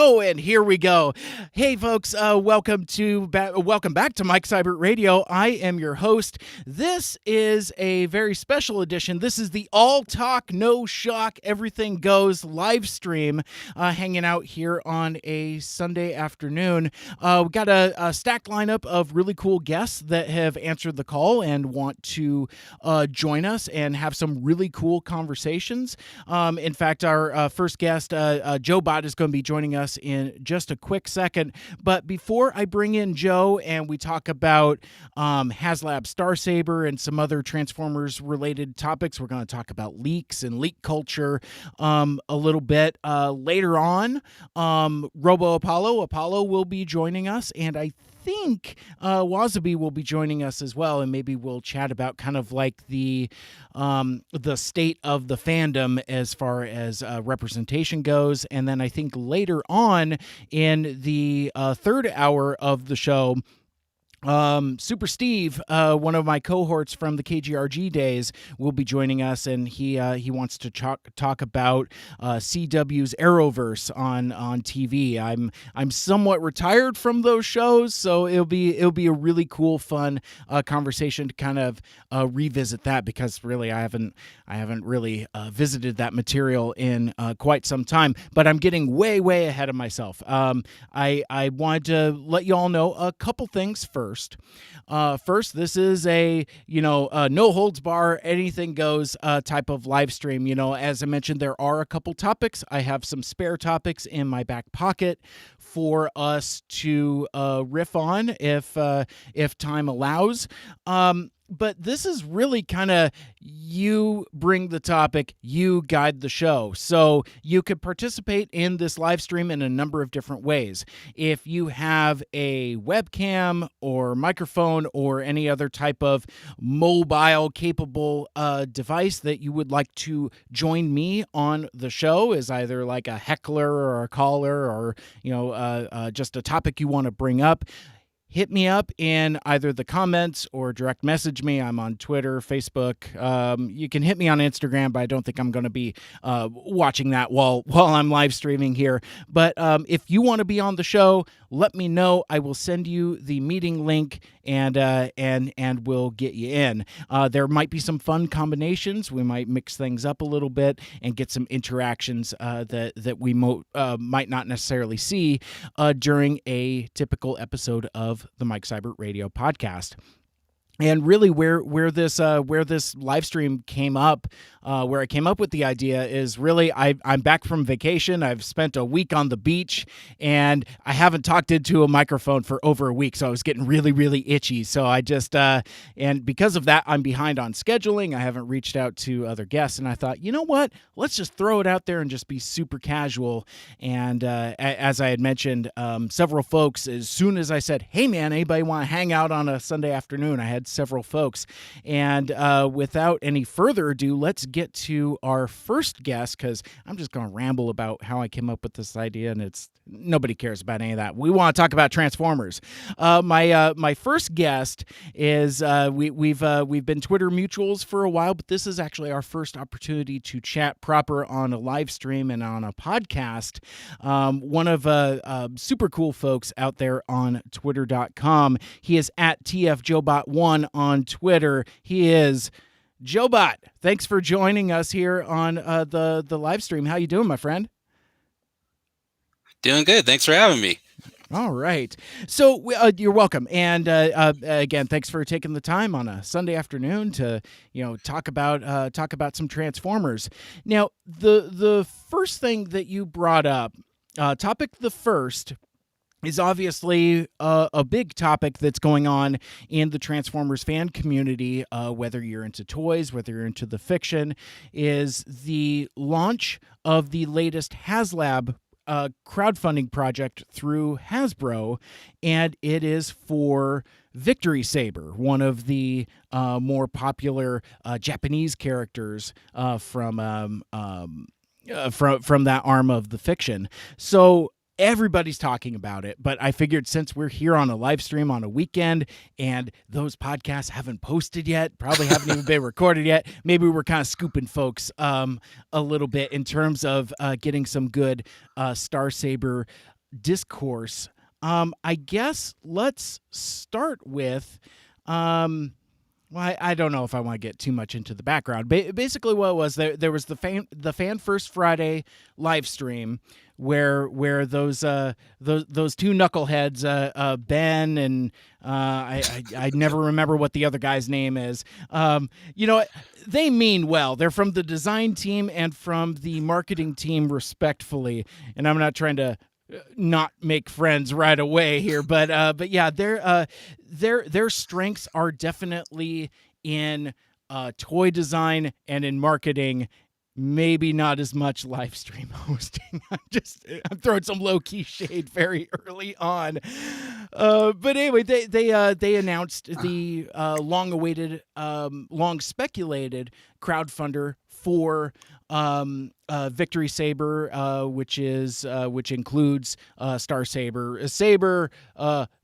Oh, and here we go. Hey, folks, welcome back to Mike Cyber Radio. I am your host. This is a very special edition. This is the all talk, no shock, everything goes live stream, hanging out here on a Sunday afternoon. We got a stacked lineup of really cool guests that have answered the call and want to join us and have some really cool conversations. In fact, our first guest, Joe Bot, is going to be joining us in just a quick second. But before I bring in Joe and we talk about HasLab Starsaber and some other Transformers related topics, we're going to talk about leaks and leak culture a little bit later on. Robo Apollo will be joining us, and I think Wasabi will be joining us as well, and maybe we'll chat about kind of like the state of the fandom as far as representation goes. And then I think later on in the third hour of the show, Super Steve, one of my cohorts from the KGRG days, will be joining us, and he wants to talk about CW's Arrowverse on TV. I'm somewhat retired from those shows, so it'll be a really cool, fun conversation to kind of revisit that, because really I haven't really visited that material in quite some time. But I'm getting way ahead of myself. I wanted to let you all know a couple things first. First, this is a no holds bar, anything goes type of live stream. As I mentioned, there are a couple topics. I have some spare topics in my back pocket for us to riff on if time allows. But this is really kind of, you bring the topic, you guide the show. So you could participate in this live stream in a number of different ways. If you have a webcam or microphone or any other type of mobile capable device that you would like to join me on the show as either like a heckler or a caller, or just a topic you want to bring up, hit me up in either the comments or direct message me. I'm on Twitter, Facebook. You can hit me on Instagram, but I don't think I'm going to be watching that while I'm live streaming here. But if you want to be on the show, let me know. I will send you the meeting link, and we'll get you in. There might be some fun combinations. We might mix things up a little bit and get some interactions that we might not necessarily see during a typical episode of the Mike Cyber Radio podcast. And really, where this live stream came up, where I came up with the idea is really I'm back from vacation. I've spent a week on the beach, and I haven't talked into a microphone for over a week, so I was getting really itchy. So I just and because of that, I'm behind on scheduling. I haven't reached out to other guests, and I thought, you know what? Let's just throw it out there and just be super casual. And as I had mentioned, several folks, as soon as I said, "Hey man, anybody want to hang out on a Sunday afternoon?" I had several folks. And without any further ado, let's get to our first guest, because I'm just going to ramble about how I came up with this idea, and nobody cares about any of that. We want to talk about Transformers. My first guest is we've been Twitter mutuals for a while, but this is actually our first opportunity to chat proper on a live stream and on a podcast. One of super cool folks out there on Twitter.com. He is at TFJobot1 on Twitter. He is Jobot. Thanks for joining us here on the live stream. How you doing, my friend? Doing good. Thanks for having me. All right. So you're welcome. And again, thanks for taking the time on a Sunday afternoon to talk about some Transformers. Now, the first thing that you brought up, topic the first, is obviously a big topic that's going on in the Transformers fan community, whether you're into toys, whether you're into the fiction, is the launch of the latest HasLab crowdfunding project through Hasbro, and it is for Victory Saber, one of the more popular Japanese characters from that arm of the fiction. So everybody's talking about it, but I figured since we're here on a live stream on a weekend and those podcasts haven't posted yet, probably haven't even been recorded yet, maybe we're kind of scooping folks a little bit in terms of getting some good Starsaber discourse. I guess let's start with. Well, I don't know if I want to get too much into the background. Basically, what it was there was the Fan First Friday live stream where those two knuckleheads, Ben and I never remember what the other guy's name is. They mean well. They're from the design team and from the marketing team, respectfully. And I'm not trying to not make friends right away here, but yeah, their strengths are definitely in toy design and in marketing. Maybe not as much live stream hosting. I'm throwing some low key shade very early on. But anyway, they announced the long awaited, long speculated crowdfunder for Victory Saber, which includes Star Saber,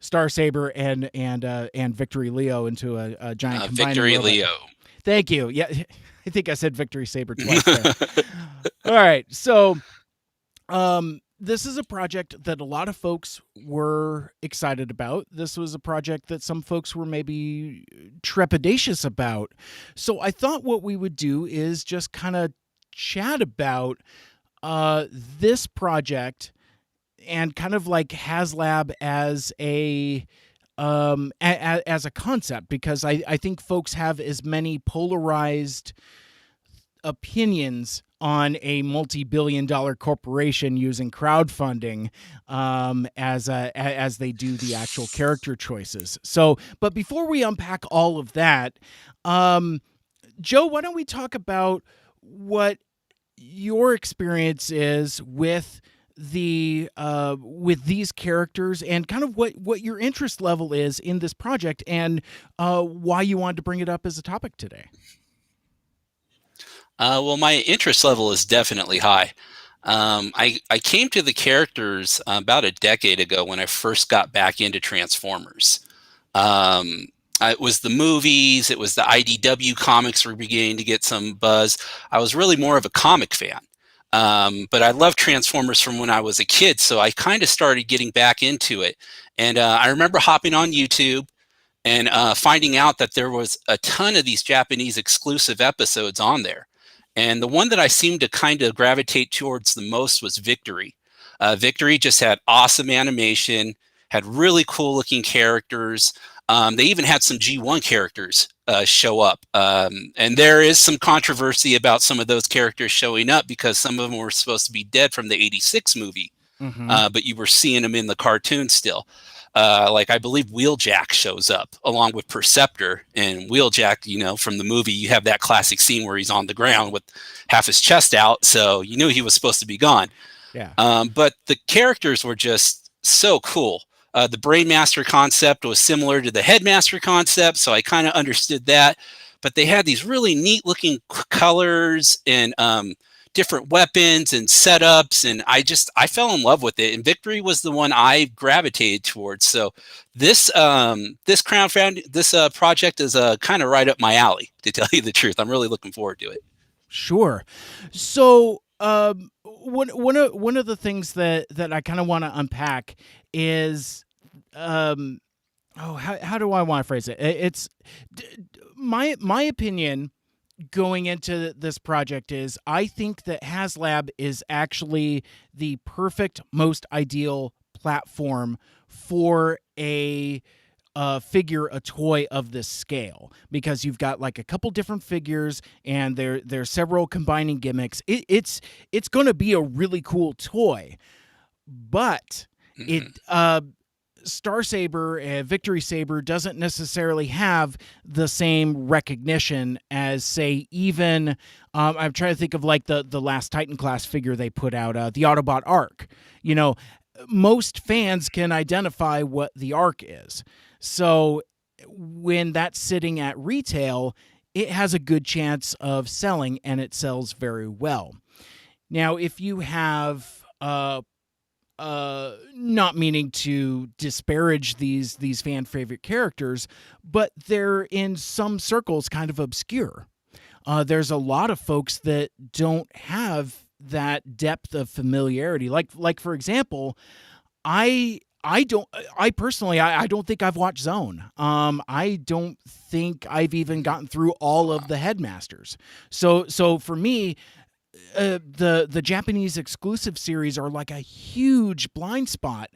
Star Saber, and Victory Leo into a giant combining Victory robot. Leo. Thank you. Yeah, I think I said Victory Saber twice there. All right, so this is a project that a lot of folks were excited about. This was a project that some folks were maybe trepidatious about. So I thought what we would do is just kind of chat about this project and kind of like HasLab as a concept, because I think folks have as many polarized opinions on a multi-billion-dollar corporation using crowdfunding as they do the actual character choices. So, but before we unpack all of that, Joe, why don't we talk about what your experience is with these characters and kind of what your interest level is in this project and why you wanted to bring it up as a topic today. Well, my interest level is definitely high. I came to the characters about a decade ago when I first got back into Transformers. It was the movies, it was the IDW comics were beginning to get some buzz. I was really more of a comic fan. But I loved Transformers from when I was a kid, so I kind of started getting back into it. And I remember hopping on YouTube and finding out that there was a ton of these Japanese exclusive episodes on there. And the one that I seemed to kind of gravitate towards the most was Victory. Victory just had awesome animation, had really cool looking characters. They even had some G1 characters show up. And there is some controversy about some of those characters showing up because some of them were supposed to be dead from the '86 movie, but you were seeing them in the cartoon still. Like I believe Wheeljack shows up along with Preceptor, and Wheeljack, from the movie, you have that classic scene where he's on the ground with half his chest out. So you knew he was supposed to be gone. Yeah. But the characters were just so cool. The Brainmaster concept was similar to the Headmaster concept, so I kind of understood that. But they had these really neat looking colors and different weapons and setups, and I fell in love with it. And Victory was the one I gravitated towards. So this project is kind of right up my alley, to tell you the truth. I'm really looking forward to it. Sure. So one of the things that I kind of want to unpack is how do I want to phrase it? It's my opinion going into this project is I think that HasLab is actually the perfect, most ideal platform for a toy of this scale, because you've got like a couple different figures and there's several combining gimmicks. It's going to be a really cool toy, but Star Saber, Victory Saber doesn't necessarily have the same recognition as, say, even I'm trying to think of like the last Titan class figure they put out, the Autobot Arc. Most fans can identify what the Arc is. So when that's sitting at retail, it has a good chance of selling, and it sells very well. Now, if you have not meaning to disparage these fan favorite characters, but they're in some circles kind of obscure. There's a lot of folks that don't have that depth of familiarity. Like for example, I don't I personally I don't think I've watched Zone. I don't think I've even gotten through all of the headmasters. So for me, the Japanese exclusive series are like a huge blind spot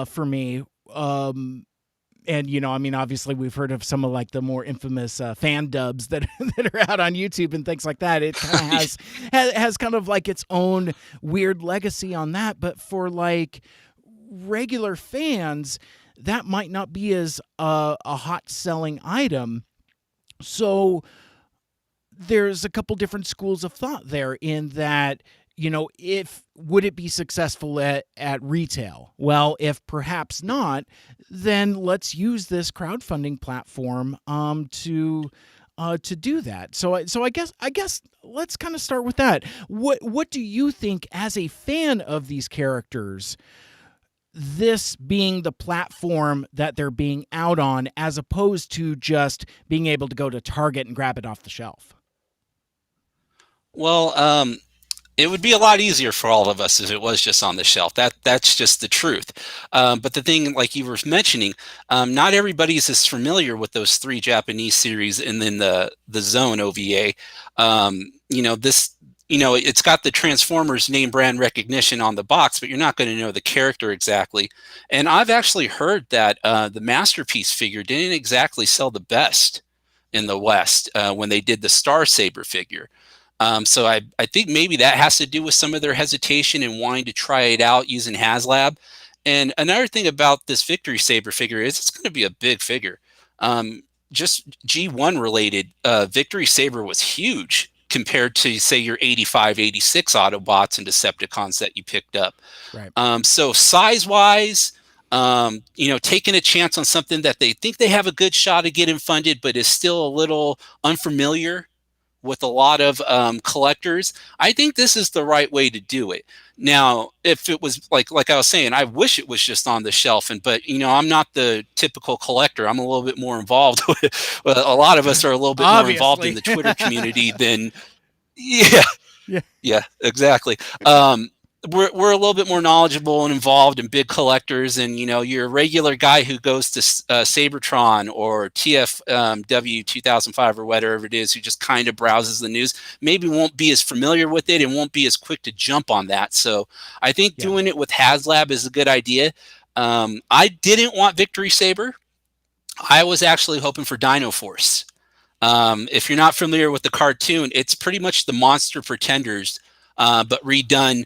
for me. And I mean, obviously, we've heard of some of like the more infamous fan dubs that that are out on YouTube and things like that. It kind of has kind of like its own weird legacy on that. But for like regular fans, that might not be as a hot selling item. So there's a couple different schools of thought there in that, if would it be successful at retail? Well, if perhaps not, then let's use this crowdfunding platform to do that. So I guess let's kind of start with that. What do you think as a fan of these characters, this being the platform that they're being out on, as opposed to just being able to go to Target and grab it off the shelf? Well, it would be a lot easier for all of us if it was just on the shelf. That's just the truth. But the thing, like you were mentioning, not everybody's as familiar with those three Japanese series and then the Zone OVA. This. It's got the Transformers name brand recognition on the box, but you're not going to know the character exactly. And I've actually heard that the Masterpiece figure didn't exactly sell the best in the West when they did the Star Saber figure. So I think maybe that has to do with some of their hesitation and wanting to try it out using HasLab. And another thing about this Victory Saber figure is it's going to be a big figure. Just G1 related, Victory Saber was huge compared to, say, your 85, 86 Autobots and Decepticons that you picked up. Right. So size-wise, taking a chance on something that they think they have a good shot of getting funded, but is still a little unfamiliar with a lot of collectors, I think this is the right way to do it. Now, if it was like I was saying, I wish it was just on the shelf, but I'm not the typical collector. I'm a little bit more involved with. A lot of us are a little bit more involved in the Twitter community than. Yeah, Yeah. yeah, exactly. We're a little bit more knowledgeable and involved in big collectors, and you're a regular guy who goes to Sabertron or TFW 2005 or whatever it is, who just kind of browses the news, maybe won't be as familiar with it and won't be as quick to jump on that. So I think doing it with HasLab is a good idea. I didn't want Victory Saber. I was actually hoping for Dino Force. If you're not familiar with the cartoon, it's pretty much the Monster Pretenders, but redone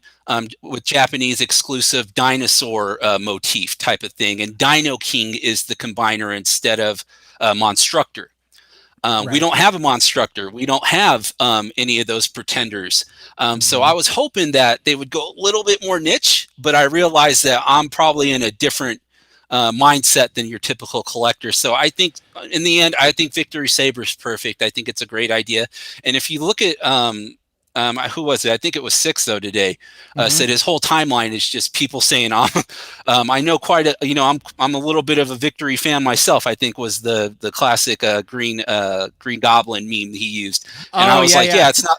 with Japanese exclusive dinosaur motif type of thing. And Dino King is the combiner instead of Monstructor. Right. We don't have a Monstructor. We don't have any of those Pretenders. So I was hoping that they would go a little bit more niche, but I realized that I'm probably in a different mindset than your typical collector. So I think in the end, I think Victory Saber is perfect. I think it's a great idea. And if you look at who was it? I think it was Six though today. Said his whole timeline is just people saying, I know quite a, I'm a little bit of a Victory fan myself. I think was the classic Green Goblin meme that he used, and I was yeah, it's not.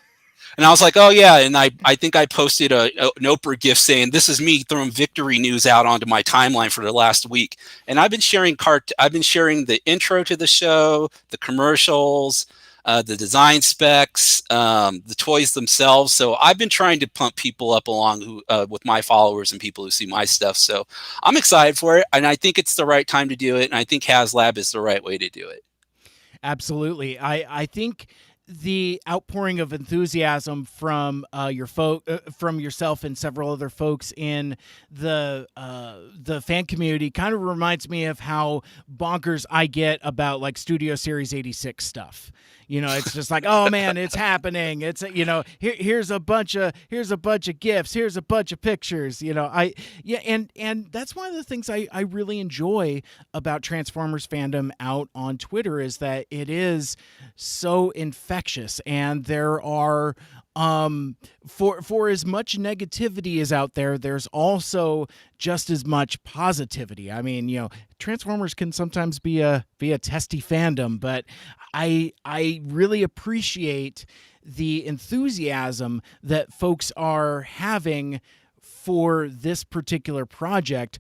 And I was like, oh yeah, and I think I posted an Oprah gift saying this is me throwing Victory news out onto my timeline for the last week, and I've been sharing the intro to the show, the commercials, the design specs, the toys themselves. So I've been trying to pump people up along with my followers and people who see my stuff. So I'm excited for it, and I think it's the right time to do it, and I think HasLab is the right way to do it. Absolutely. I think the outpouring of enthusiasm from from yourself and several other folks in the fan community kind of reminds me of how bonkers I get about like Studio Series 86 stuff. It's just like, oh man, it's happening. It's here's a bunch of gifts, here's a bunch of pictures. And that's one of the things I really enjoy about Transformers fandom out on Twitter is that it is so infectious, and there are for as much negativity is out there, there's also just as much positivity. I mean, Transformers can sometimes be a testy fandom, but I really appreciate the enthusiasm that folks are having for this particular project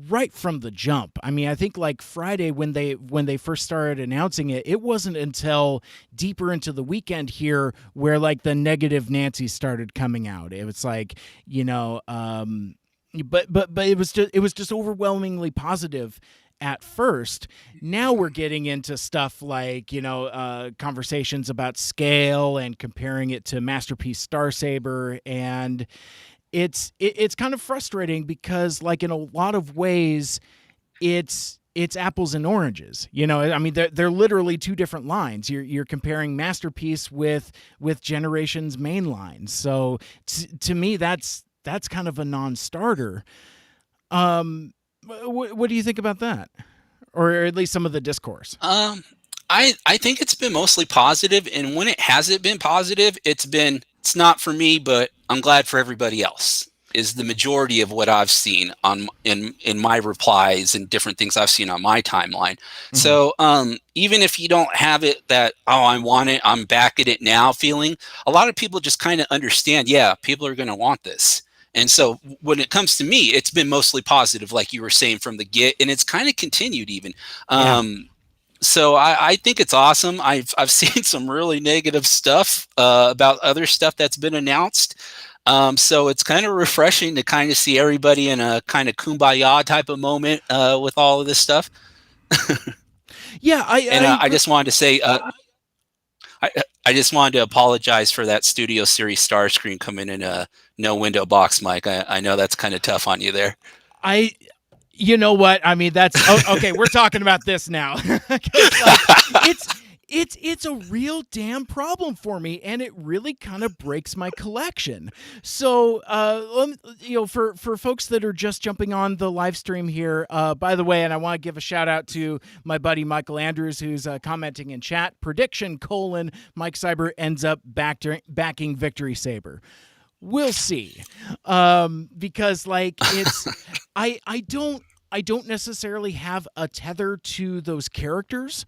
right from the jump. I mean, I think like Friday when they first started announcing it, it wasn't until deeper into the weekend here where like the negative Nancy started coming out. It was like, but it was just overwhelmingly positive at first. Now we're getting into stuff like, conversations about scale and comparing it to Masterpiece Starsaber, and it's kind of frustrating because, like, in a lot of ways, it's apples and oranges. I mean, they're literally two different lines. You're comparing Masterpiece with Generations main lines. So to me, that's kind of a non-starter. What do you think about that, or at least some of the discourse? I think it's been mostly positive, and when it hasn't been positive, it's not for me, but I'm glad for everybody else, is the majority of what I've seen in my replies and different things I've seen on my timeline. Mm-hmm. So even if you don't have it that, oh, I want it, I'm back at it now feeling, a lot of people just kind of understand, yeah, people are going to want this. And so when it comes to me, it's been mostly positive, like you were saying from the get, and it's kind of continued even. So I think it's awesome. I've seen some really negative stuff about other stuff that's been announced. So it's kind of refreshing to kind of see everybody in a kind of kumbaya type of moment with all of this stuff. Yeah, I just wanted to say, I just wanted to apologize for that Studio Series Star Screen coming in a no window box, Mike. I know that's kind of tough on you there. You know what? I mean, that's okay. We're talking about this now. It's a real damn problem for me, and it really kind of breaks my collection. So, for folks that are just jumping on the live stream here, by the way, and I want to give a shout out to my buddy Michael Andrews, who's commenting in chat. Prediction: Mike Cyber ends up backing Victory Saber. We'll see, because like it's I don't necessarily have a tether to those characters,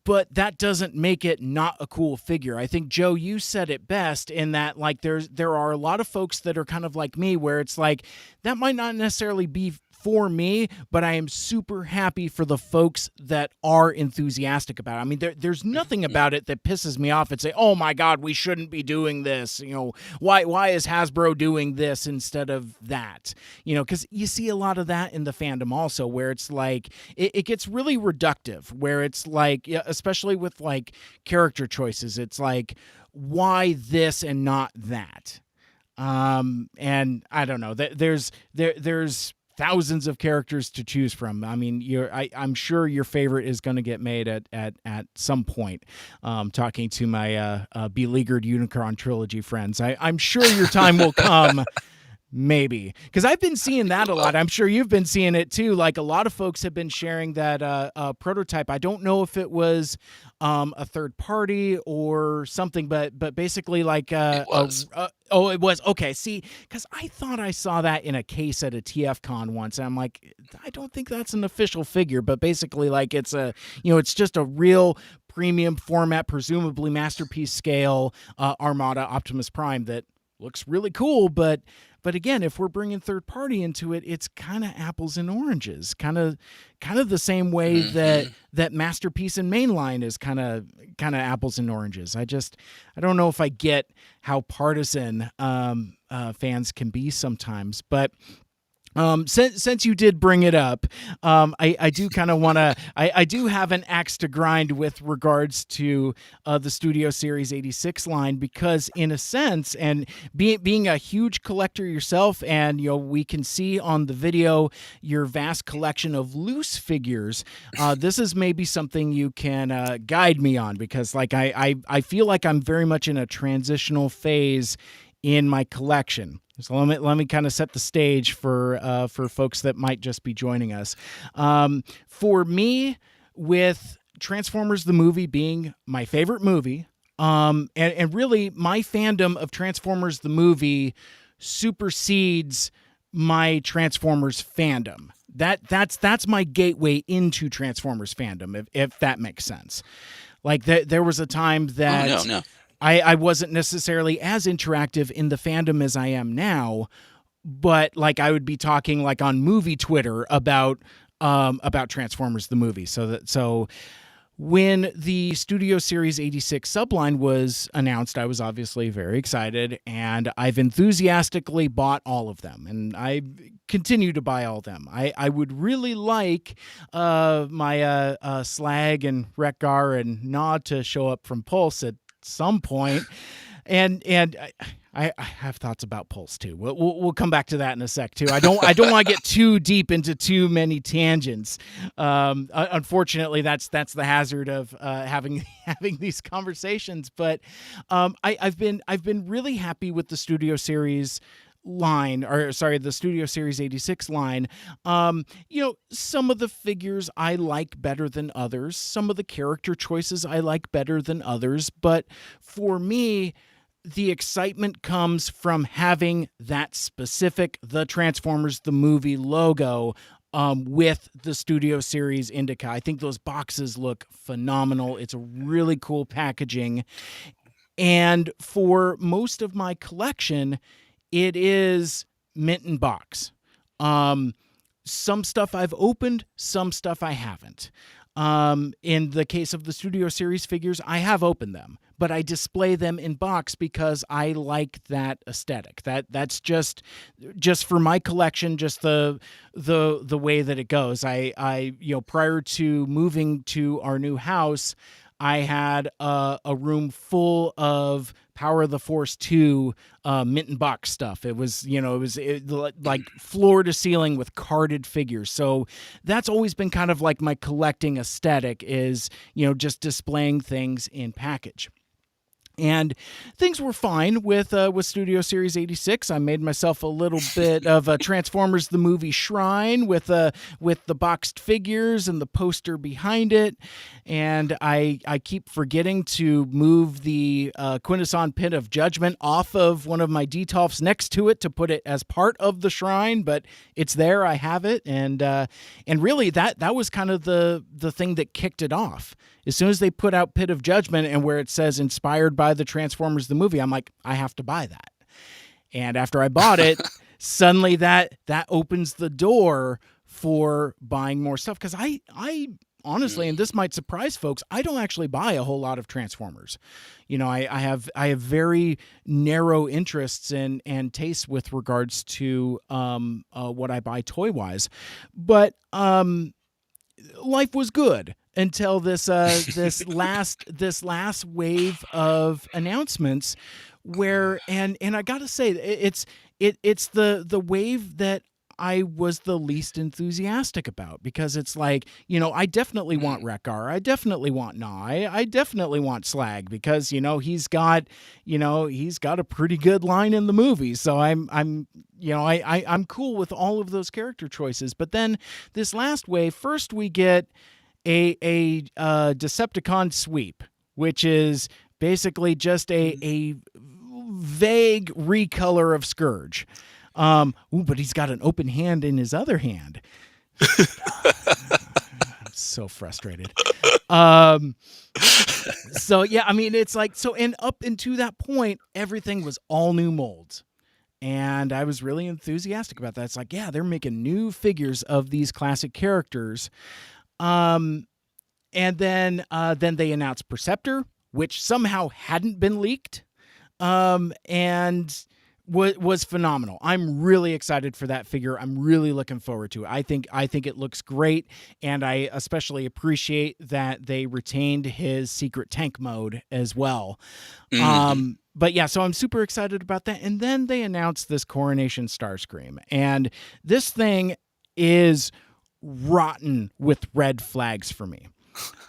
but that doesn't make it not a cool figure. I think, Joe, you said it best in that, like, there are a lot of folks that are kind of like me, where it's like that might not necessarily be for me, but I am super happy for the folks that are enthusiastic about it. I mean, there's nothing about it that pisses me off and say, oh my God, we shouldn't be doing this. Why is Hasbro doing this instead of that? Because you see a lot of that in the fandom also, where it's like, it gets really reductive, where it's like, especially with like character choices, it's like, why this and not that? And I don't know, there's thousands of characters to choose from. I mean, I'm sure your favorite is going to get made at some point. Talking to my beleaguered Unicron trilogy friends, I'm sure your time will come. Maybe, because I've been seeing that a lot. I'm sure you've been seeing it too. Like, a lot of folks have been sharing that prototype. I don't know if it was a third party or something, but basically like it was. It was. Okay, see, because I thought I saw that in a case at a TFCon once, and I'm like, I don't think that's an official figure, but basically like it's it's just a real premium format, presumably Masterpiece scale Armada Optimus Prime that looks really cool, but again, if we're bringing third party into it, it's kind of apples and oranges, kind of the same way that Masterpiece and Mainline is kind of apples and oranges. I don't know if I get how partisan fans can be sometimes, but since you did bring it up, I do kind of want to. I do have an axe to grind with regards to the Studio Series 86 line, because in a sense, and being a huge collector yourself, and we can see on the video your vast collection of loose figures. This is maybe something you can guide me on, because like I feel like I'm very much in a transitional phase in my collection. So let me kind of set the stage for folks that might just be joining us. For me, with Transformers the movie being my favorite movie, and really my fandom of Transformers the movie supersedes my Transformers fandom. That's my gateway into Transformers fandom, if that makes sense. Like there was a time that no. I wasn't necessarily as interactive in the fandom as I am now, but like I would be talking like on movie Twitter about Transformers the movie. So when the Studio Series 86 subline was announced, I was obviously very excited, and I've enthusiastically bought all of them, and I continue to buy all of them. I would really like my Slag and Rekgar and Nod to show up from Pulse at some point. And I have thoughts about Pulse too. We'll come back to that in a sec too. I don't want to get too deep into too many tangents. Unfortunately, that's the hazard of having these conversations. But I've been really happy with the Studio Series line, or sorry, the Studio Series 86 line. Some of the figures I like better than others. Some of the character choices I like better than others. But for me, the excitement comes from having that specific The Transformers the movie logo with the Studio Series Indica. I think those boxes look phenomenal. It's a really cool packaging. And for most of my collection, it is mint in box. Some stuff I've opened, some stuff I haven't. In the case of the Studio Series figures, I have opened them, but I display them in box because I like that aesthetic. That's just for my collection, just the way that it goes. I prior to moving to our new house, I had a room full of Power of the Force 2 mint and box stuff. It was like floor to ceiling with carded figures. So that's always been kind of like my collecting aesthetic, is, just displaying things in package. And things were fine with Studio Series 86. I made myself a little bit of a Transformers the movie shrine with the boxed figures and the poster behind it. And I keep forgetting to move the Quintesson Pit of Judgment off of one of my Detolfs next to it to put it as part of the shrine, but it's there. I have it, and really that was kind of the thing that kicked it off. As soon as they put out Pit of Judgment and where it says inspired by the Transformers the movie, I'm like, I have to buy that. And after I bought it, suddenly that opens the door for buying more stuff. Because I honestly, and this might surprise folks, I don't actually buy a whole lot of Transformers. I have very narrow interests and tastes with regards to what I buy toy wise. But life was good until this last wave of announcements, where and I gotta say it's the wave that I was the least enthusiastic about, because it's like, I definitely want Rekgar, I definitely want Nye, I definitely want Slag, because he's got a pretty good line in the movie. So I'm cool with all of those character choices. But then this last wave, first we get a Decepticon sweep, which is basically just a vague recolor of Scourge. But he's got an open hand in his other hand. I'm so frustrated. So yeah, I mean, it's like, so, and up into that point, everything was all new molds. And I was really enthusiastic about that. It's like, yeah, they're making new figures of these classic characters. And then they announced Preceptor, which somehow hadn't been leaked, and was phenomenal. I'm really excited for that figure. I'm really looking forward to it. I think it looks great, and I especially appreciate that they retained his secret tank mode as well. Mm-hmm. But yeah, so I'm super excited about that. And then they announced this Coronation Starscream, and this thing is rotten with red flags for me.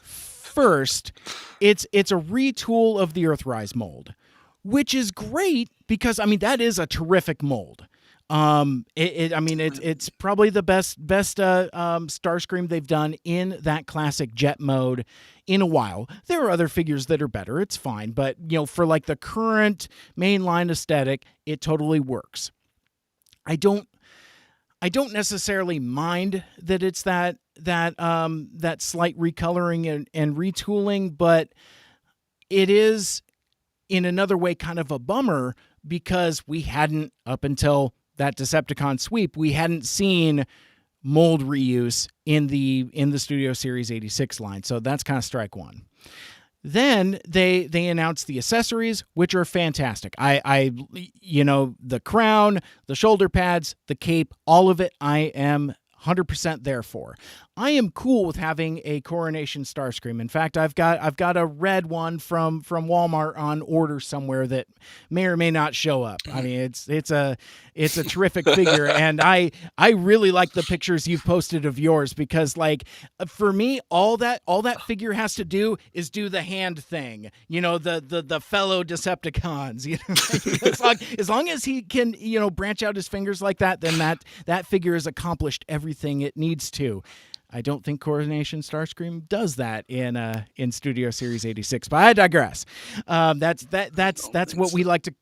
First, it's a retool of the Earthrise mold, which is great because, I mean, that is a terrific mold. It's probably the best Starscream they've done in that classic jet mode in a while. There are other figures that are better. It's fine, but for like the current mainline aesthetic, it totally works. I don't necessarily mind that it's that slight recoloring and retooling, but it is in another way kind of a bummer, because we hadn't, up until that Decepticon sweep, we hadn't seen mold reuse in the Studio Series 86 line. So that's kind of strike one. Then they announced the accessories, which are fantastic. I the crown, the shoulder pads, the cape, all of it, I am 100% there for. I am cool with having a Coronation Starscream. In fact, I've got a red one from Walmart on order somewhere that may or may not show up. I mean, it's a terrific figure, and I really like the pictures you've posted of yours, because like for me, all that figure has to do is do the hand thing. The fellow Decepticons. As long as he can branch out his fingers like that, then that figure has accomplished everything it needs to. I don't think Coronation Starscream does that in Studio Series 86, but I digress. That's what we like to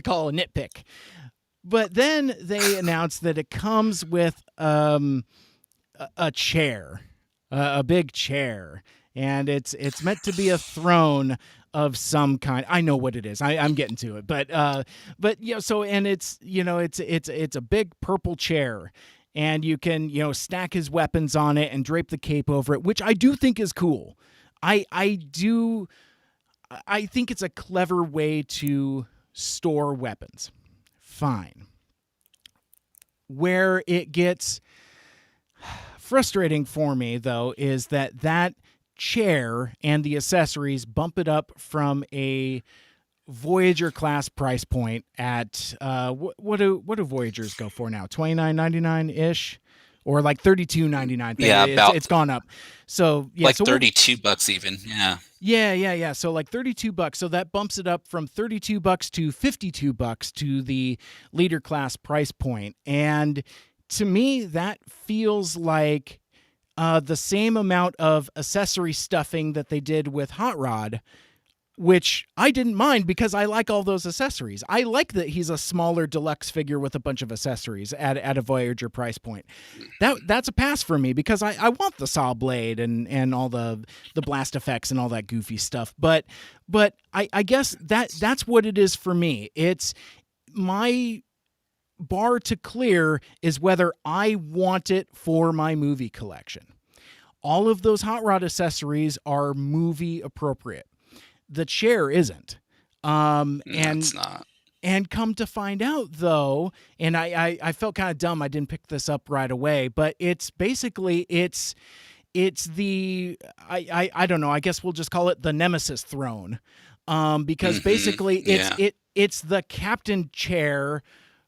call a nitpick. But then they announced that it comes with a chair, a big chair, and it's meant to be a throne of some kind. I know what it is. I'm getting to it, but so, and it's a big purple chair. And you can, stack his weapons on it and drape the cape over it, which I do think is cool. I think it's a clever way to store weapons. Fine. Where it gets frustrating for me, though, is that chair and the accessories bump it up from a Voyager class price point at what do Voyagers go for now? $29.99 ish, or like $32.99. Yeah, it's gone up. So yeah, like $32 even. Yeah. So like $32. So that bumps it up from $32 to $52 to the leader class price point. And to me, that feels like the same amount of accessory stuffing that they did with Hot Rod, which I didn't mind because I like all those accessories. I like that he's a smaller deluxe figure with a bunch of accessories at a Voyager price point. That's a pass for me because I want the saw blade and all the blast effects and all that goofy stuff. But I guess that's what it is for me. It's my bar to clear is whether I want it for my movie collection. All of those Hot Rod accessories are movie appropriate. The chair isn't. It's not. And come to find out, though, and I felt kind of dumb I didn't pick this up right away, but it's basically it's the I don't know, I guess we'll just call it the Nemesis throne. Because basically it's the captain chair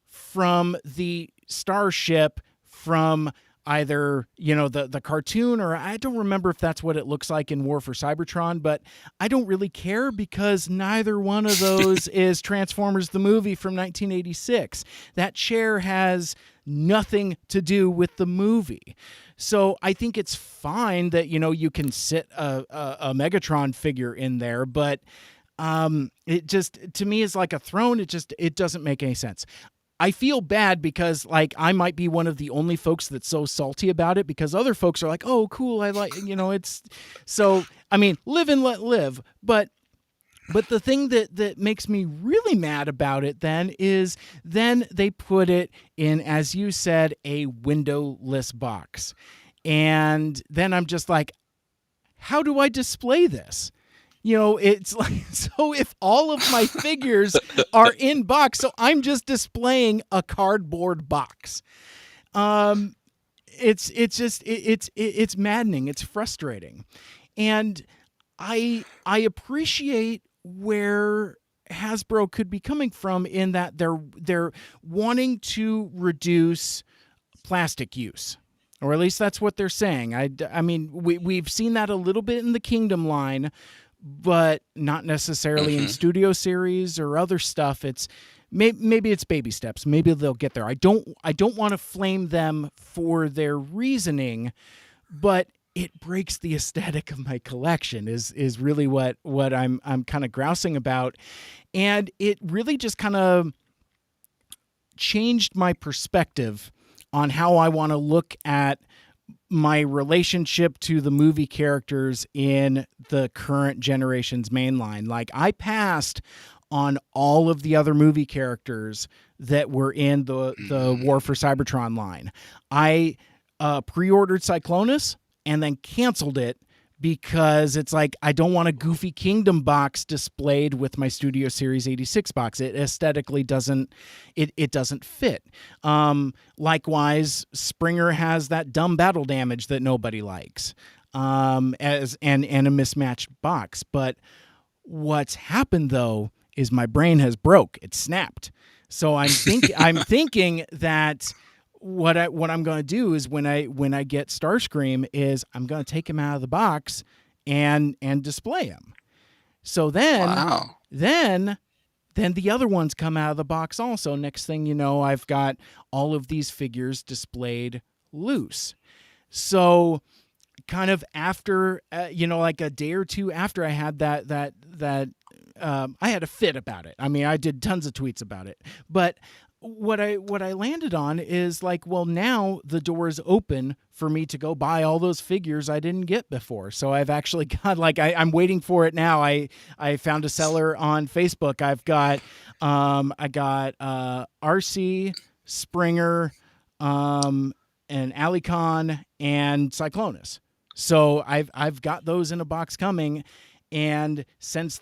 from the starship from either, the cartoon, or I don't remember if that's what it looks like in War for Cybertron, but I don't really care because neither one of those is Transformers the movie from 1986. That chair has nothing to do with the movie. So I think it's fine that, you can sit a Megatron figure in there, but it just, to me, is like a throne. It doesn't make any sense. I feel bad because, like, I might be one of the only folks that's so salty about it, because other folks are like, oh, cool, I like, it's... So, I mean, live and let live. But the thing that makes me really mad about it then is then they put it in, as you said, a windowless box. And then I'm just like, how do I display this? It's like, so if all of my figures are in box, so I'm just displaying a cardboard box. It's maddening. It's frustrating. And I appreciate where Hasbro could be coming from in that they're wanting to reduce plastic use. Or at least that's what they're saying. I mean, we've seen that a little bit in the Kingdom line, but not necessarily in Studio Series or other stuff. It's maybe it's baby steps. Maybe they'll get there. I don't want to flame them for their reasoning, but it breaks the aesthetic of my collection is really what I'm kind of grousing about. And it really just kind of changed my perspective on how I want to look at my relationship to the movie characters in the current generation's mainline. Like, I passed on all of the other movie characters that were in the Mm. War for Cybertron line. I pre-ordered Cyclonus and then canceled it because it's like I don't want a Goofy Kingdom box displayed with my Studio Series 86 box. It aesthetically doesn't fit. Likewise, Springer has that dumb battle damage that nobody likes, as and a mismatched box. But what's happened though is my brain has broke. It snapped. So I'm thinking that what I'm going to do is when I get Starscream is I'm going to take him out of the box and display him. So Wow. then the other ones come out of the box also. Next thing you know, I've got all of these figures displayed loose. So kind of after like a day or two after I had that I had a fit about it. I mean, I did tons of tweets about it, but what I landed on is like, well, now the door is open for me to go buy all those figures I didn't get before. So I've actually got like I'm waiting for it now. I found a seller on Facebook. I've got I got RC, Springer, and Alicon and Cyclonus. So I've got those in a box coming, and since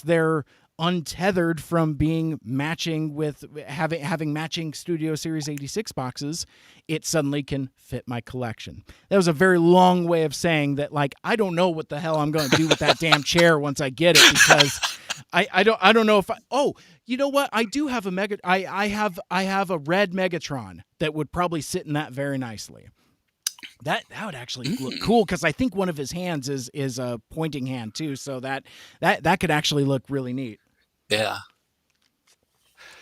they're untethered from being matching with having matching Studio Series 86 boxes, it suddenly can fit my collection. That was a very long way of saying that, like, I don't know what the hell I'm going to do with that damn chair once I get it, because I don't know if you know what? I do have I have a red Megatron that would probably sit in that very nicely. That would actually look cool, because I think one of his hands is a pointing hand too, so that could actually look really neat. Yeah.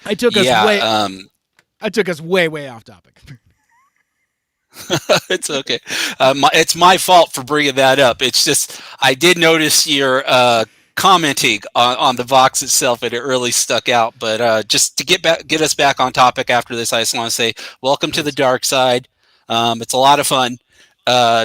I took us way off topic. It's okay. It's my fault for bringing that up. It's just I did notice your commenting on the box itself, and it really stuck out. But just to get us back on topic after this, I just want to say welcome to the dark side. It's a lot of fun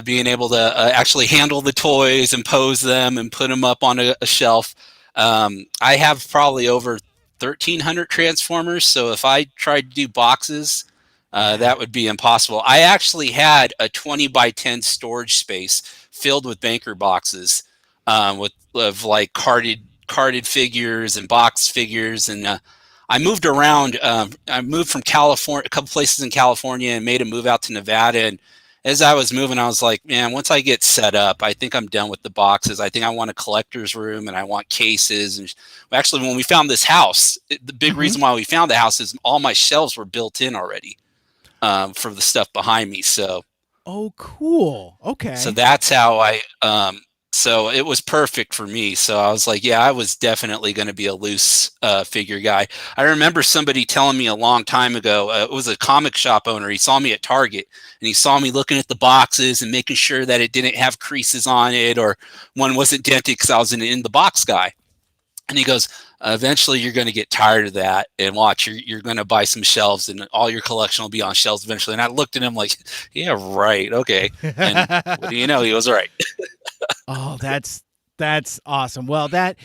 being able to actually handle the toys and pose them and put them up on a shelf. I have probably over 1,300 Transformers, so if I tried to do boxes, that would be impossible. I actually had a 20 by 10 storage space filled with banker boxes, of like carded figures and box figures, and I moved around. I moved from California, a couple places in California, and made a move out to Nevada. And as I was moving, I was like, man, once I get set up, I think I'm done with the boxes. I think I want a collector's room, and I want cases. And actually, when we found this house, the big reason why we found the house is all my shelves were built in already, for the stuff behind me. So, oh, cool. Okay. so that's how so it was perfect for me. So I was like, yeah, I was definitely going to be a loose figure guy. I remember somebody telling me a long time ago, it was a comic shop owner. He saw me at Target, and he saw me looking at the boxes and making sure that it didn't have creases on it or one wasn't dented, because I was an in the box guy. And he goes, eventually you're going to get tired of that, and watch, you're going to buy some shelves, and all your collection will be on shelves eventually. And I looked at him like, yeah, right. Okay. And what do you know? He was right. Oh, that's awesome. Well, that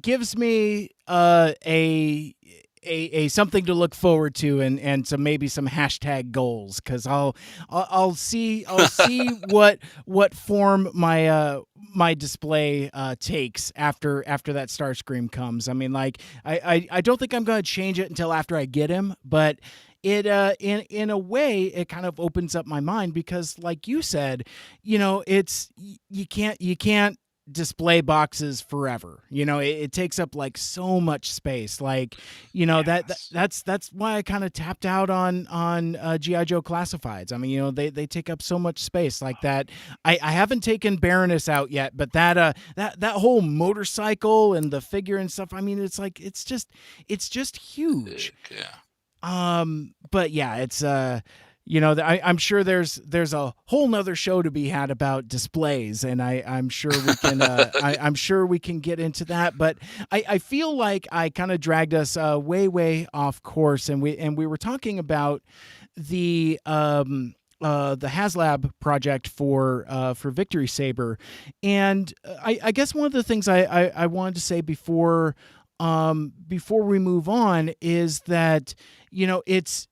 gives me a something to look forward to, and some maybe some hashtag goals, because I'll see what form my display takes after that Starscream comes. I mean, like I don't think I'm going to change it until after I get him, but it in a way it kind of opens up my mind, because like you said, it's you can't display boxes forever. It takes up like so much space, like Yes. that's why I kind of tapped out on GI Joe classifieds. I mean, they take up so much space like that. I haven't taken Baroness out yet, but that whole motorcycle and the figure and stuff, I mean, it's like it's just huge. Yeah. But yeah, it's I'm sure there's a whole nother show to be had about displays, and I'm sure we can I'm sure we can get into that. But I feel like I kind of dragged us way off course, and we were talking about the HasLab project for Victory Saber, and I guess one of the things I wanted to say before before we move on is that, it's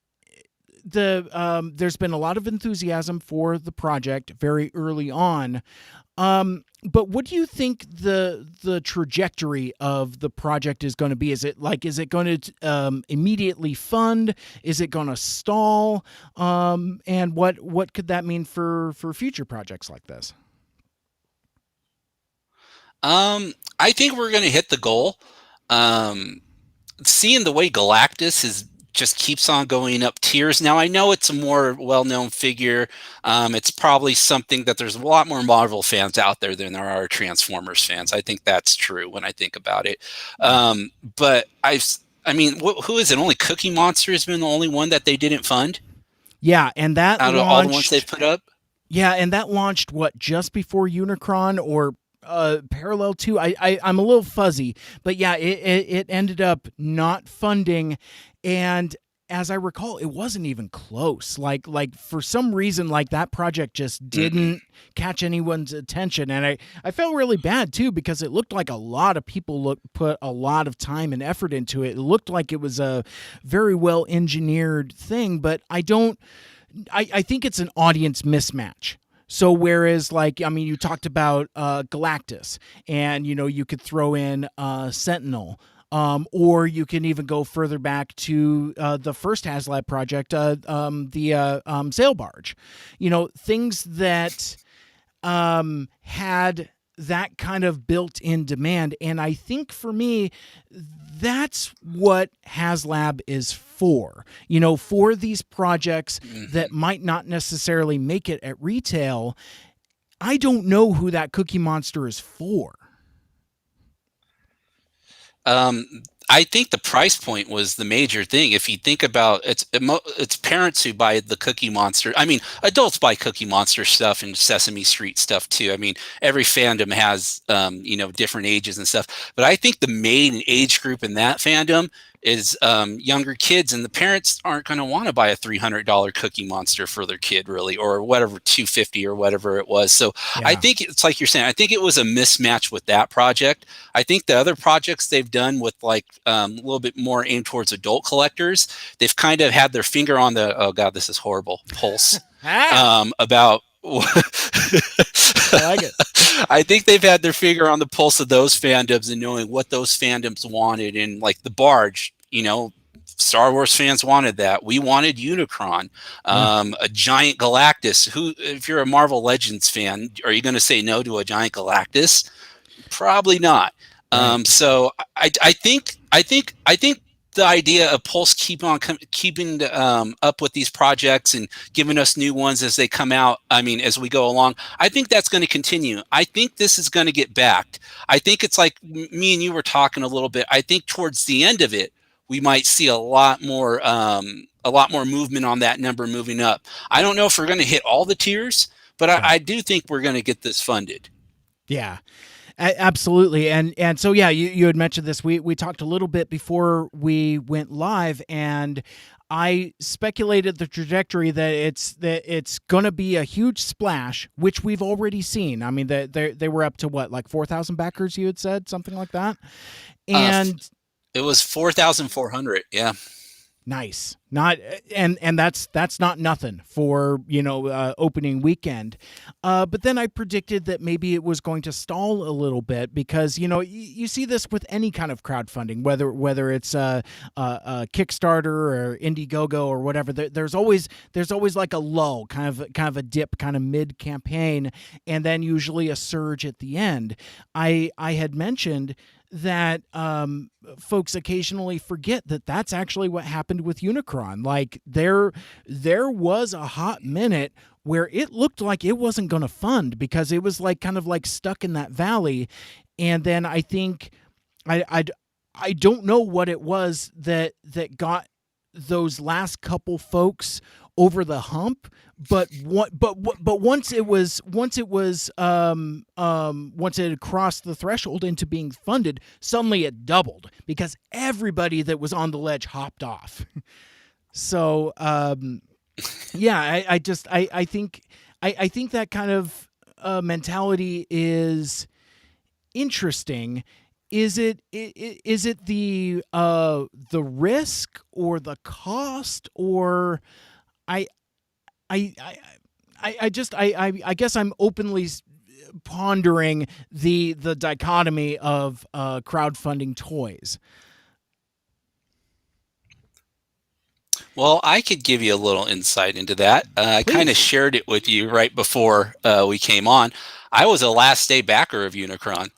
there's been a lot of enthusiasm for the project very early on. But what do you think the trajectory of the project is going to be? Is it going to immediately fund? Is it going to stall? And what could that mean for future projects like this? I think we're going to hit the goal. Um, Seeing the way Galactus is just keeps on going up tiers. Now I know it's a more well-known figure. It's probably something that there's a lot more Marvel fans out there than there are Transformers fans. I think that's true when I think about it. But I mean, who is it? Only Cookie Monster has been the only one that they didn't fund Yeah, and that out of all the ones they've put up. Yeah, and that launched just before Unicron or parallel to? I'm a little fuzzy, but yeah, it ended up not funding, and as I recall, it wasn't even close. Like for some reason, like that project just didn't catch anyone's attention, and I felt really bad too because it looked like a lot of people put a lot of time and effort into it. It looked like it was a very well engineered thing, but I don't. I think it's an audience mismatch. So whereas, like, I mean, you talked about Galactus, and you could throw in Sentinel, or you can even go further back to the first HasLab project, the sail barge. Things that had that kind of built-in demand, and I think for me, that's what HasLab is for. For these projects that might not necessarily make it at retail. I don't know who that Cookie Monster is for. I think the price point was the major thing. If you think about it's parents who buy the Cookie Monster. I mean, adults buy Cookie Monster stuff and Sesame Street stuff too. I mean, every fandom has different ages and stuff. But I think the main age group in that fandom is younger kids, and the parents aren't going to want to buy a $300 Cookie Monster for their kid, really, or whatever, $250 or whatever it was. So yeah. I think it's like you're saying. I think it was a mismatch with that project. I think the other projects they've done with like a little bit more aimed towards adult collectors, they've kind of had their finger on the this is horrible pulse about. I like it. I think they've had their finger on the pulse of those fandoms and knowing what those fandoms wanted. And like the barge, Star Wars fans wanted that. We wanted Unicron, a giant Galactus. Who, if you're a Marvel Legends fan, are you going to say no to a giant Galactus? Probably not. Right. So I think the idea of Pulse keeping up with these projects and giving us new ones as they come out, I mean, as we go along, I think that's going to continue. I think this is going to get backed. I think it's like me and you were talking a little bit. I think towards the end of it, we might see a lot more movement on that number moving up. I don't know if we're going to hit all the tiers, but I do think we're going to get this funded. Yeah. Absolutely. And so, yeah, you had mentioned this. We talked a little bit before we went live, and I speculated the trajectory that it's going to be a huge splash, which we've already seen. I mean, they were up to what, like 4,000 backers, you had said, something like that? And it was 4,400. Yeah. Nice. And that's not nothing for opening weekend, but then I predicted that maybe it was going to stall a little bit because you see this with any kind of crowdfunding, whether it's a Kickstarter or Indiegogo or whatever. There's always like a lull, kind of a dip, kind of mid campaign, and then usually a surge at the end. I had mentioned that folks occasionally forget that that's actually what happened with Unicron. Like there was a hot minute where it looked like it wasn't going to fund because it was like kind of like stuck in that valley. And then I think I don't know what it was that got those last couple folks over the hump, but once it had crossed the threshold into being funded, suddenly it doubled because everybody that was on the ledge hopped off. So yeah, I think that kind of mentality is interesting. is it the risk or the cost, or I I I I guess I'm openly pondering the dichotomy of crowdfunding toys. Well, I could give you a little insight into that. I kind of Please. shared it with you right before we came on. I was a last day backer of Unicron.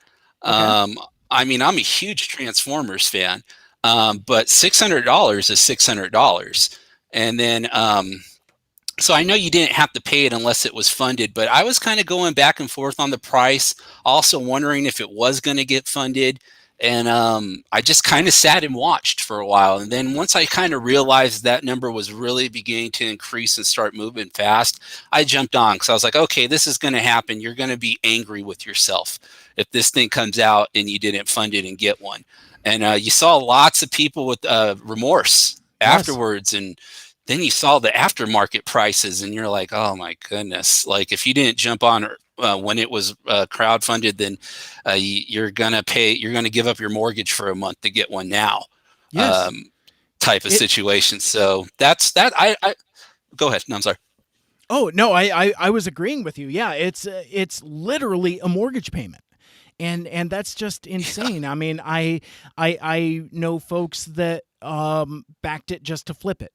Okay. Um, I mean, I'm a huge Transformers fan, but $600 is $600. And then so I know you didn't have to pay it unless it was funded, but I was kind of going back and forth on the price, also wondering if it was going to get funded. And I just kind of sat and watched for a while. And then once I kind of realized that number was really beginning to increase and start moving fast, I jumped on because I was like, okay, this is going to happen. You're going to be angry with yourself if this thing comes out and you didn't fund it and get one. And you saw lots of people with remorse Yes. afterwards. And then you saw the aftermarket prices and you're like, oh my goodness. Like if you didn't jump on when it was crowdfunded, then you're going to pay, you're going to give up your mortgage for a month to get one now, Yes. um, type of It. situation. So that's that. I go ahead. No, I'm sorry. Oh no, I was agreeing with you. Yeah, it's literally a mortgage payment. And that's just insane. I mean, I know folks that backed it just to flip it.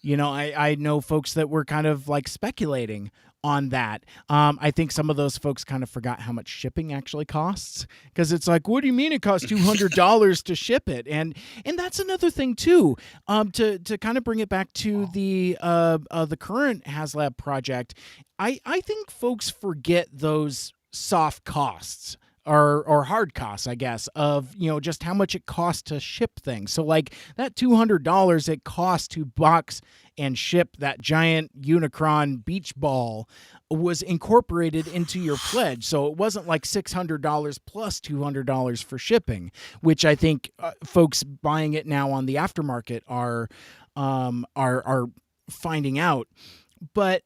I know folks that were kind of like speculating on that. I think some of those folks kind of forgot how much shipping actually costs, because it's like, what do you mean it costs $200 to ship it? And that's another thing too. To kind of bring it back to the current HasLab project, I think folks forget those soft costs or hard costs, I guess, of just how much it costs to ship things. So like that $200 it costs to box and ship that giant Unicron beach ball was incorporated into your pledge. So it wasn't like $600 plus $200 for shipping, which I think folks buying it now on the aftermarket are finding out. But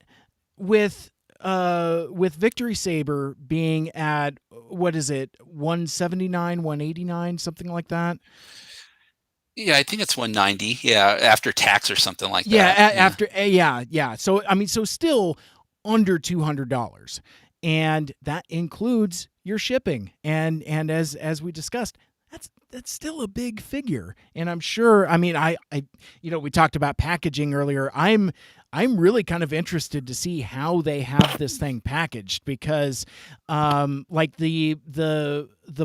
with Victory Saber being at, what is it, 179, 189, something like that. Yeah, I think it's 190. Yeah, after tax or something like Yeah, that. Yeah. after yeah. So I mean, so still under $200, and that includes your shipping. And as we discussed, that's still a big figure. And I'm sure. I mean, I we talked about packaging earlier. I'm really kind of interested to see how they have this thing packaged, because like the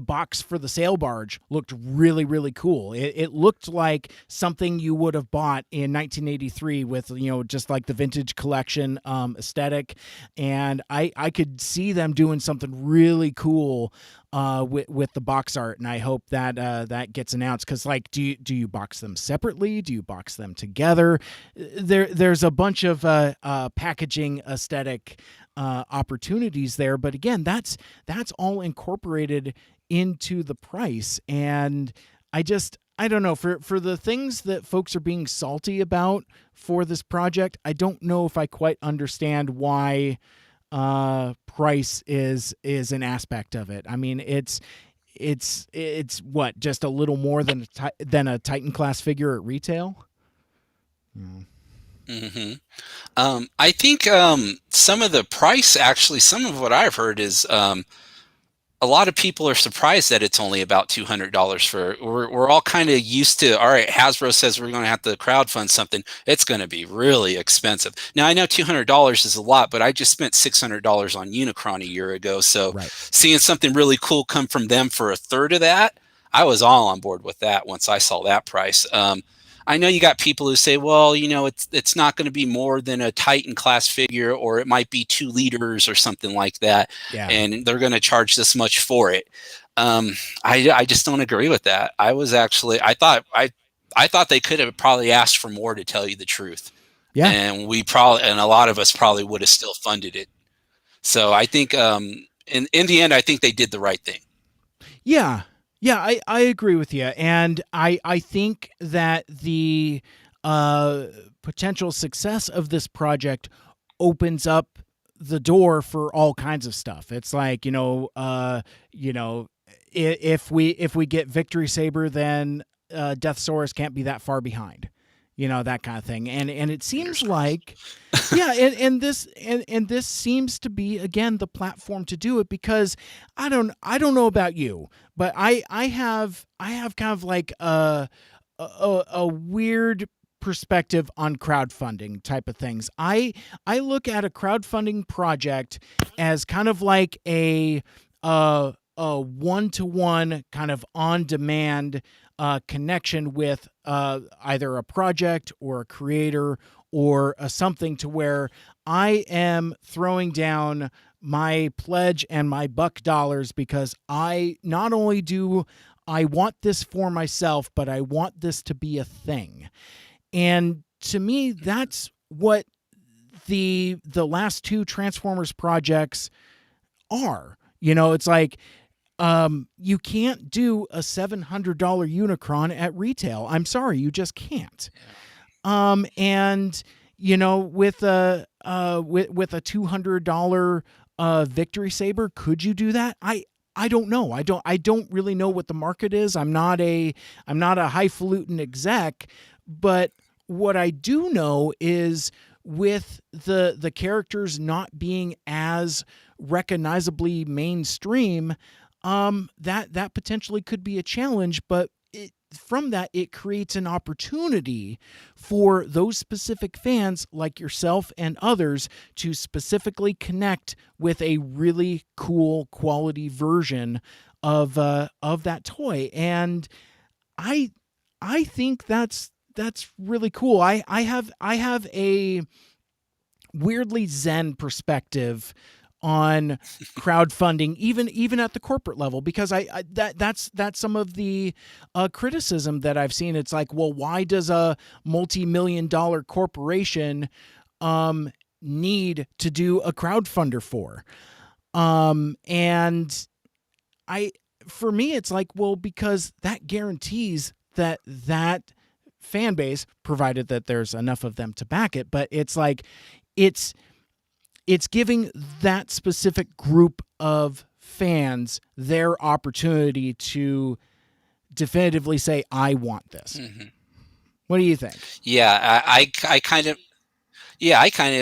box for the sail barge looked really, really cool. It looked like something you would have bought in 1983 with, just like the vintage collection aesthetic. And I could see them doing something really cool with the box art. And I hope that that gets announced, because like, do you box them separately? Do you box them together? There's a bunch of packaging aesthetic opportunities there. But again, that's all incorporated into the price. And I don't know, for the things that folks are being salty about for this project, I don't know if I quite understand why price is an aspect of it. I mean, it's what, just a little more than a Titan class figure at retail. Hmm. I think some of the price, actually, some of what I've heard is a lot of people are surprised that it's only about $200 for. We're all kind of used to, all right, Hasbro says we're going to have to crowdfund something. It's going to be really expensive. Now I know $200 is a lot, but I just spent $600 on Unicron a year ago. So Right. seeing something really cool come from them for a third of that, I was all on board with that once I saw that price. I know you got people who say, well, it's not going to be more than a Titan class figure, or it might be 2 liters or something like that, Yeah. and they're going to charge this much for it. Um, I just don't agree with that. I thought they could have probably asked for more, to tell you the truth, Yeah. and a lot of us probably would have still funded it. So I think in the end, I think they did the right thing. Yeah. Yeah, I agree with you. And I think that the potential success of this project opens up the door for all kinds of stuff. It's like, if we get Victory Saber, then Deathsaurus can't be that far behind, that kind of thing. And it seems Fingers crossed. like, yeah, and this seems to be, again, the platform to do it, because I don't know about you, but I have kind of like a weird perspective on crowdfunding type of things. I look at a crowdfunding project as kind of like a one-to-one kind of on-demand connection with either a project or a creator or something, to where I am throwing down my pledge and my buck dollars, because I not only do I want this for myself, but I want this to be a thing. And to me, that's what the last two Transformers projects are. It's like, you can't do a $700 Unicron at retail. I'm sorry, you just can't. And with a $200 Victory Saber, could you do that? I don't know. I don't really know what the market is. I'm not a highfalutin exec, but what I do know is, with the characters not being as recognizably mainstream, that potentially could be a challenge. But from that, it creates an opportunity for those specific fans like yourself and others to specifically connect with a really cool quality version of that toy. And I think that's really cool. I have a weirdly zen perspective on crowdfunding, even at the corporate level, because that's some of the criticism that I've seen. It's like, well, why does a multi-million-dollar corporation need to do a crowdfunder for? And for me, it's like, well, because that guarantees that fan base, provided that there's enough of them to back it, but it's like, it's giving that specific group of fans their opportunity to definitively say, I want this. Mm-hmm. What do you think? Yeah, I kind of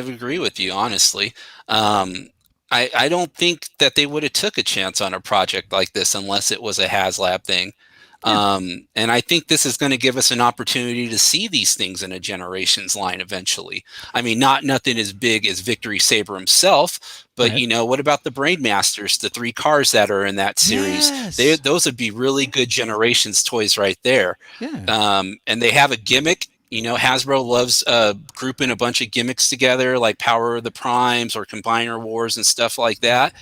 agree with you, honestly. I don't think that they would have took a chance on a project like this unless it was a HasLab thing. Yeah. And I think this is going to give us an opportunity to see these things in a Generations line eventually. I mean, nothing as big as Victory Saber himself, but Right. what about the Brainmasters, the 3 cars that are in that series? Yes. Those would be really good Generations toys right there. Yeah. And they have a gimmick. Hasbro loves grouping a bunch of gimmicks together, like Power of the Primes or Combiner Wars and stuff like that.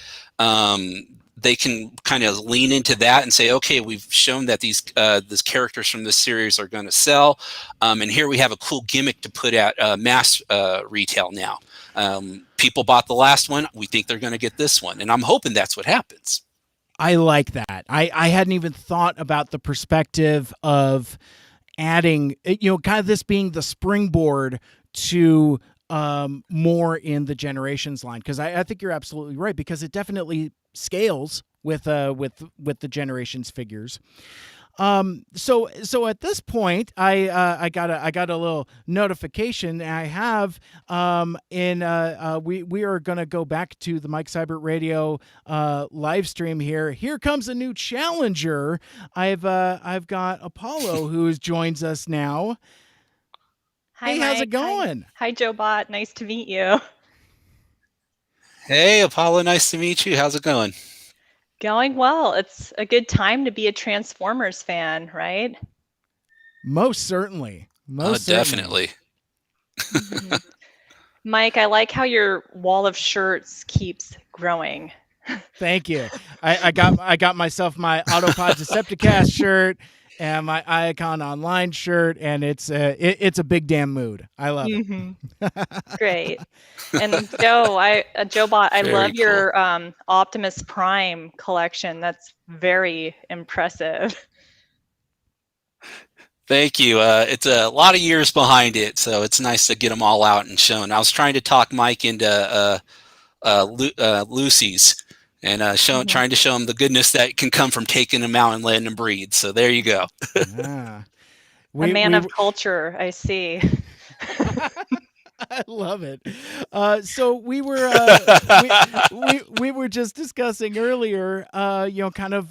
They can kind of lean into that and say, okay, we've shown that these characters from this series are going to sell, and here we have a cool gimmick to put at mass retail now. People bought the last one. We think they're going to get this one, and I'm hoping that's what happens. I like that. I hadn't even thought about the perspective of adding, kind of this being the springboard to more in the Generations line, because I think you're absolutely right, because it definitely scales with the Generations figures. So at this point, I got a little notification. I have we are gonna go back to the Mike Cybert Radio live stream here. Here comes a new challenger. I've got Apollo who joins us now. Hi, hey, Mike. how's it going? Hi, Joe Bot. Nice to meet you. Hey, Apollo, nice to meet you. How's it going? Going well. It's a good time to be a Transformers fan, right? Most certainly. Definitely. Mm-hmm. Mike, I like how your wall of shirts keeps growing. Thank you. I got myself my Autopod Decepticast shirt and my Icon Online shirt, and it's a big damn mood. I love it. Great. And Joe Bot, I Very love cool. your Optimus Prime collection. That's very impressive. Thank you. It's a lot of years behind it, so it's nice to get them all out and shown. I was trying to talk Mike into Lucy's, and trying to show them the goodness that can come from taking them out and letting them breed. So there you go. Ah. A man of culture, I see. I love it. So we were we were just discussing earlier, kind of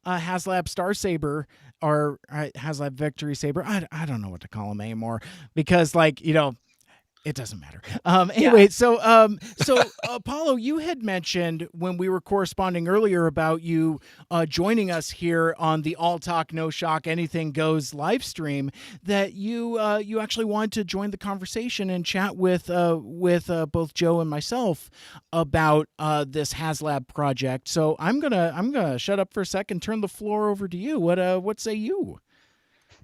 HasLab Star Saber or HasLab Victory Saber. I don't know what to call them anymore because, like, it doesn't matter. Anyway, Yeah. so Apollo, you had mentioned when we were corresponding earlier about you joining us here on the All Talk No Shock Anything Goes live stream that you actually wanted to join the conversation and chat with both Joe and myself about this HasLab project. So I'm gonna shut up for a second, turn the floor over to you. What say you?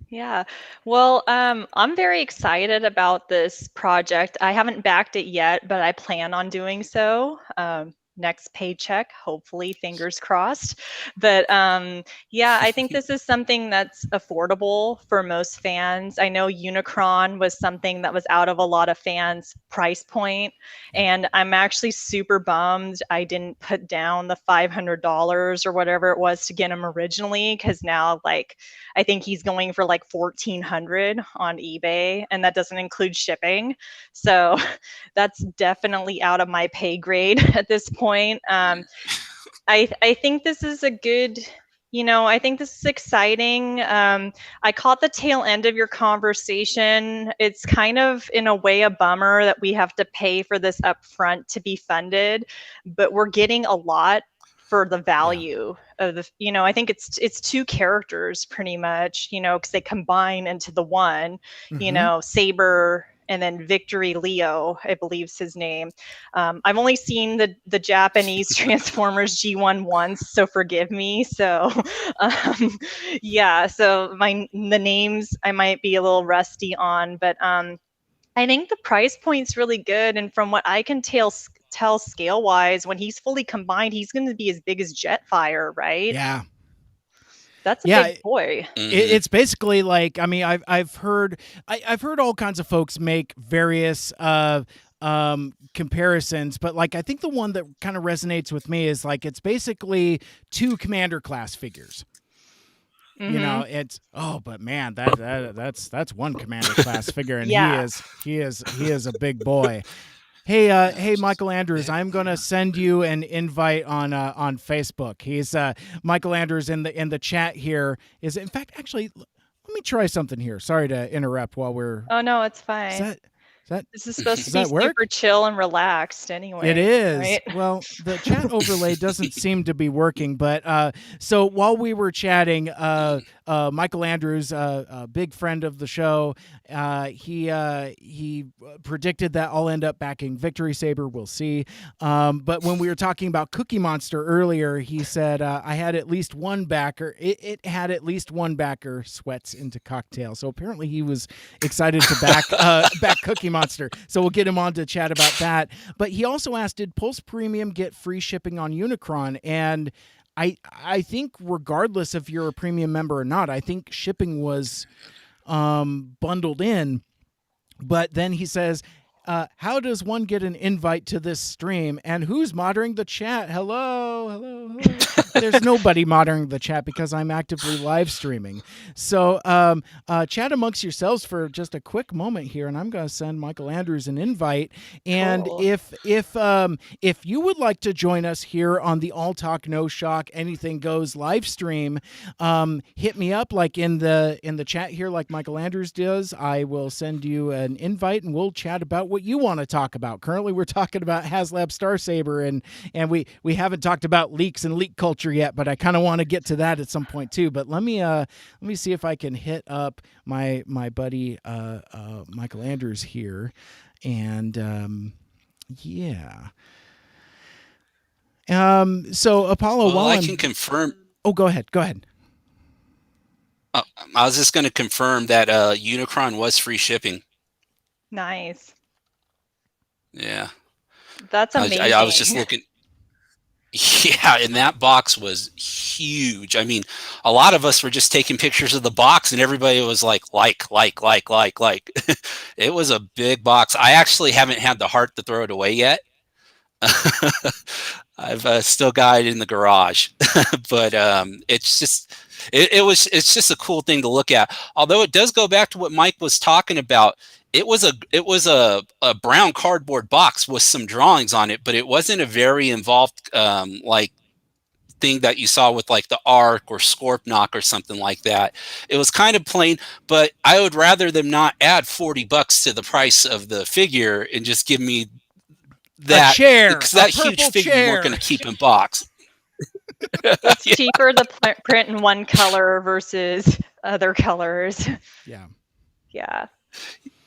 Yeah. Well, I'm very excited about this project. I haven't backed it yet, but I plan on doing so. Next paycheck, hopefully, fingers crossed. But yeah, I think this is something that's affordable for most fans. I know Unicron was something that was out of a lot of fans' price point, and I'm actually super bummed I didn't put down the $500 or whatever it was to get him originally, because now, like, I think he's going for like 1,400 on eBay, and that doesn't include shipping. So that's definitely out of my pay grade at this point. I think this is a good, I think this is exciting. I caught the tail end of your conversation. It's kind of, in a way, a bummer that we have to pay for this upfront to be funded, but we're getting a lot for the value of the, I think it's two characters pretty much, because they combine into the one, Saber and then Victory Leo, I believe's his name. I've only seen the Japanese Transformers G1 once, so forgive me. So yeah, so the names I might be a little rusty on, but I think the price point's really good, and from what I can tell scale wise, when he's fully combined, he's going to be as big as Jetfire, right? Yeah. That's a big boy. It's basically like, I mean, I've heard all kinds of folks make various comparisons, but like I think the one that kind of resonates with me is like it's basically two commander class figures. It's but man, that's one commander class figure, and he is a big boy. Hey, Michael Andrews, I'm gonna send you an invite on Facebook. He's Michael Andrews in the chat here. Is, in fact, actually, let me try something here. Sorry to interrupt while we're. Oh no, it's fine. This is supposed to be super chill and relaxed anyway. It is. Right? Well, the chat overlay doesn't seem to be working, but so while we were chatting, Michael Andrews, a big friend of the show, he predicted that I'll end up backing Victory Saber. We'll see. But when we were talking about Cookie Monster earlier, he said I had at least one backer. It had at least one backer. Sweats into cocktail. So apparently he was excited to back Cookie Monster. So we'll get him on to chat about that. But he also asked, did Pulse Premium get free shipping on Unicron? And I think regardless if you're a premium member or not, I think shipping was bundled in. But then he says, how does one get an invite to this stream? And who's monitoring the chat? Hello. There's nobody monitoring the chat because I'm actively live streaming. So chat amongst yourselves for just a quick moment here, and I'm going to send Michael Andrews an invite. And cool. If you would like to join us here on the All Talk No Shock Anything Goes live stream, hit me up like in the chat here, like Michael Andrews does. I will send you an invite, and we'll chat about what you want to talk about. Currently, we're talking about HasLab Star Saber, and we haven't talked about leaks and leak culture yet, but I kind of want to get to that at some point too. But let me see if I can hit up my buddy Michael Andrews here, and yeah. So Apollo, well, I can confirm. Oh, go ahead. I was just going to confirm that Unicron was free shipping. Nice. Yeah. That's amazing. I was just looking. Yeah, and that box was huge. I mean, a lot of us were just taking pictures of the box, and everybody was like. It was a big box. I actually haven't had the heart to throw it away yet. I've still got it in the garage, but it's just a cool thing to look at. Although it does go back to what Mike was talking about. It was a brown cardboard box with some drawings on it, but it wasn't a very involved like thing that you saw with like the Ark or Scorpnock or something like that. It was kind of plain, but I would rather them not add $40 to the price of the figure and just give me that chair, because that a huge purple figure you chair. weren't going to keep in box. It's Yeah. cheaper to print in one color versus other colors. Yeah. Yeah.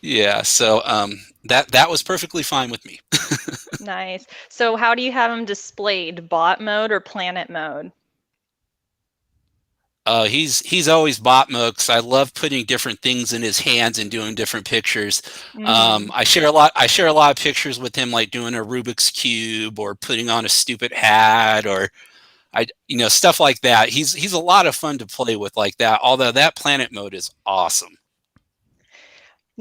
Yeah. So that was perfectly fine with me. Nice. So how do you have them displayed? Bot mode or planet mode? He's always bot mode because I love putting different things in his hands and doing different pictures. I share a lot of pictures with him, like doing a Rubik's cube or putting on a stupid hat or stuff like that. He's a lot of fun to play with like that. Although that planet mode is awesome.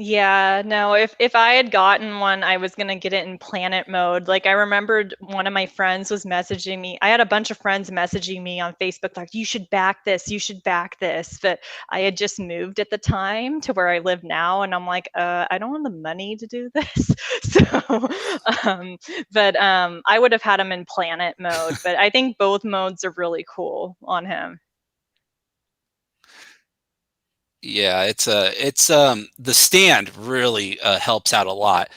Yeah, no, if I had gotten one, I was gonna get it in planet mode. Like I remembered one of my friends was messaging me. I had a bunch of friends messaging me on Facebook like, you should back this, you should back this. But I had just moved at the time to where I live now, and I'm like, I don't have the money to do this. So I would have had him in planet mode. But I think both modes are really cool on him. Yeah, it's the stand really helps out a lot.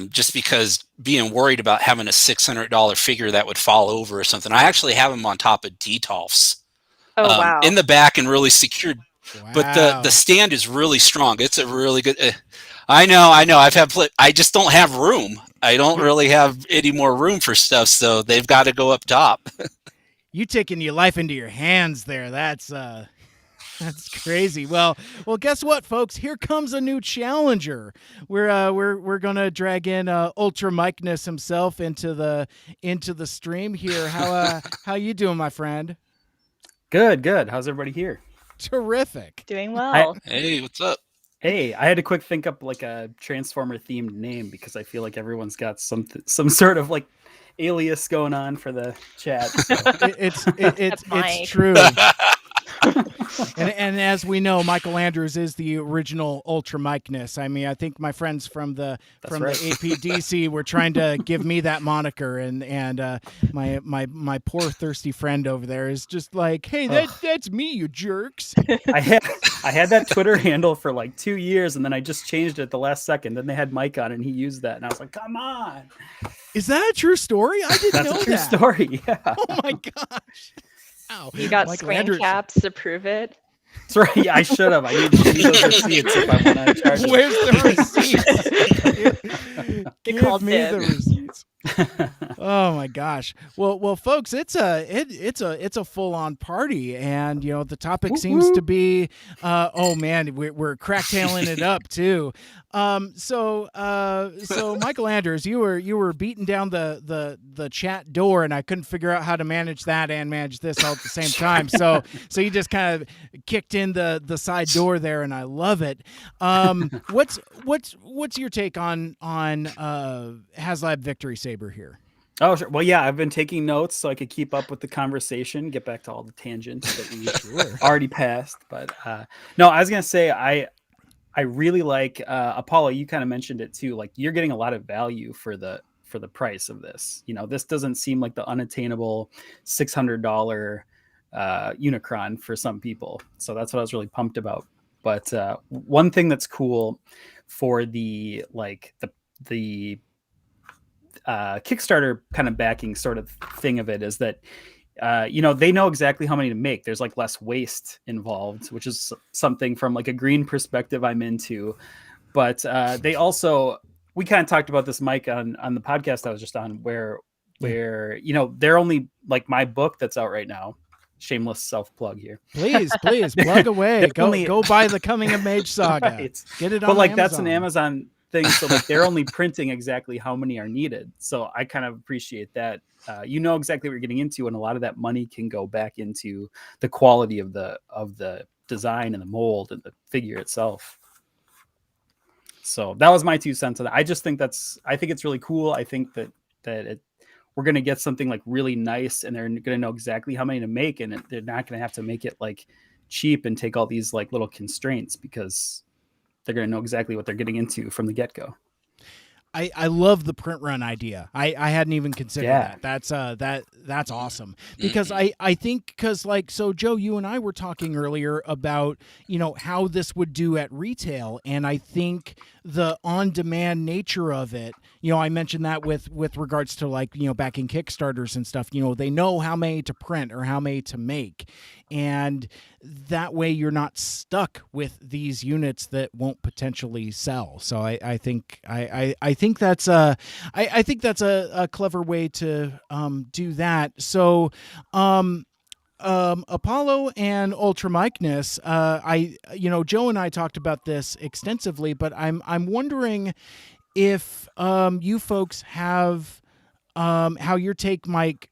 Just because being worried about having a $600 figure that would fall over or something. I actually have them on top of Detolfs Oh wow. in the back and really secured. Wow. But the stand is really strong. It's a really good. I know. I just don't have room. I don't really have any more room for stuff, so they've got to go up top. You taking your life into your hands there. That's crazy. Well, guess what, folks? Here comes a new challenger. We're gonna drag in Ultra Mikeness himself into the stream here. How you doing, my friend? Good. How's everybody here? Terrific. Doing well. Hey, what's up? Hey, I had to quick think up like a Transformer themed name because I feel like everyone's got some sort of like alias going on for the chat. So. It's true. And as we know, Michael Andrews is the original Ultra Mikeness. I mean, I think my friends from the APDC were trying to give me that moniker, and my poor thirsty friend over there is just like, hey, that's me, you jerks. I had that Twitter handle for like 2 years, and then I just changed it at the last second. Then they had Mike on, and he used that, and I was like, come on. Is that a true story? I didn't know that. That's a true story. Yeah. Oh my gosh. Wow. You got Michael screen Andrews. caps to prove it. That's right. Yeah, I should have. I need those receipts if I want to charge them. Where's the receipts? Give me the receipts. Oh my gosh. Well, folks, it's a full-on party, and the topic seems to be oh man, we're cracktailing it up too. So Michael Andrews, you were beating down the chat door, and I couldn't figure out how to manage that and manage this all at the same time. So you just kind of kicked in the side door there, and I love it. What's your take on HasLab Victory Saber here? Oh, sure. Well, yeah, I've been taking notes so I could keep up with the conversation, get back to all the tangents that we already passed. But no, I was gonna say I really like Apollo. You kind of mentioned it too. Like you're getting a lot of value for the price of this. This doesn't seem like the unattainable $600 Unicron for some people. So that's what I was really pumped about. But one thing that's cool for the Kickstarter kind of backing sort of thing of it is that they know exactly how many to make. There's like less waste involved, which is something from like a green perspective I'm into. But they also, we kind of talked about this, Mike, on the podcast I was just on, where they're only like my book that's out right now. Shameless self-plug here. Please plug away. Go buy the Coming of Mage Saga. Right. Get it on Amazon. That's an Amazon thing, so like they're only printing exactly how many are needed. So I kind of appreciate that. Exactly what you're getting into, and a lot of that money can go back into the quality of the design and the mold and the figure itself. So that was my 2 cents on that. I just think I think it's really cool. I think that it we're going to get something like really nice, and they're going to know exactly how many to make, and they're not going to have to make it like cheap and take all these like little constraints, because they're going to know exactly what they're getting into from the get-go. I love the print run idea. I hadn't even considered that. That's awesome, because I think, because like, so Joe, you and I were talking earlier about, you know, how this would do at retail, and I think the on-demand nature of it, you know, I mentioned that with regards to, like, you know, backing Kickstarters and stuff, you know, they know how many to print or how many to make, and that way you're not stuck with these units that won't potentially sell. So I think that's a clever way to do that. So Apollo and Ultra Mikeness, Joe and I talked about this extensively, but I'm wondering if you folks have how your take might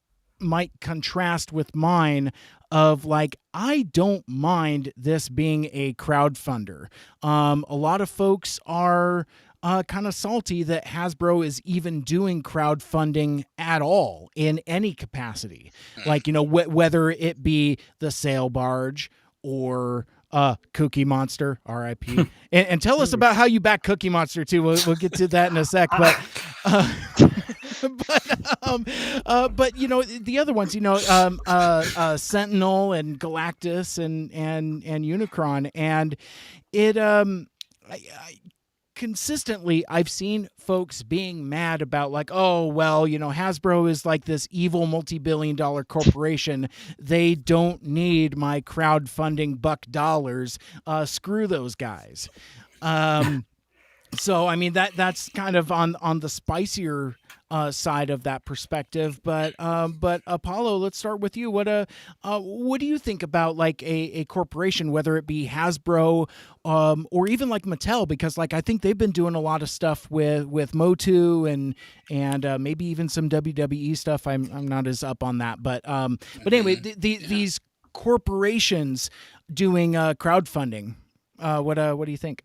contrast with mine, of like, I don't mind this being a crowdfunder. A lot of folks are kind of salty that Hasbro is even doing crowdfunding at all in any capacity. Like, you know, whether it be the sail barge or Cookie Monster, RIP. and tell us about how you back Cookie Monster too. We'll get to that in a sec, but but you know, the other ones, you know, Sentinel and Galactus and Unicron, and it consistently I've seen folks being mad about, like, oh, well, you know, Hasbro is like this evil multi-billion-dollar corporation. They don't need my crowdfunding buck dollars. Screw those guys. So, I mean, that's kind of on the spicier side of that perspective. But Apollo, let's start with you. What do you think about, like, a corporation, whether it be Hasbro or even like Mattel? Because, like, I think they've been doing a lot of stuff with Motu and maybe even some WWE stuff. I'm not as up on that, but anyway, these corporations doing crowdfunding. What do you think?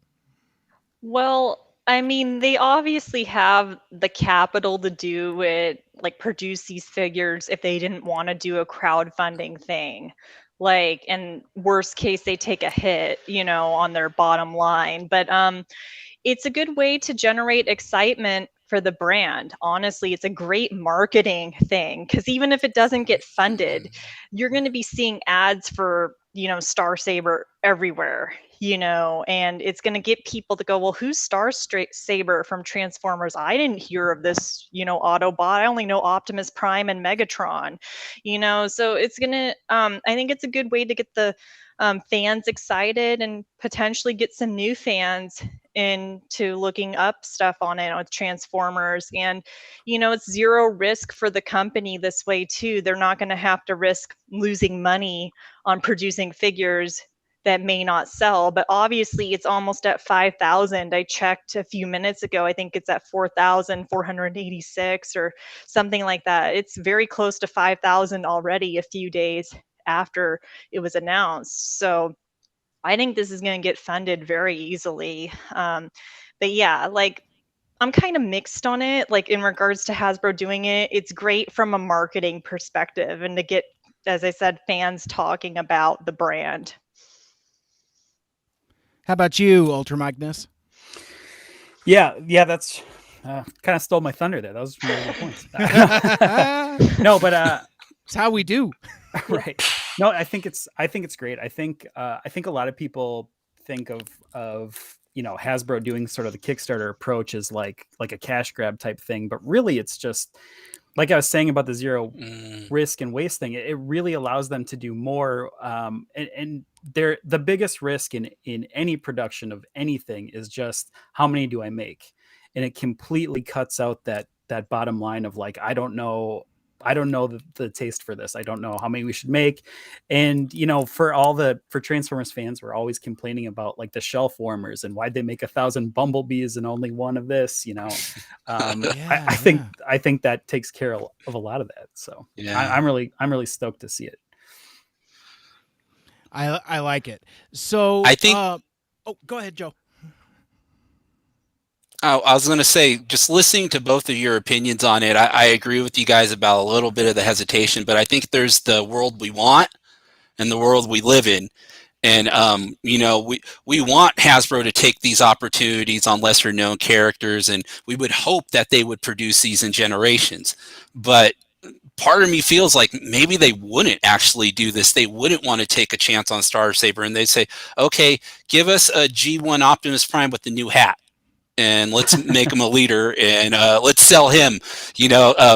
Well, I mean, they obviously have the capital to do it, like produce these figures if they didn't want to do a crowdfunding thing. Like, in worst case, they take a hit, you know, on their bottom line. But it's a good way to generate excitement for the brand. Honestly, it's a great marketing thing, because even if it doesn't get funded, you're going to be seeing ads for, you know, Star Saber everywhere, you know, and it's going to get people to go, well, who's Star Saber from Transformers? I didn't hear of this, you know, Autobot. I only know Optimus Prime and Megatron, you know. So it's going to, I think it's a good way to get the fans excited and potentially get some new fans into looking up stuff on it with Transformers. And, you know, it's zero risk for the company this way too. They're not going to have to risk losing money on producing figures that may not sell. But obviously it's almost at 5,000. I checked a few minutes ago. I think it's at 4,486 or something like that. It's very close to 5,000 already a few days after it was announced. So I think this is going to get funded very easily. But yeah, like, I'm kind of mixed on it. Like, in regards to Hasbro doing it, it's great from a marketing perspective and to get, as I said, fans talking about the brand. How about you, Ultra Magnus? Yeah, that's kind of stole my thunder there. That was really good points. No, but it's how we do. Right. No, I think it's great. I think a lot of people think of you know, Hasbro doing sort of the Kickstarter approach as like a cash grab type thing, but really it's just like I was saying about the zero risk and waste thing. It really allows them to do more. And they're the biggest risk in any production of anything is just how many do I make, and it completely cuts out that bottom line of like, I don't know the taste for this. I don't know how many we should make. And, you know, for Transformers fans, we're always complaining about like the shelf warmers and why'd they make 1,000 bumblebees and only one of this, you know. I think that takes care of a lot of that. So yeah. I'm really stoked to see it. I like it. So I think go ahead, Joe. I was going to say, just listening to both of your opinions on it, I agree with you guys about a little bit of the hesitation, but I think there's the world we want and the world we live in. And we want Hasbro to take these opportunities on lesser known characters, and we would hope that they would produce these in generations. But part of me feels like maybe they wouldn't actually do this. They wouldn't want to take a chance on Star Saber, and they'd say, okay, give us a G1 Optimus Prime with the new hat, and let's make him a leader, and let's sell him.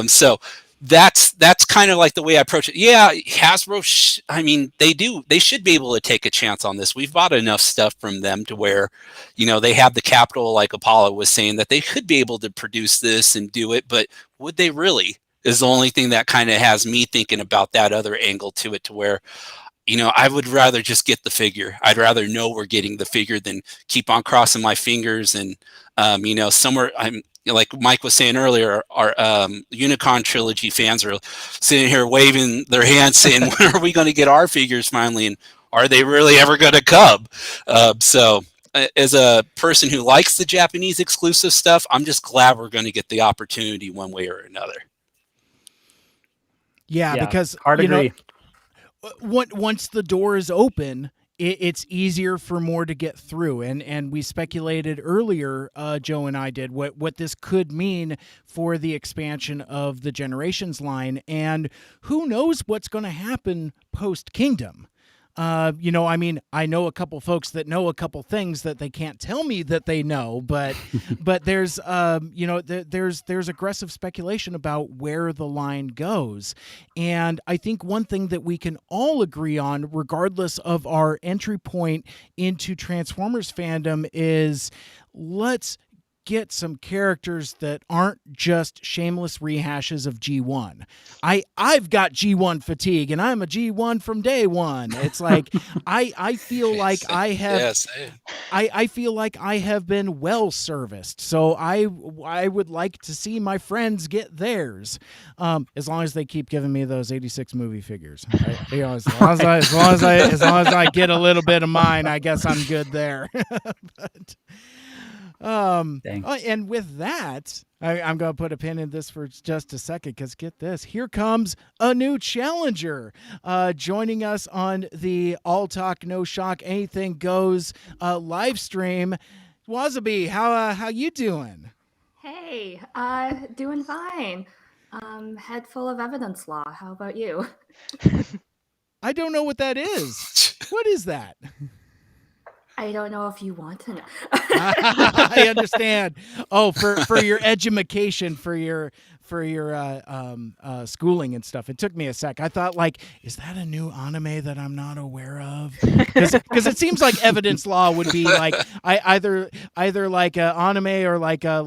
So that's kind of like the way I approach it. Yeah, Hasbro. They should be able to take a chance on this. We've bought enough stuff from them to where, they have the capital, like Apollo was saying, that they could be able to produce this and do it. But would they really? Is the only thing that kind of has me thinking about that other angle to it, to where, I would rather just get the figure. I'd rather know we're getting the figure than keep on crossing my fingers. And, somewhere like Mike was saying earlier, our Unicron trilogy fans are sitting here waving their hands saying, when are we going to get our figures finally? And are they really ever going to come? So as a person who likes the Japanese exclusive stuff, I'm just glad we're going to get the opportunity one way or another. Yeah, because hard agree. Once the door is open, it's easier for more to get through. And we speculated earlier, Joe and I did, what this could mean for the expansion of the Generations line. And who knows what's going to happen post-Kingdom. I know a couple folks that know a couple things that they can't tell me that they know, but there's there's aggressive speculation about where the line goes. And I think one thing that we can all agree on, regardless of our entry point into Transformers fandom, is let's get some characters that aren't just shameless rehashes of G1. I've got G1 fatigue, and I'm a G1 from day one. It's like I feel like I have I feel like I have been well serviced. So I would like to see my friends get theirs, as long as they keep giving me those 86 movie figures. As long as I get a little bit of mine, I guess I'm good there. And with that, I'm going to put a pin in this for just a second, because get this. Here comes a new challenger joining us on the All Talk, No Shock, Anything Goes live stream. Wasabi, how you doing? Hey, doing fine. Head full of evidence law. How about you? I don't know what that is. What is that? I don't know if you want to know. I understand. Oh, for your edumacation, for your schooling and stuff. It took me a sec. I thought, like, is that a new anime that I'm not aware of? Because it seems like evidence law would be like either like an anime or like a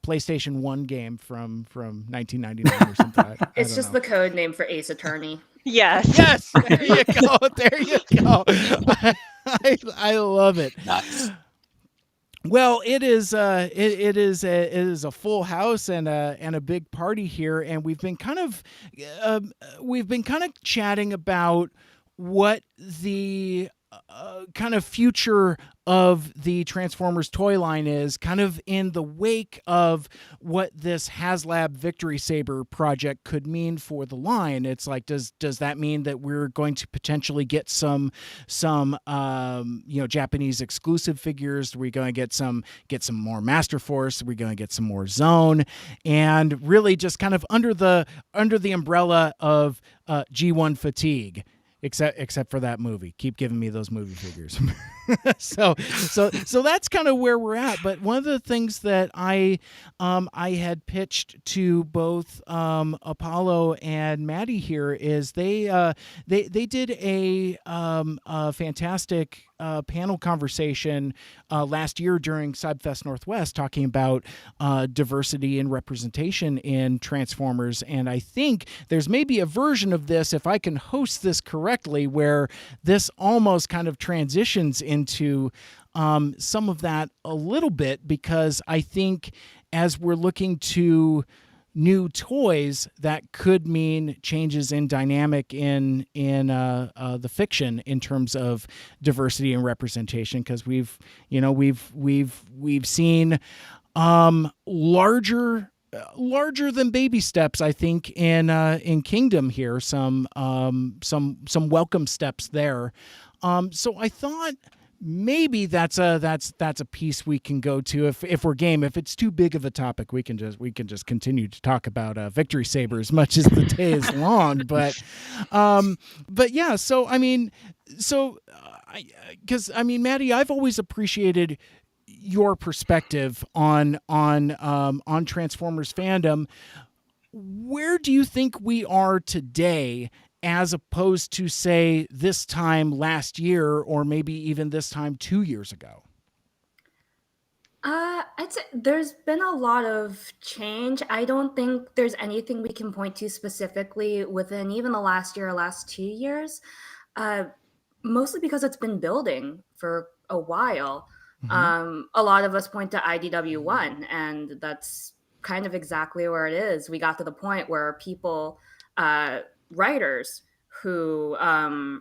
PlayStation 1 game from 1999 or something. It's just the code name for Ace Attorney. Yes. There you go. There you go. I love it. Nice. Well, it is a full house and a big party here, and we've been kind of chatting about what the kind of future of the Transformers toy line is, kind of in the wake of what this HasLab Victory Saber project could mean for the line. It's like, does that mean that we're going to potentially get some Japanese exclusive figures? Are we going to get some more Master Force? Are we going to get some more Zone? And really just kind of under the umbrella of G1 fatigue. Except for that movie. Keep giving me those movie figures. So that's kind of where we're at. But one of the things that I had pitched to both Apollo and Maddie here is they did a fantastic panel conversation last year during Cyberfest Northwest, talking about diversity and representation in Transformers. And I think there's maybe a version of this, if I can host this correctly, where this almost kind of transitions into some of that a little bit, because I think as we're looking to new toys, that could mean changes in dynamic in the fiction in terms of diversity and representation, because we've seen larger than baby steps, I think, in Kingdom here, some welcome steps there. So I thought maybe that's a piece we can go to if we're game. If it's too big of a topic, we can just continue to talk about Victory Saber as much as the day is long. But yeah. So I mean, because Maddie, I've always appreciated your perspective on Transformers fandom. Where do you think we are today as opposed to, say, this time last year, or maybe even this time 2 years ago? I'd say there's been a lot of change. I don't think there's anything we can point to specifically within even the last year or last 2 years, mostly because it's been building for a while. A lot of us point to IDW1, and that's kind of exactly where it is. We got to the point where people, writers who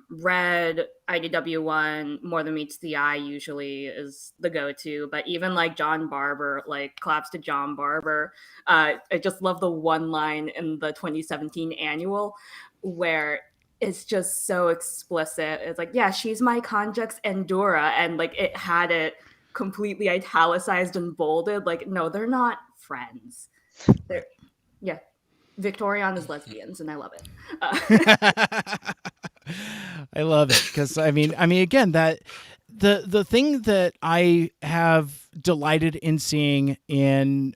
read IDW1 more than meets the eye usually is the go-to, but even like John Barber, like claps to John Barber. I just love the one line in the 2017 annual where it's just so explicit. It's like, yeah, she's my conjux Endura, and like it had it completely italicized and bolded. Like, no, they're not friends. They're, yeah, Victorion is lesbians, and I love it. I love it because I mean, again, that the thing that I have delighted in seeing in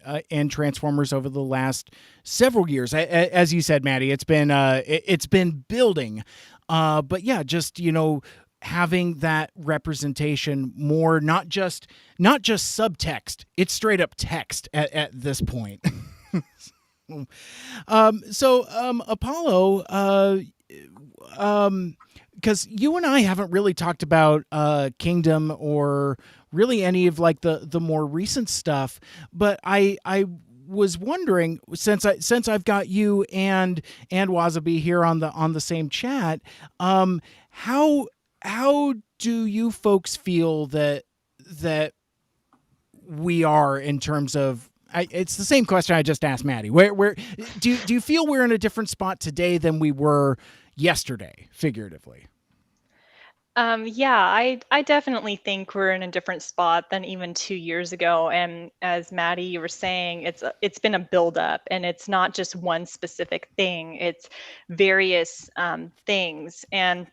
Transformers over the last several years, as you said, Maddie, it's been building, but yeah, just having that representation more, not just subtext, it's straight up text at this point. Apollo, because you and I haven't really talked about Kingdom or really any of like the more recent stuff, but I was wondering, since I've got you and Wasabi here on the same chat, how do you folks feel that we are in terms of, it's the same question I just asked Maddie. Where do you feel we're in a different spot today than we were yesterday, figuratively? Yeah, I definitely think we're in a different spot than even 2 years ago. And as Maddie, you were saying, it's been a buildup, and it's not just one specific thing. It's various things and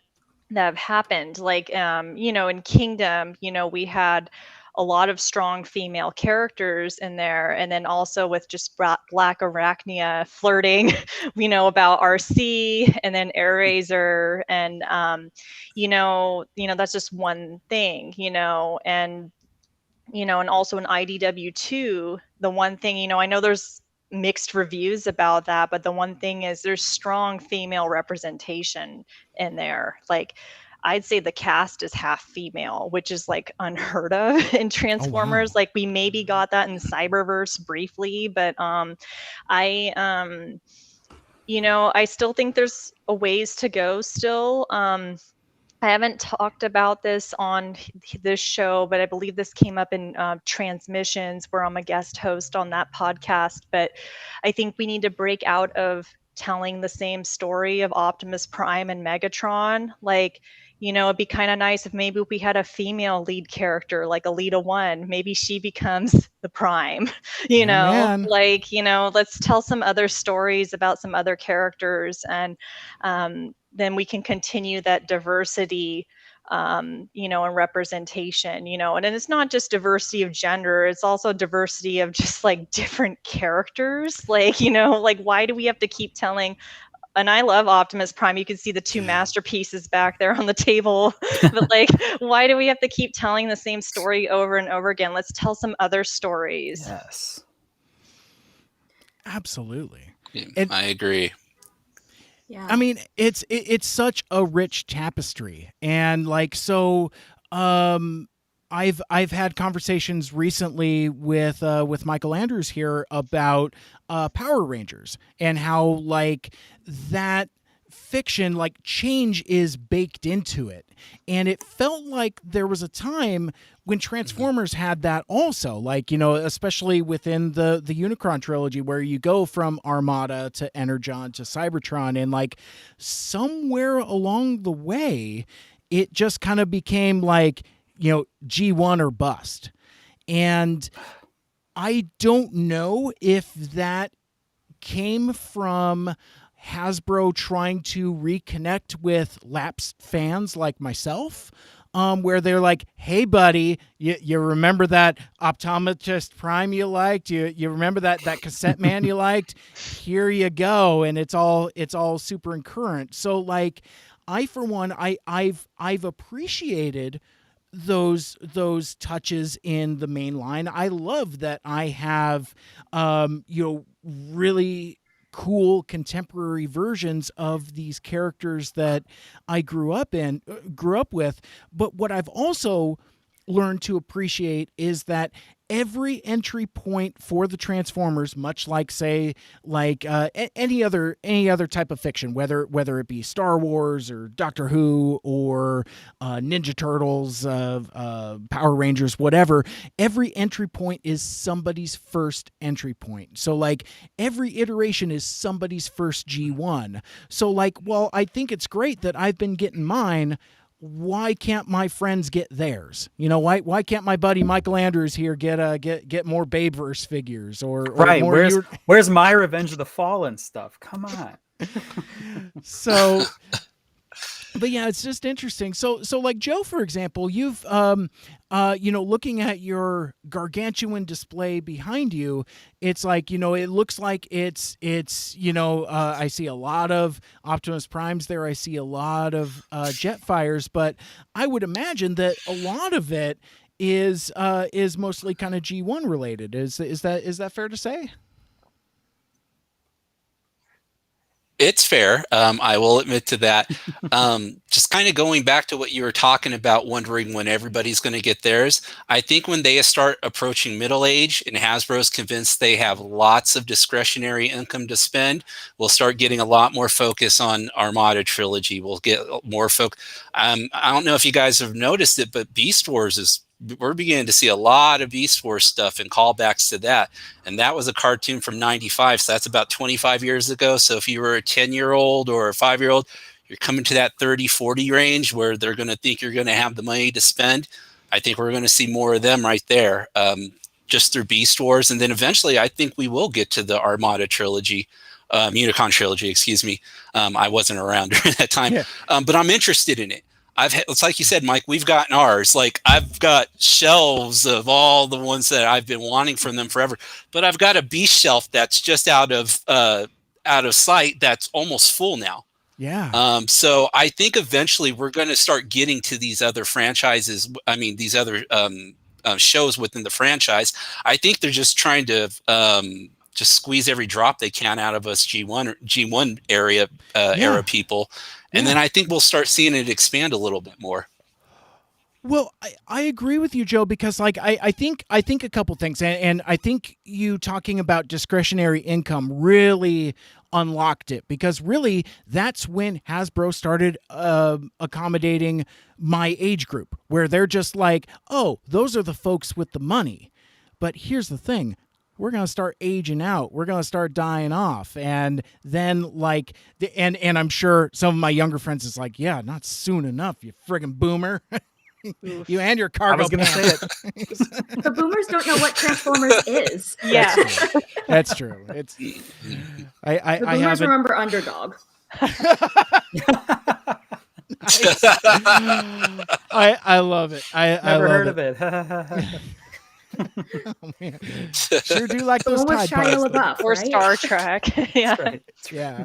that have happened. Like in Kingdom, we had a lot of strong female characters in there, and then also with just Black Arachnia flirting, we know about RC, and then Airazor, and that's just one thing, and and also in IDW2, the one thing, I know there's mixed reviews about that, but the one thing is there's strong female representation in there. Like, I'd say the cast is half female, which is like unheard of in Transformers. Oh, wow. Like, we maybe got that in Cyberverse briefly, but I I still think there's a ways to go still. I haven't talked about this on this show, but I believe this came up in Transmissions, where I'm a guest host on that podcast. But I think we need to break out of telling the same story of Optimus Prime and Megatron. Like, it'd be kind of nice if maybe we had a female lead character, like Alita 1. Maybe she becomes the Prime, Man. like, let's tell some other stories about some other characters, and then we can continue that diversity, and representation, and it's not just diversity of gender, it's also diversity of just like different characters. Like, like, why do we have to keep telling? And I love Optimus Prime. You can see the two masterpieces back there on the table. But like, why do we have to keep telling the same story over and over again? Let's tell some other stories. Yes. Absolutely. And I agree. Yeah. I mean, it's such a rich tapestry, and like, so I've had conversations recently with Michael Andrews here about Power Rangers and how like that fiction, like change is baked into it. And it felt like there was a time when Transformers had that also, like, especially within the Unicron trilogy, where you go from Armada to Energon to Cybertron, and like somewhere along the way, it just kind of became like, G1 or bust. And I don't know if that came from Hasbro trying to reconnect with lapsed fans like myself, where they're like, hey, buddy, you remember that Optometrist Prime you liked? You remember that cassette man you liked? Here you go. And it's all super and current. So like, I, for one, I've appreciated those touches in the main line. I love that I have really cool contemporary versions of these characters that I grew up with. But what I've also learned to appreciate is that every entry point for the Transformers, much like, say, like any other type of fiction, whether it be Star Wars or Doctor Who or Ninja Turtles, Power Rangers, whatever, every entry point is somebody's first entry point. So like every iteration is somebody's first G1. So like, well, I think it's great that I've been getting mine. Why can't my friends get theirs? Why can't my buddy Michael Andrews here get more Babeverse figures or right? More where's my Revenge of the Fallen stuff? Come on. So, but yeah, it's just interesting. So like Joe, for example, you've looking at your gargantuan display behind you, it's like, it looks like it's I see a lot of Optimus Primes there. I see a lot of Jetfires, but I would imagine that a lot of it is mostly kind of G1 related. Is that fair to say? It's fair. I will admit to that. Just kind of going back to what you were talking about, wondering when everybody's going to get theirs. I think when they start approaching middle age and Hasbro's convinced they have lots of discretionary income to spend, we'll start getting a lot more focus on Armada trilogy. We'll get more I don't know if you guys have noticed it, but Beast Wars we're beginning to see a lot of Beast Wars stuff and callbacks to that. And that was a cartoon from 95. So that's about 25 years ago. So if you were a 10-year-old or a 5-year-old, you're coming to that 30, 40 range where they're going to think you're going to have the money to spend. I think we're going to see more of them right there, just through Beast Wars. And then eventually I think we will get to the Armada trilogy, Unicron trilogy, excuse me. I wasn't around during that time, but I'm interested in it. It's like you said, Mike, we've gotten ours. Like I've got shelves of all the ones that I've been wanting from them forever, but I've got a beast shelf that's just out of sight. That's almost full now. Yeah. So I think eventually we're going to start getting to these other franchises. I mean, these other shows within the franchise. I think they're just trying to just squeeze every drop they can out of us G1 era people. And then I think we'll start seeing it expand a little bit more. Well, I agree with you, Joe, because like I think a couple things, and I think you talking about discretionary income really unlocked it, because really that's when Hasbro started accommodating my age group, where they're just like, oh, those are the folks with the money. But here's the thing. We're going to start aging out. We're going to start dying off. And then like, and I'm sure some of my younger friends is like, yeah, not soon enough, you friggin' boomer. You and your cargo. I was going to say it. The boomers don't know what Transformers is. Yeah. That's true. It's The boomers remember Underdog. I love it. Never heard of it. Oh, man. Sure do like those Tide Pods. LaBeouf, Or right? Star Trek. Yeah. Right. Yeah.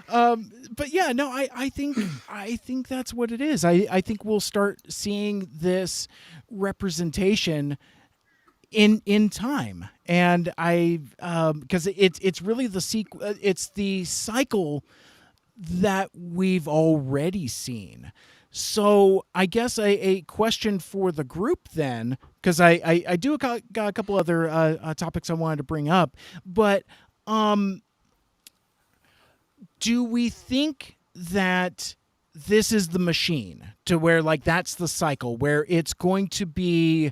But yeah, no, I think that's what it is. I think we'll start seeing this representation in time, and because it's really it's the cycle that we've already seen. So I guess a question for the group then, because I do got a couple other topics I wanted to bring up, but do we think that this is the machine, to where like that's the cycle where it's going to be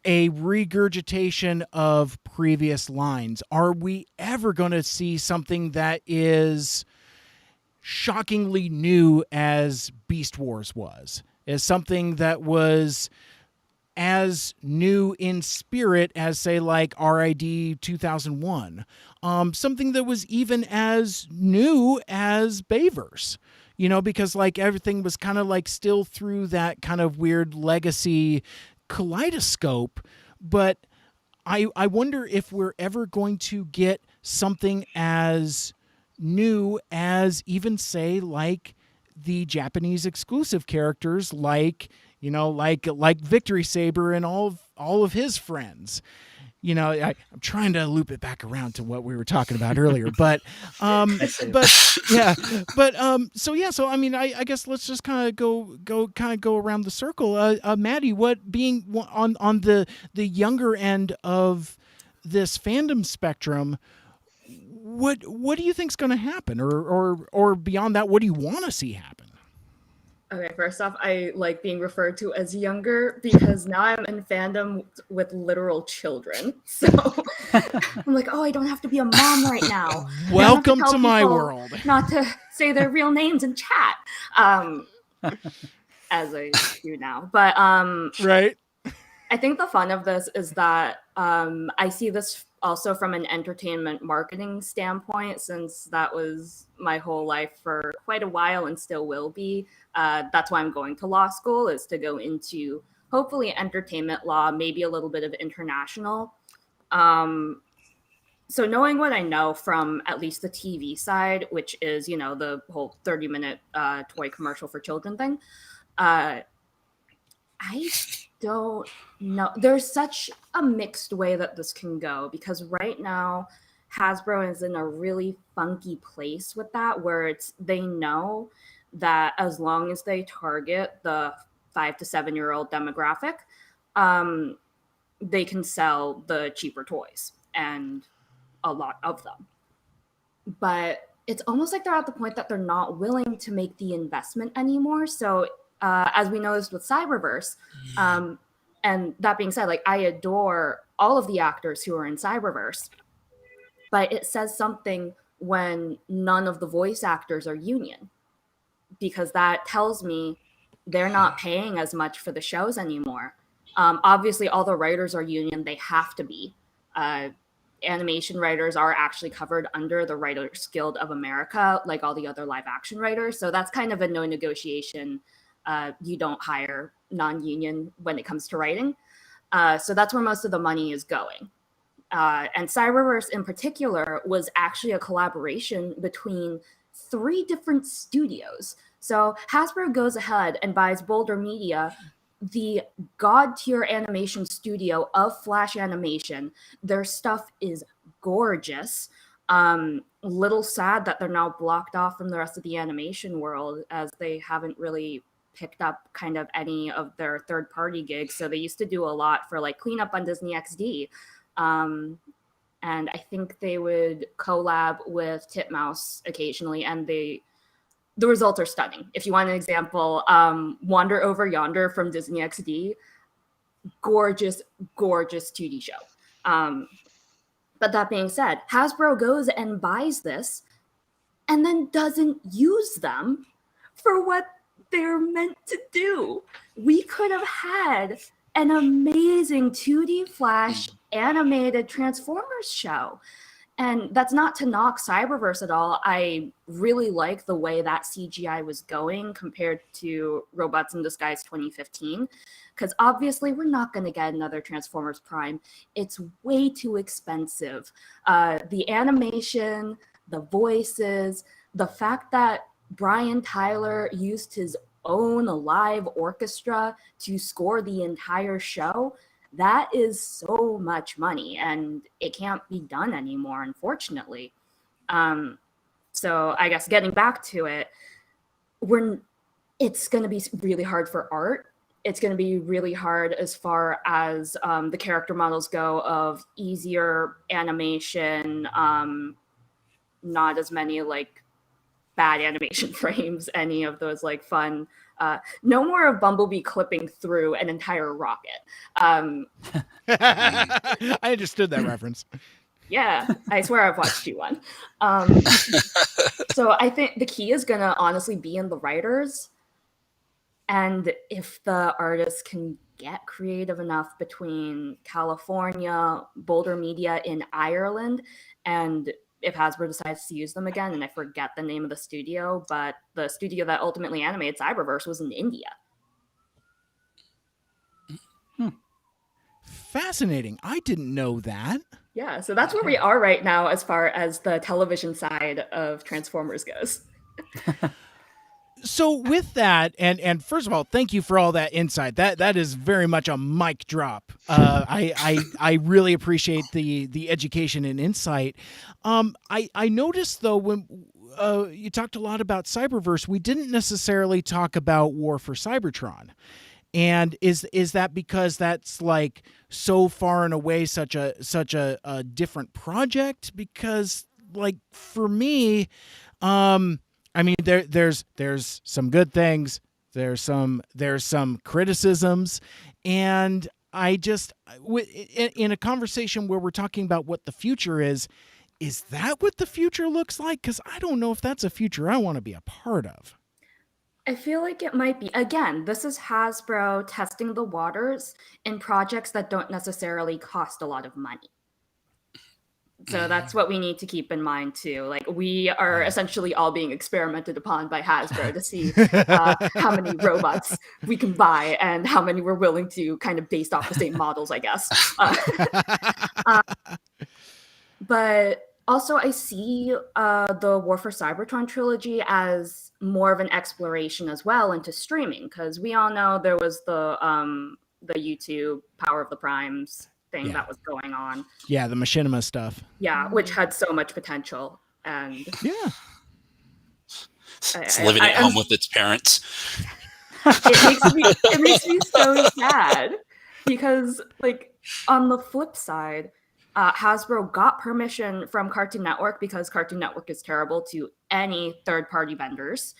a regurgitation of previous lines? Are we ever going to see something that is shockingly new as Beast Wars was? As something that was as new in spirit as, say, like RID 2001, something that was even as new as Bayverse, because like everything was kind of like still through that kind of weird legacy kaleidoscope. But I wonder if we're ever going to get something as new as even, say, like the Japanese exclusive characters, like like Victory Saber and all of his friends. I'm trying to loop it back around to what we were talking about earlier, but yeah, so I mean, I guess let's just kind of go around the circle. Maddie, what, being on the younger end of this fandom spectrum, what do you think's going to happen, or beyond that, what do you want to see happen? Okay, first off, I like being referred to as younger because now I'm in fandom with literal children. So I'm like, oh, I don't have to be a mom right now. Welcome to my world. Not to say their real names in chat, as I do now. But right. I think the fun of this is that I see this also from an entertainment marketing standpoint, since that was my whole life for quite a while and still will be. That's why I'm going to law school, is to go into hopefully entertainment law, maybe a little bit of international. So knowing what I know from at least the TV side, which is, the whole 30-minute toy commercial for children thing, I don't know. There's such a mixed way that this can go, because right now Hasbro is in a really funky place with that, where they know that as long as they target the 5 to 7-year-old demographic, they can sell the cheaper toys, and a lot of them. But it's almost like they're at the point that they're not willing to make the investment anymore. So as we noticed with Cyberverse, and that being said, like, I adore all of the actors who are in Cyberverse, but it says something when none of the voice actors are union, because that tells me they're not paying as much for the shows anymore. Obviously, all the writers are union. They have to be. Animation writers are actually covered under the Writers Guild of America, like all the other live action writers. So that's kind of a no negotiation. You don't hire non-union when it comes to writing. So that's where most of the money is going. And Cyberverse in particular was actually a collaboration between 3 different studios. So Hasbro goes ahead and buys Boulder Media, the god tier animation studio of Flash animation. Their stuff is gorgeous. Little sad that they're now blocked off from the rest of the animation world, as they haven't really picked up kind of any of their third-party gigs. So they used to do a lot for like cleanup on Disney XD. And I think they would collab with Titmouse occasionally, and the results are stunning. If you want an example, Wander Over Yonder from Disney XD, gorgeous, gorgeous 2D show. But that being said, Hasbro goes and buys this and then doesn't use them for what they're meant to do. We could have had an amazing 2D Flash animated Transformers show. And that's not to knock Cyberverse at all. I really like the way that CGI was going compared to Robots in Disguise 2015. Because obviously we're not going to get another Transformers Prime. It's way too expensive. The animation, the voices, the fact that Brian Tyler used his own live orchestra to score the entire show, that is so much money, and it can't be done anymore, unfortunately. So I guess getting back to it, it's going to be really hard for art. It's going to be really hard as far as the character models go, of easier animation, not as many like bad animation frames, any of those like fun. No more of Bumblebee clipping through an entire rocket. I understood that reference. Yeah, I swear I've watched you one. So I think the key is gonna honestly be in the writers, and if the artists can get creative enough between California, Boulder Media in Ireland, and if Hasbro decides to use them again, and I forget the name of the studio, but the studio that ultimately animated Cyberverse was in India. Fascinating. I didn't know that. Yeah, so that's where we are right now as far as the television side of Transformers goes. So with that, and first of all, thank you for all that insight. That is very much a mic drop. I really appreciate the education and insight. I noticed though when you talked a lot about Cyberverse, we didn't necessarily talk about War for Cybertron. And is that because that's like so far and away such a different project? Because like for me, I mean, there's some good things, there's some criticisms, and I just in a conversation where we're talking about what the future is that what the future looks like? Because I don't know if that's a future I want to be a part of. I feel like it might be. Again, this is Hasbro testing the waters in projects that don't necessarily cost a lot of money. So that's what we need to keep in mind too. Like we are essentially all being experimented upon by Hasbro to see how many robots we can buy and how many we're willing to kind of based off the same models, I guess. But also I see the War for Cybertron trilogy as more of an exploration as well into streaming, because we all know there was the YouTube Power of the Primes thing that was going on. Yeah, the machinima stuff. Yeah, which had so much potential. And yeah. It's living at home with its parents. It makes me so sad because, like, on the flip side, Hasbro got permission from Cartoon Network because Cartoon Network is terrible to any third-party vendors.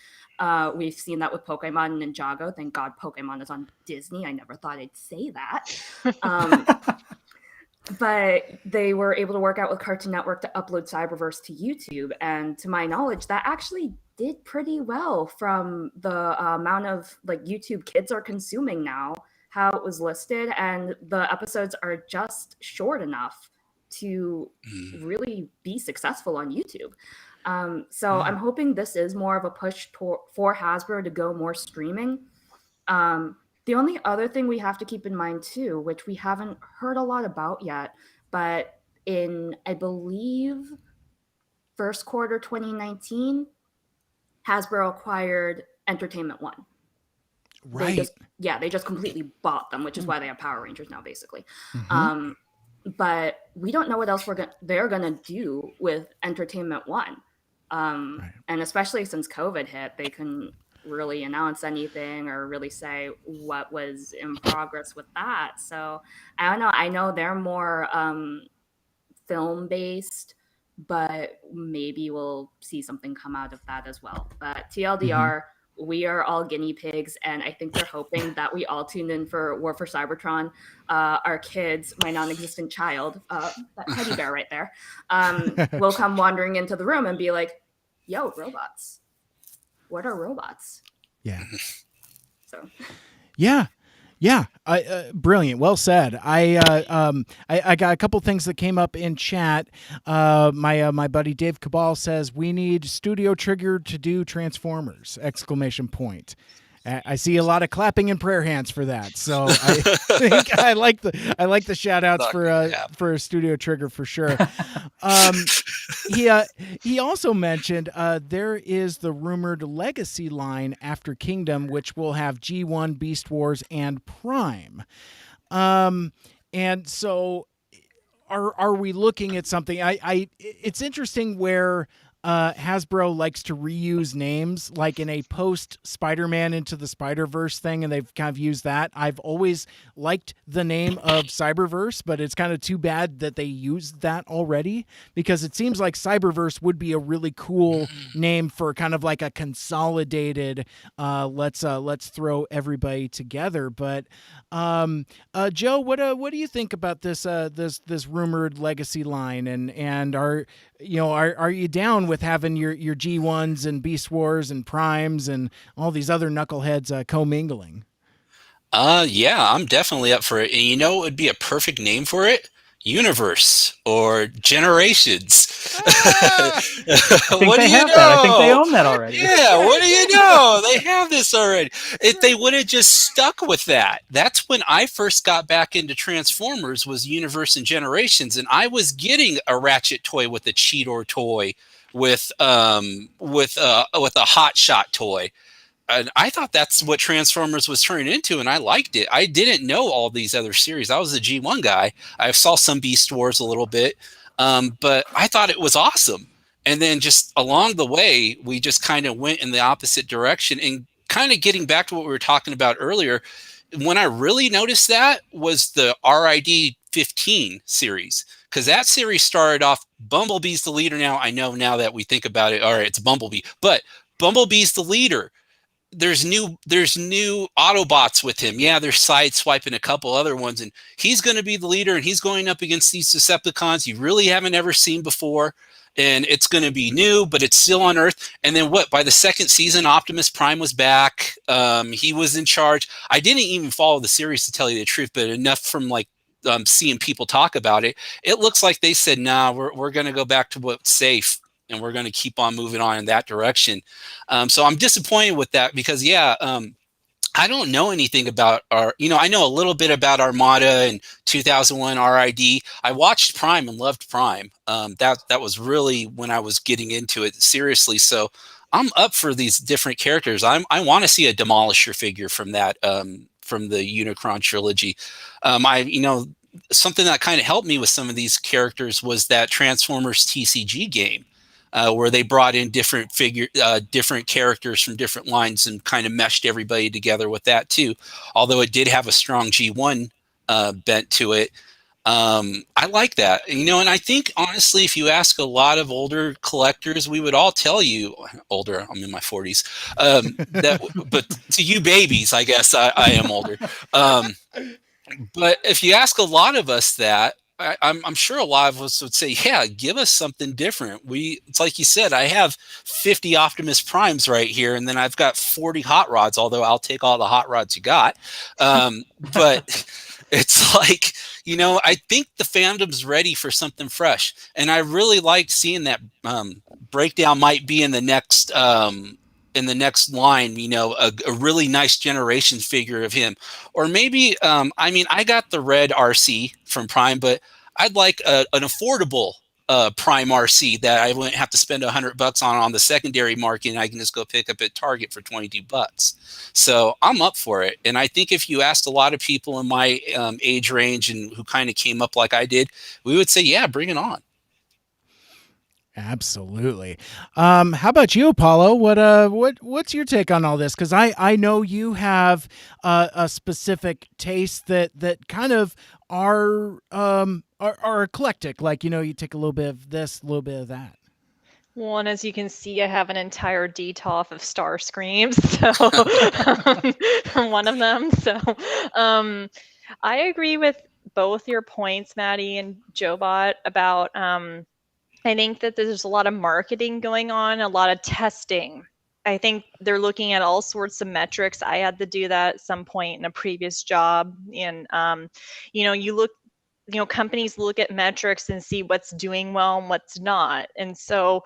We've seen that with Pokemon and Ninjago. Thank God Pokemon is on Disney. I never thought I'd say that. But they were able to work out with Cartoon Network to upload Cyberverse to YouTube. And to my knowledge, that actually did pretty well from the amount of like YouTube kids are consuming now, how it was listed. And the episodes are just short enough to really be successful on YouTube. So I'm hoping this is more of a push for Hasbro to go more streaming. The only other thing we have to keep in mind too, which we haven't heard a lot about yet, but in, I believe, first quarter 2019, Hasbro acquired Entertainment One. Right. They just completely bought them, which is why they have Power Rangers now, basically. Mm-hmm. But we don't know what else they're gonna do with Entertainment One. Right. And especially since COVID hit, they couldn't really announce anything or really say what was in progress with that. So I don't know. I know they're more film based, but maybe we'll see something come out of that as well. But TLDR, we are all guinea pigs, and I think they're hoping that we all tune in for War for Cybertron. Our kids, my non-existent child, that teddy bear right there, will come wandering into the room and be like, yo, robots. What are robots? Yeah. So. Yeah. Brilliant. Well said. I got a couple things that came up in chat. My buddy Dave Cabal says we need Studio Trigger to do Transformers! ! I see a lot of clapping and prayer hands for that. So I think I like the shout outs for Studio Trigger for sure. He also mentioned there is the rumored Legacy line after Kingdom, which will have G1, Beast Wars, and Prime. And so are we looking at something? It's interesting where Hasbro likes to reuse names, like in a post Spider-Man Into the Spider-Verse thing, and they've kind of used that. I've always liked the name of Cyberverse, but it's kind of too bad that they used that already, because it seems like Cyberverse would be a really cool name for kind of like a consolidated let's throw everybody together. But Joe, what do you think about this rumored legacy line, and are you down with having your G1s and Beast Wars and Primes and all these other knuckleheads commingling? Yeah, I'm definitely up for it. And you know what would be a perfect name for it? Universe or Generations. Ah! I think What do they you have that. I think they know? own that already. Yeah, what do you know? They have this already. If they would have just stuck with that. That's when I first got back into Transformers, was Universe and Generations, and I was getting a Ratchet toy with a Cheetor toy, with a Hot Shot toy. And I thought that's what Transformers was turning into, and I liked it. I didn't know all these other series. I was a G1 guy. I saw some Beast Wars a little bit, but I thought it was awesome. And then just along the way, we just kind of went in the opposite direction. And kind of getting back to what we were talking about earlier, when I really noticed that was the RID 15 series, because that series started off, Bumblebee's the leader now. I know now that we think about it, all right, it's Bumblebee, but Bumblebee's the leader. There's new Autobots with him. Yeah, they're side swiping a couple other ones, and he's going to be the leader, and he's going up against these Decepticons you really haven't ever seen before, and it's going to be new, but it's still on Earth. And then what? By the second season, Optimus Prime was back. He was in charge. I didn't even follow the series, to tell you the truth, but enough from like seeing people talk about it. It looks like they said, nah, we're going to go back to what's safe, and we're going to keep on moving on in that direction. So I'm disappointed with that, because I don't know anything about I know a little bit about Armada and 2001 RID. I watched Prime and loved Prime. That was really when I was getting into it seriously. So I'm up for these different characters. I want to see a Demolisher figure from that, from the Unicron trilogy. Something that kind of helped me with some of these characters was that Transformers TCG game. Where they brought in different characters from different lines and kind of meshed everybody together with that too. Although it did have a strong G1 bent to it. I like that, and I think honestly, if you ask a lot of older collectors, we would all tell you, older, I'm in my 40s, but to you babies, I guess I am older. But if you ask a lot of us that, I'm sure a lot of us would say, yeah, give us something different. It's like you said, I have 50 Optimus Primes right here, and then I've got 40 Hot Rods, although I'll take all the Hot Rods you got. But it's like, I think the fandom's ready for something fresh. And I really liked seeing that Breakdown might be in the next line, a really nice generation figure of him. Or maybe, I got the red RC from Prime, but I'd like an affordable Prime RC that I wouldn't have to spend $100 on the secondary market, and I can just go pick up at Target for $22. So I'm up for it. And I think if you asked a lot of people in my age range and who kind of came up like I did, we would say, yeah, bring it on. Absolutely. How about you, Apollo? What's your take on all this? Because I know you have a specific taste that kind of are eclectic. Like, you take a little bit of this, a little bit of that. Well, and as you can see, I have an entire DTOF of Star Screams, so from one of them. So I agree with both your points, Maddie and Jobot, about I think that there's a lot of marketing going on, a lot of testing. I think they're looking at all sorts of metrics. I had to do that at some point in a previous job. And, companies look at metrics and see what's doing well and what's not. And so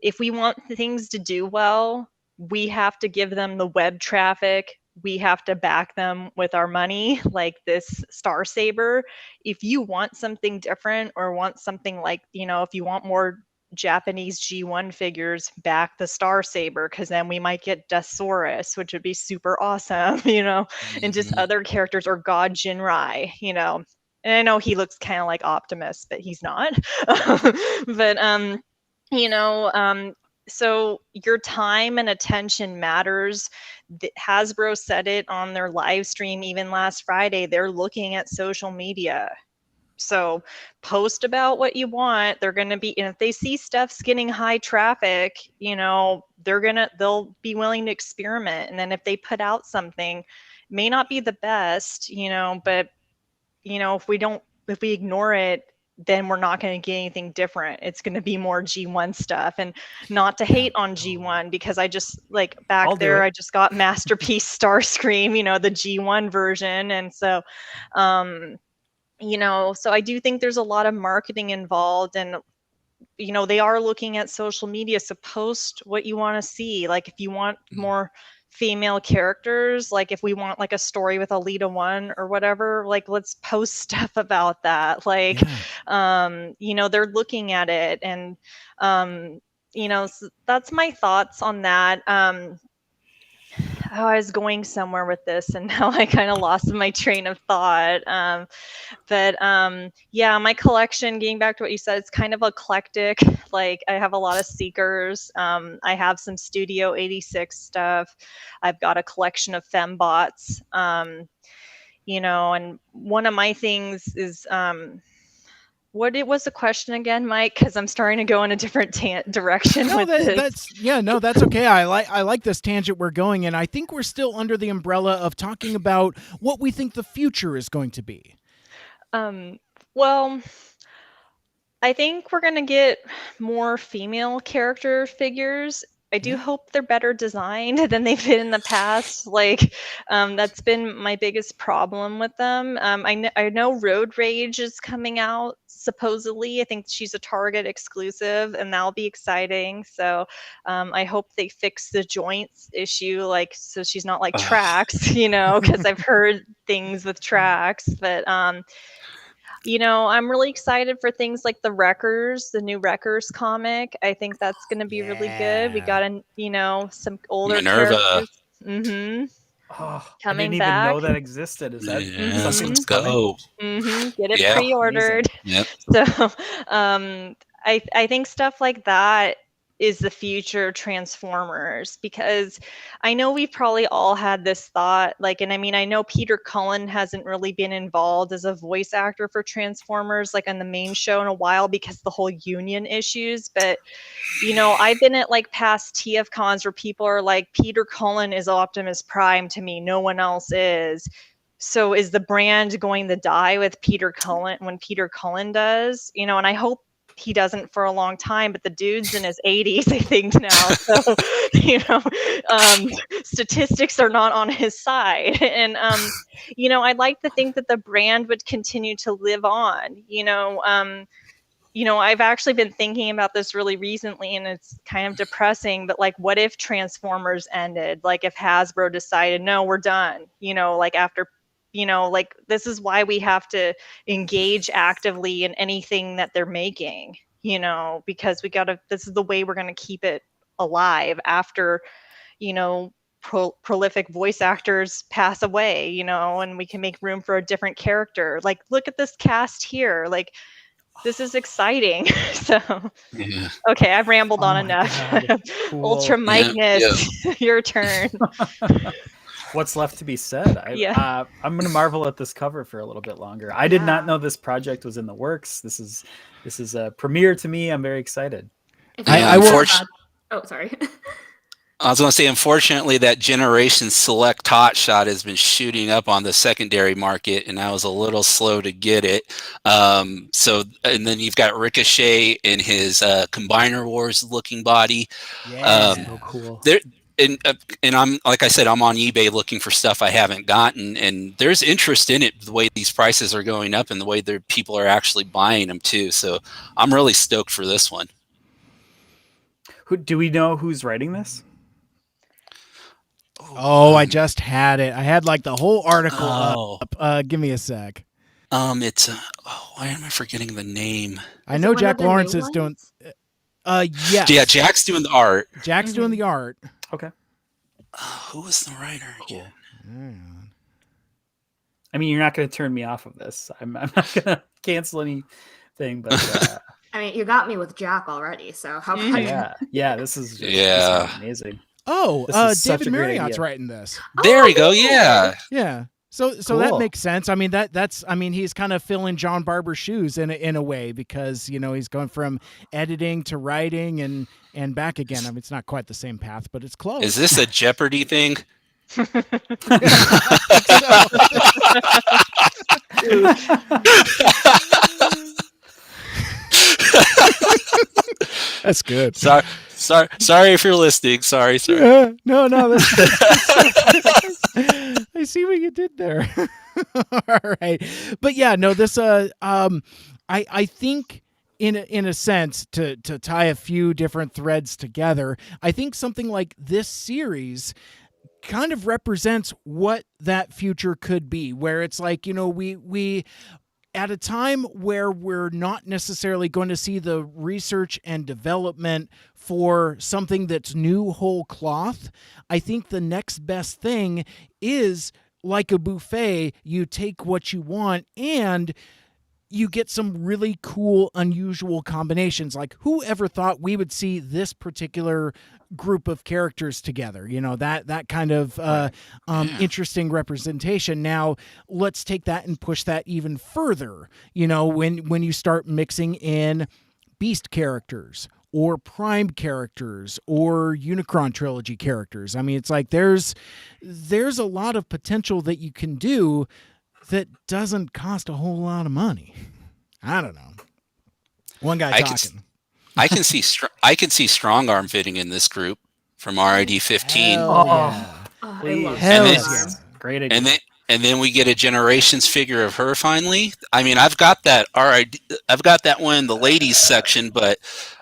if we want things to do well, we have to give them the web traffic. We have to back them with our money, like this Star Saber. If you want something different, or want something like, if you want more Japanese G1 figures, back the Star Saber, because then we might get Deathsaurus, which would be super awesome, and just other characters, or God Jinrai, And I know he looks kind of like Optimus, but he's not. But you know, so your time and attention matters. Hasbro said it on their live stream even last Friday. They're looking at social media. So post about what you want. They're going to be, and if they see stuff's getting high traffic, you know, they'll be willing to experiment. And then if they put out something, may not be the best, you know, but you know, if we ignore it, then we're not going to get anything different. It's going to be more G1 stuff. And not to hate on G1, because I just like back I'll do there, it. I just got Masterpiece Starscream, you know, the G1 version. And so, you know, so I do think there's a lot of marketing involved, and you know, they are looking at social media. So post what you want to see. Like if you want more female characters, like if we want like a story with Alita 1 or whatever, like let's post stuff about that. Like you know, they're looking at it, and you know, so that's my thoughts on that. Oh, I was going somewhere with this, and now I kind of lost my train of thought. But yeah, my collection, getting back to what you said, it's kind of eclectic. Like I have a lot of Seekers. I have some Studio 86 stuff. I've got a collection of fembots. You know, and one of my things is what it was the question again, Mike? Because I'm starting to go in a different direction No, with this. that's okay. I like this tangent we're going in. I think we're still under the umbrella of talking about what we think the future is going to be. Well, I think we're going to get more female character figures. I do hope they're better designed than they've been in the past. Like, that's been my biggest problem with them. I know Road Rage is coming out, supposedly. I think she's a Target exclusive, and that'll be exciting. So I hope they fix the joints issue, like, so she's not like Trax, you know, because I've heard things with Trax. But you know, I'm really excited for things like the Wreckers, the new Wreckers comic. I think that's going to be really good. We got you know, some older Minerva. characters. Mm-hmm. I Coming didn't back. even know that existed. Is that Yes, something let's coming? go. Get it Yeah. pre-ordered. Yep. So I think stuff like that is the future Transformers, because I know we've probably all had this thought, like, and I mean, I know Peter Cullen hasn't really been involved as a voice actor for Transformers, like on the main show in a while, because the whole union issues. But, you know, I've been at like past TF cons where people are like, Peter Cullen is Optimus Prime to me. No one else is. So is the brand going to die with Peter Cullen when Peter Cullen does? You know, and I hope he doesn't for a long time, but the dude's in his 80s, I think now. So, you know, statistics are not on his side. And, you know, I'd like to think that the brand would continue to live on, you know. You know, I've actually been thinking about this really recently, and it's kind of depressing, but like, what if Transformers ended? Like if Hasbro decided, no, we're done, you know, like after, you know, like this is why we have to engage actively in anything that they're making, you know, because this is the way we're going to keep it alive after, you know, prolific voice actors pass away, you know, and we can make room for a different character. Like, look at this cast here. Like, this is exciting. So, Yeah. okay, I've rambled on my enough. God, cool. Ultra Mightness, your turn. What's left to be said? I'm going to marvel at this cover for a little bit longer. I did not know this project was in the works. This is a premiere to me. I'm very excited. Oh, sorry. I was going to say, unfortunately, that Generation Select Hot Shot has been shooting up on the secondary market, and I was a little slow to get it. So, and then you've got Ricochet in his Combiner Wars looking body. So cool. And I'm, like I said, I'm on eBay looking for stuff I haven't gotten, and there's interest in it, the way these prices are going up and the way people are actually buying them too. So I'm really stoked for this one. Do we know who's writing this? Oh, I just had it. I had like the whole article up. Give me a sec. It's why am I forgetting the name? I know Jack Lawrence is doing. Yes. Yeah, Jack's doing the art. Jack's doing the art. Okay. Who was the writer again? I mean, you're not going to turn me off of this. I'm not going to cancel anything, but I mean, you got me with Jack already, so how about Yeah, this is just Yeah. this sounds amazing. Oh, This is such David a great Marriott's idea. writing this. There we go. good. Yeah. Yeah. So that Cool. makes sense. I mean that's I mean he's kind of filling John Barber's shoes in a way, because he's going from editing to writing and back again. I mean, it's not quite the same path, but it's close. Is this a Jeopardy thing? That's good. Sorry if you're listening. Sorry. No, that's I see what you did there. All right. But yeah, no, this I think in a sense, to tie a few different threads together, I think something like this series kind of represents what that future could be, where it's like, we at a time where we're not necessarily going to see the research and development for something that's new whole cloth, I think the next best thing is like a buffet. You take what you want and you get some really cool, unusual combinations. Like, who ever thought we would see this particular group of characters together? That kind of interesting representation. Now, let's take that and push that even further. When you start mixing in Beast characters or Prime characters or Unicron trilogy characters. I mean, it's like there's a lot of potential that you can do that doesn't cost a whole lot of money. I don't know. One guy talking. I can see Strong Arm fitting in this group from RID 15. Yeah. I love Hell that. yeah. Great idea. And then we get a Generations figure of her finally. I mean, I've got that one in the ladies section, but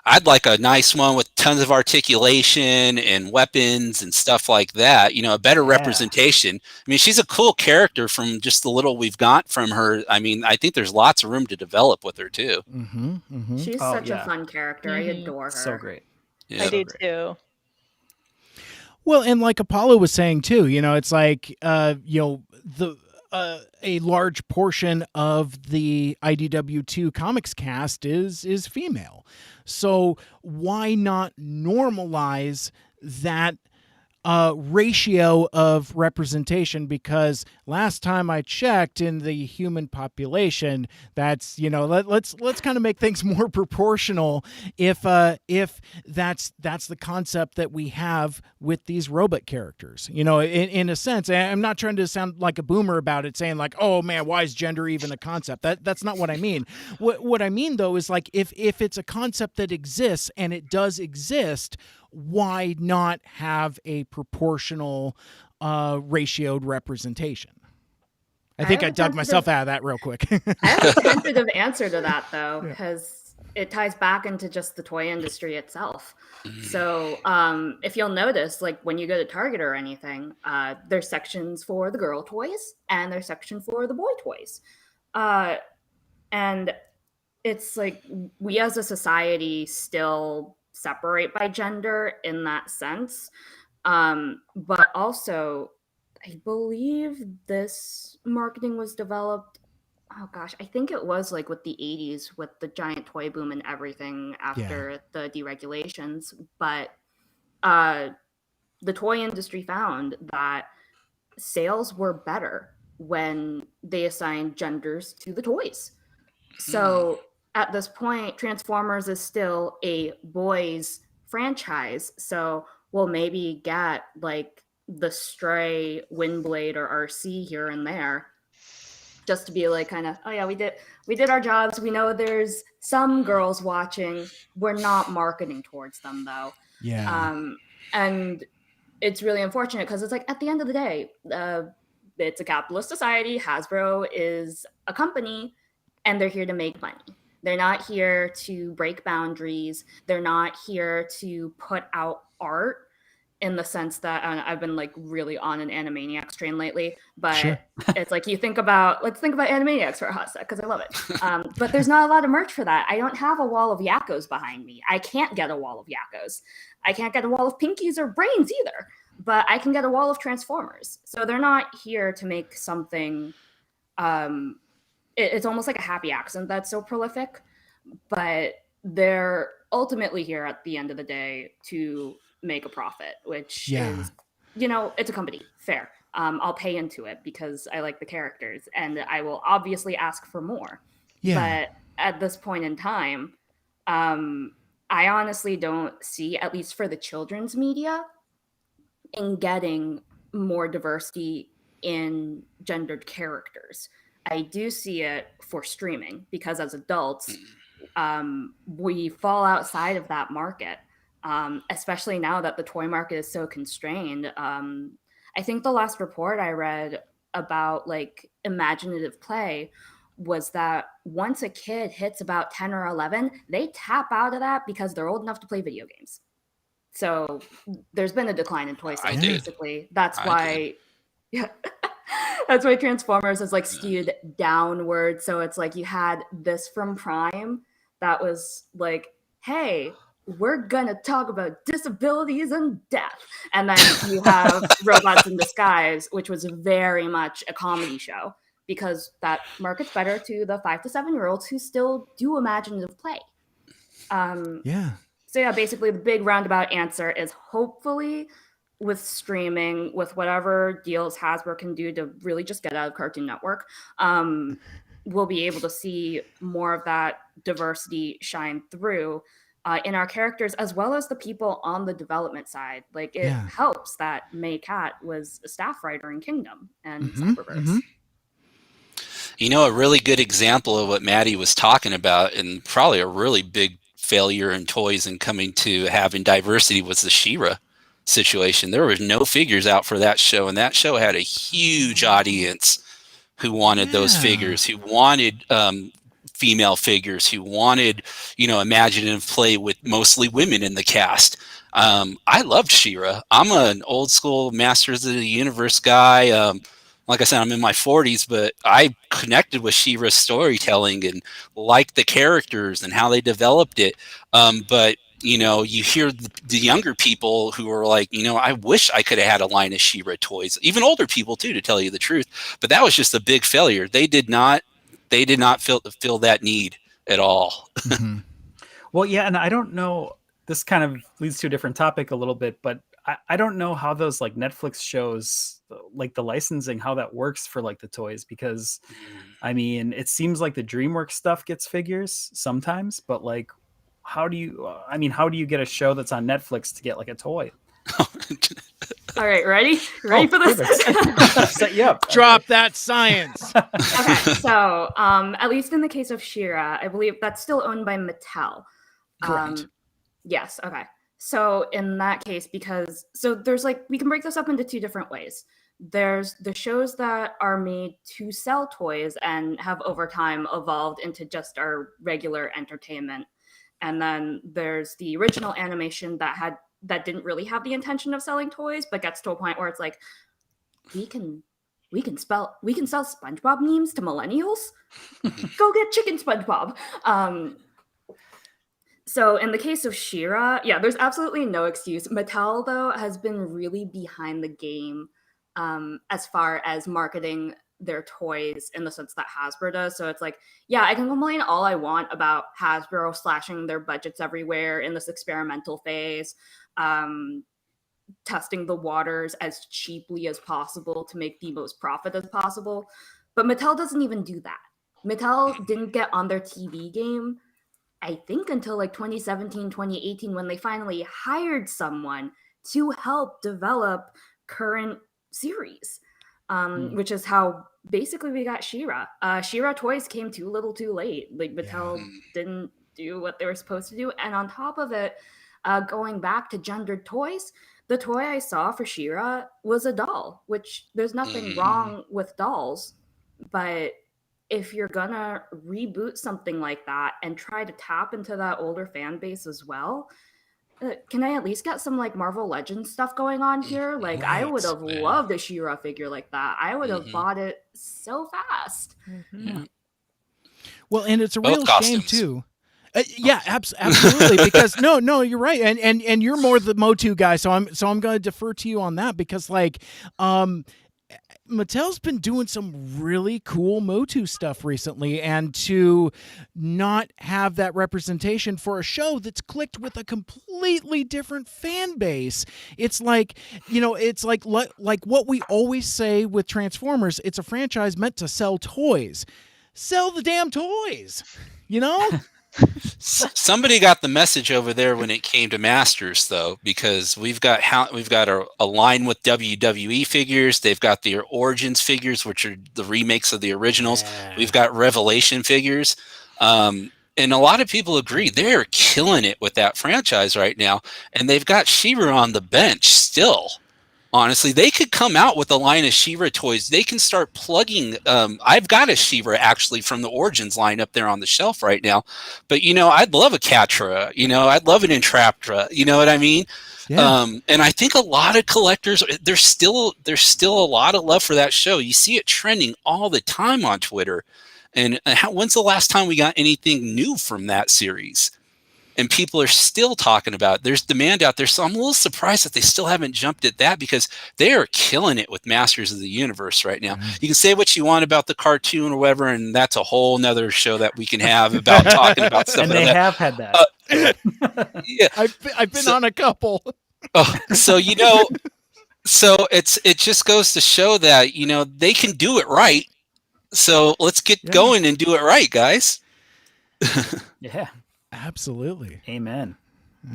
I'd like a nice one with tons of articulation and weapons and stuff like that. A better representation. I mean, she's a cool character from just the little we've got from her. I mean, I think there's lots of room to develop with her too. Mm-hmm, mm-hmm. She's such a fun character. I adore her. So great. Yeah. I do too. Well, and like Apollo was saying too, it's like a large portion of the IDW2 comics cast is female. So why not normalize that ratio of representation? Because last time I checked, in the human population, that's let's kind of make things more proportional. If that's the concept that we have with these robot characters, in a sense, I'm not trying to sound like a boomer about it, saying like, oh man, why is gender even a concept? That's not what I mean. What I mean though is like if it's a concept that exists, and it does exist, why not have a proproportional ratioed representation? I think I dug myself out of that real quick. I have a tentative answer to that though, because it ties back into just the toy industry itself. So if you'll notice, like when you go to Target or anything, there's sections for the girl toys and there's section for the boy toys. And it's like we as a society still separate by gender in that sense. But also, I believe this marketing was developed, oh gosh, I think it was like with the 80s with the giant toy boom and everything after the deregulations. But the toy industry found that sales were better when they assigned genders to the toys. So at this point, Transformers is still a boys franchise. So we'll maybe get like the stray Windblade or RC here and there, just to be like kind of, oh yeah, we did our jobs. We know there's some girls watching. We're not marketing towards them though. Yeah. And it's really unfortunate because it's like at the end of the day, it's a capitalist society. Hasbro is a company and they're here to make money. They're not here to break boundaries. They're not here to put out art in the sense that I've been like really on an Animaniacs train lately, but it's like let's think about Animaniacs for a hot sec because I love it. But there's not a lot of merch for that. I don't have a wall of Yakkos behind me. I can't get a wall of Yakkos. I can't get a wall of Pinkies or Brains either, but I can get a wall of Transformers. So they're not here to make something, it's almost like a happy accident that's so prolific, but they're ultimately here at the end of the day to make a profit, which is, it's a company. Fair. I'll pay into it because I like the characters, and I will obviously ask for more. But at this point in time, I honestly don't see, at least for the children's media, in getting more diversity in gendered characters. I do see it for streaming because as adults, we fall outside of that market, especially now that the toy market is so constrained. I think the last report I read about like imaginative play was that once a kid hits about 10 or 11, they tap out of that because they're old enough to play video games. So there's been a decline in toy sales, basically. That's why that's why Transformers is like skewed downward. So it's like you had this from Prime that was like, hey, we're gonna talk about disabilities and death. And then you have Robots in Disguise, which was very much a comedy show, because that markets better to the 5 to 7-year-olds who still do imaginative play. So yeah, basically the big roundabout answer is hopefully with streaming, with whatever deals Hasbro can do to really just get out of Cartoon Network, we'll be able to see more of that diversity shine through in our characters, as well as the people on the development side. Like it helps that May Cat was a staff writer in Kingdom and Cyberverse. A really good example of what Maddie was talking about, and probably a really big failure in toys and coming to having diversity, was the She-Ra situation. There were no figures out for that show, and that show had a huge audience who wanted those figures, who wanted female figures, who wanted, imaginative play with mostly women in the cast. I loved She-Ra. I'm an old school Masters of the Universe guy. Like I said, I'm in my 40s, but I connected with She-Ra's storytelling and liked the characters and how they developed it. But you hear the younger people who are like, I wish I could have had a line of She-Ra toys. Even older people too, to tell you the truth. But that was just a big failure. They did not feel that need at all. Well, yeah, and I don't know. This kind of leads to a different topic a little bit, but I don't know how those like Netflix shows, like the licensing, how that works for like the toys, because I mean, it seems like the DreamWorks stuff gets figures sometimes, but like, how do you get a show that's on Netflix to get like a toy? All right, ready for this? Set you up. Drop that science. Okay, so at least in the case of She-Ra, I believe that's still owned by Mattel. Correct. Yes. Okay. So in that case, there's like, we can break this up into two different ways. There's the shows that are made to sell toys and have over time evolved into just our regular entertainment. And then there's the original animation that didn't really have the intention of selling toys, but gets to a point where it's like, we can sell SpongeBob memes to millennials. Go get chicken SpongeBob. So in the case of She-Ra, there's absolutely no excuse. Mattel, though, has been really behind the game as far as marketing their toys in the sense that Hasbro does. So it's like, I can complain all I want about Hasbro slashing their budgets everywhere in this experimental phase, testing the waters as cheaply as possible to make the most profit as possible. But Mattel doesn't even do that. Mattel didn't get on their TV game, I think, until like 2017, 2018, when they finally hired someone to help develop current series, which is how basically we got She-Ra. She-Ra toys came too little too late. Like Mattel didn't do what they were supposed to do. And on top of it, going back to gendered toys, the toy I saw for She-Ra was a doll, which there's nothing wrong with dolls, but if you're gonna reboot something like that and try to tap into that older fan base as well, can I at least get some like Marvel Legends stuff going on here? Like, I would have loved a She-Ra figure like that. I would have bought it so fast. Well, and it's a real shame too. Absolutely. Because no, you're right, and you're more the Motu guy, so I'm going to defer to you on that, because like, Mattel's been doing some really cool Motu stuff recently, and to not have that representation for a show that's clicked with a completely different fan base, it's like, it's like what we always say with Transformers. It's a franchise meant to sell toys. Sell the damn toys, Somebody got the message over there when it came to Masters, though, because we've got a line with WWE figures. They've got their Origins figures, which are the remakes of the originals. Yeah. We've got Revelation figures. And a lot of people agree they're killing it with that franchise right now. And they've got She-Ra on the bench still. Honestly, they could come out with a line of She-Ra toys. They can start plugging. I've got a She-Ra actually from the Origins line up there on the shelf right now. But I'd love a Catra. I'd love an Entraptra. You know what I mean? Yeah. And I think a lot of collectors, there's still a lot of love for that show. You see it trending all the time on Twitter. And when's the last time we got anything new from that series? And people are still talking about it. There's demand out there. So I'm a little surprised that they still haven't jumped at that, because they are killing it with Masters of the Universe right now. You can say what you want about the cartoon or whatever, and that's a whole nother show that we can have about talking about stuff. And they have had that. Yeah, I've been on a couple. So it just goes to show that they can do it right. So let's get going and do it right, guys. Yeah. Absolutely. Amen.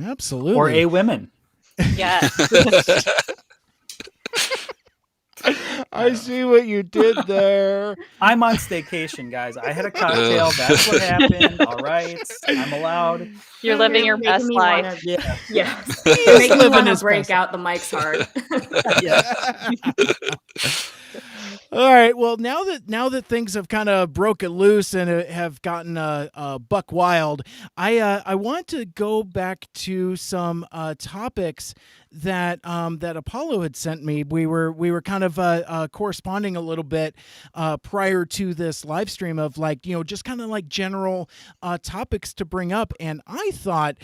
Absolutely. Or a women. Yeah. I see what you did there. I'm on staycation, guys. I had a cocktail. That's what happened. All right. I'm allowed. You're living your Making best me life. wanna- Yes. He's You're making me living want to his break best out the mics hard. All right. Well, now that things have kind of broken loose and have gotten buck wild, I want to go back to some topics that Apollo had sent me. We were kind of corresponding a little bit prior to this live stream of just kind of like general topics to bring up, and I thought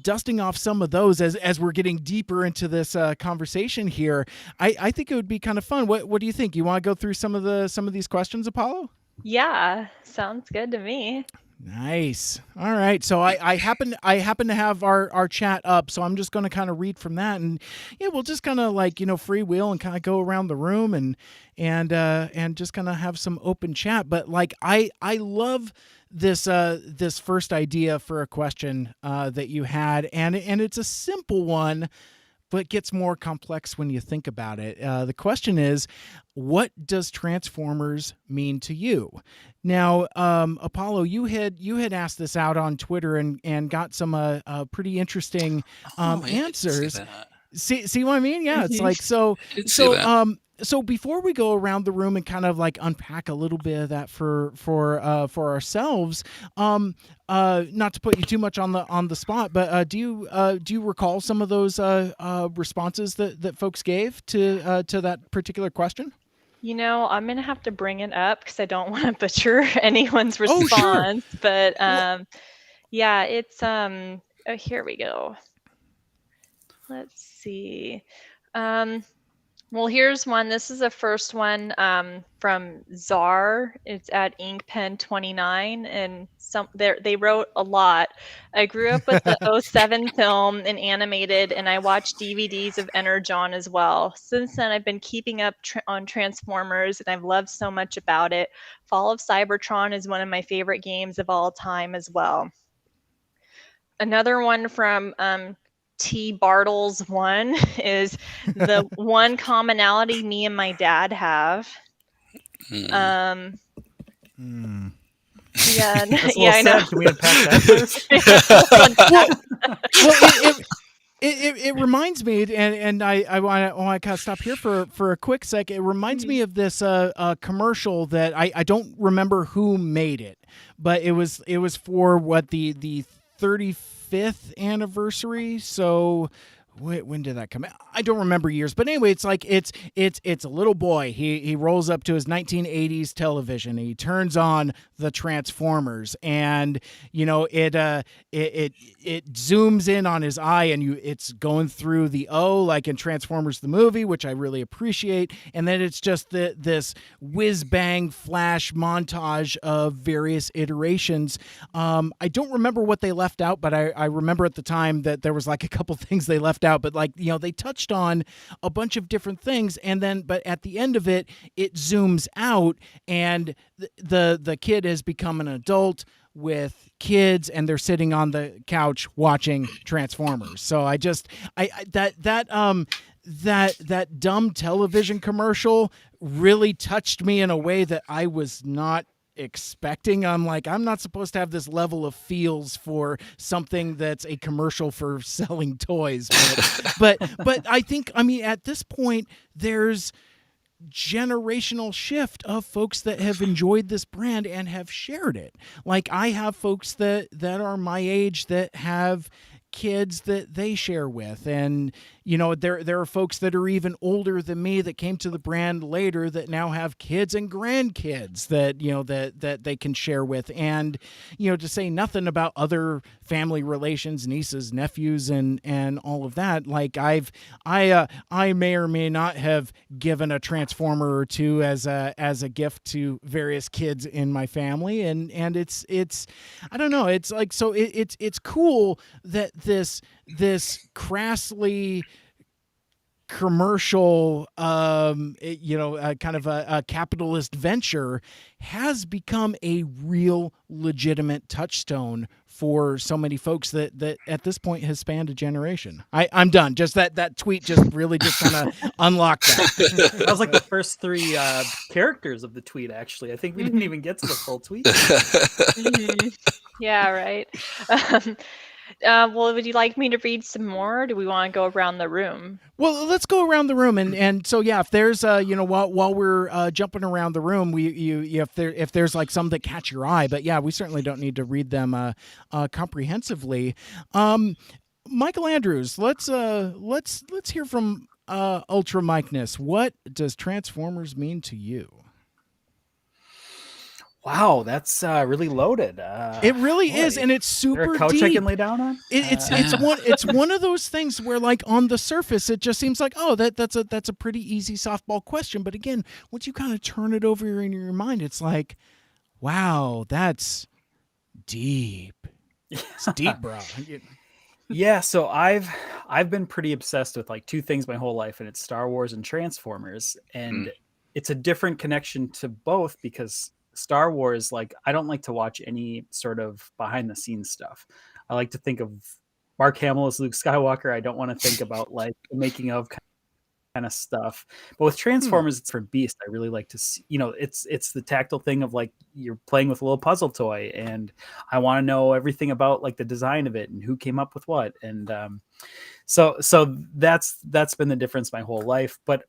dusting off some of those as we're getting deeper into this conversation here, I think it would be kind of fun. What do you think? You want to go through some of these questions, Apollo? Yeah, sounds good to me. Nice. All right. So I happen to have our chat up, so I'm just going to kind of read from that, and we'll just kind of freewheel and kind of go around the room and just kind of have some open chat. But I love this first idea for a question that you had, and it's a simple one, but gets more complex when you think about it. The question is, what does Transformers mean to you? Now, Apollo, you had asked this out on Twitter and got some pretty interesting answers. See what I mean? Yeah, it's like so. So before we go around the room and kind of unpack a little bit of that for ourselves, not to put you too much on the spot, but do you recall some of those responses that folks gave to that particular question? I'm gonna have to bring it up because I don't want to butcher anyone's response. Sure. But yeah, it's here we go. Let's see. Well, here's one. This is the first one from Czar. It's at InkPen29, and they wrote a lot. I grew up with the 07 film and animated, and I watched DVDs of Energon as well. Since then, I've been keeping up on Transformers, and I've loved so much about it. Fall of Cybertron is one of my favorite games of all time as well. Another one from T. Bartles 1 is the one commonality me and my dad have. Yeah, Sad. Can we unpack that first? It reminds me, and I want to kind of stop here for a quick sec. It reminds me of this commercial that I don't remember who made it, but it was for what the 35th anniversary. So when did that come out? I don't remember years, but anyway, it's like it's a little boy. He rolls up to his 1980s television. He turns on the Transformers, and it zooms in on his eye, and it's going through the O like in Transformers the movie, which I really appreciate. And then it's just this whiz bang flash montage of various iterations. I don't remember what they left out, but I remember at the time that there was like a couple things they left out, but like, they touched on a bunch of different things, and then but at the end of it zooms out, and the kid has become an adult with kids, and they're sitting on the couch watching Transformers. So that dumb television commercial really touched me in a way that I was not expecting. I'm like, I'm not supposed to have this level of feels for something that's a commercial for selling toys, but I think, at this point there's generational shift of folks that have enjoyed this brand and have shared it. Like, I have folks that are my age that have kids that they share with, and there are folks that are even older than me that came to the brand later that now have kids and grandkids that that they can share with, and to say nothing about other family relations, nieces, nephews, and all of that. Like, I may or may not have given a Transformer or two as a gift to various kids in my family, and it's I don't know, it's like, so it's cool that this crassly commercial, kind of a capitalist venture has become a real legitimate touchstone for so many folks that at this point has spanned a generation. I'm done. Just that tweet just really just kind of unlocked that. That was like the first three characters of the tweet, actually. I think we didn't even get to the full tweet. Yeah, right. Well, would you like me to read some more? Or do we want to go around the room? Well, let's go around the room, and so if there's while we're jumping around the room, if there's like some that catch your eye, but we certainly don't need to read them comprehensively. Michael Andrews, let's hear from Ultra Mikeness. What does Transformers mean to you? Wow, that's really loaded. It really is, and it's super there a couch deep. I can lay down on? It's one of those things where, like, on the surface, it just seems like, oh, that's a pretty easy softball question. But again, once you kind of turn it over in your mind, it's like, wow, that's deep. It's deep, bro. Yeah, so I've been pretty obsessed with like two things my whole life, and it's Star Wars and Transformers, and it's a different connection to both because Star Wars, like, I don't like to watch any sort of behind the scenes stuff. I like to think of Mark Hamill as Luke Skywalker. I don't want to think about like the making of kind of stuff. But with Transformers, it's for Beast. I really like to see, it's the tactile thing of like you're playing with a little puzzle toy, and I want to know everything about like the design of it and who came up with what. And so that's been the difference my whole life. But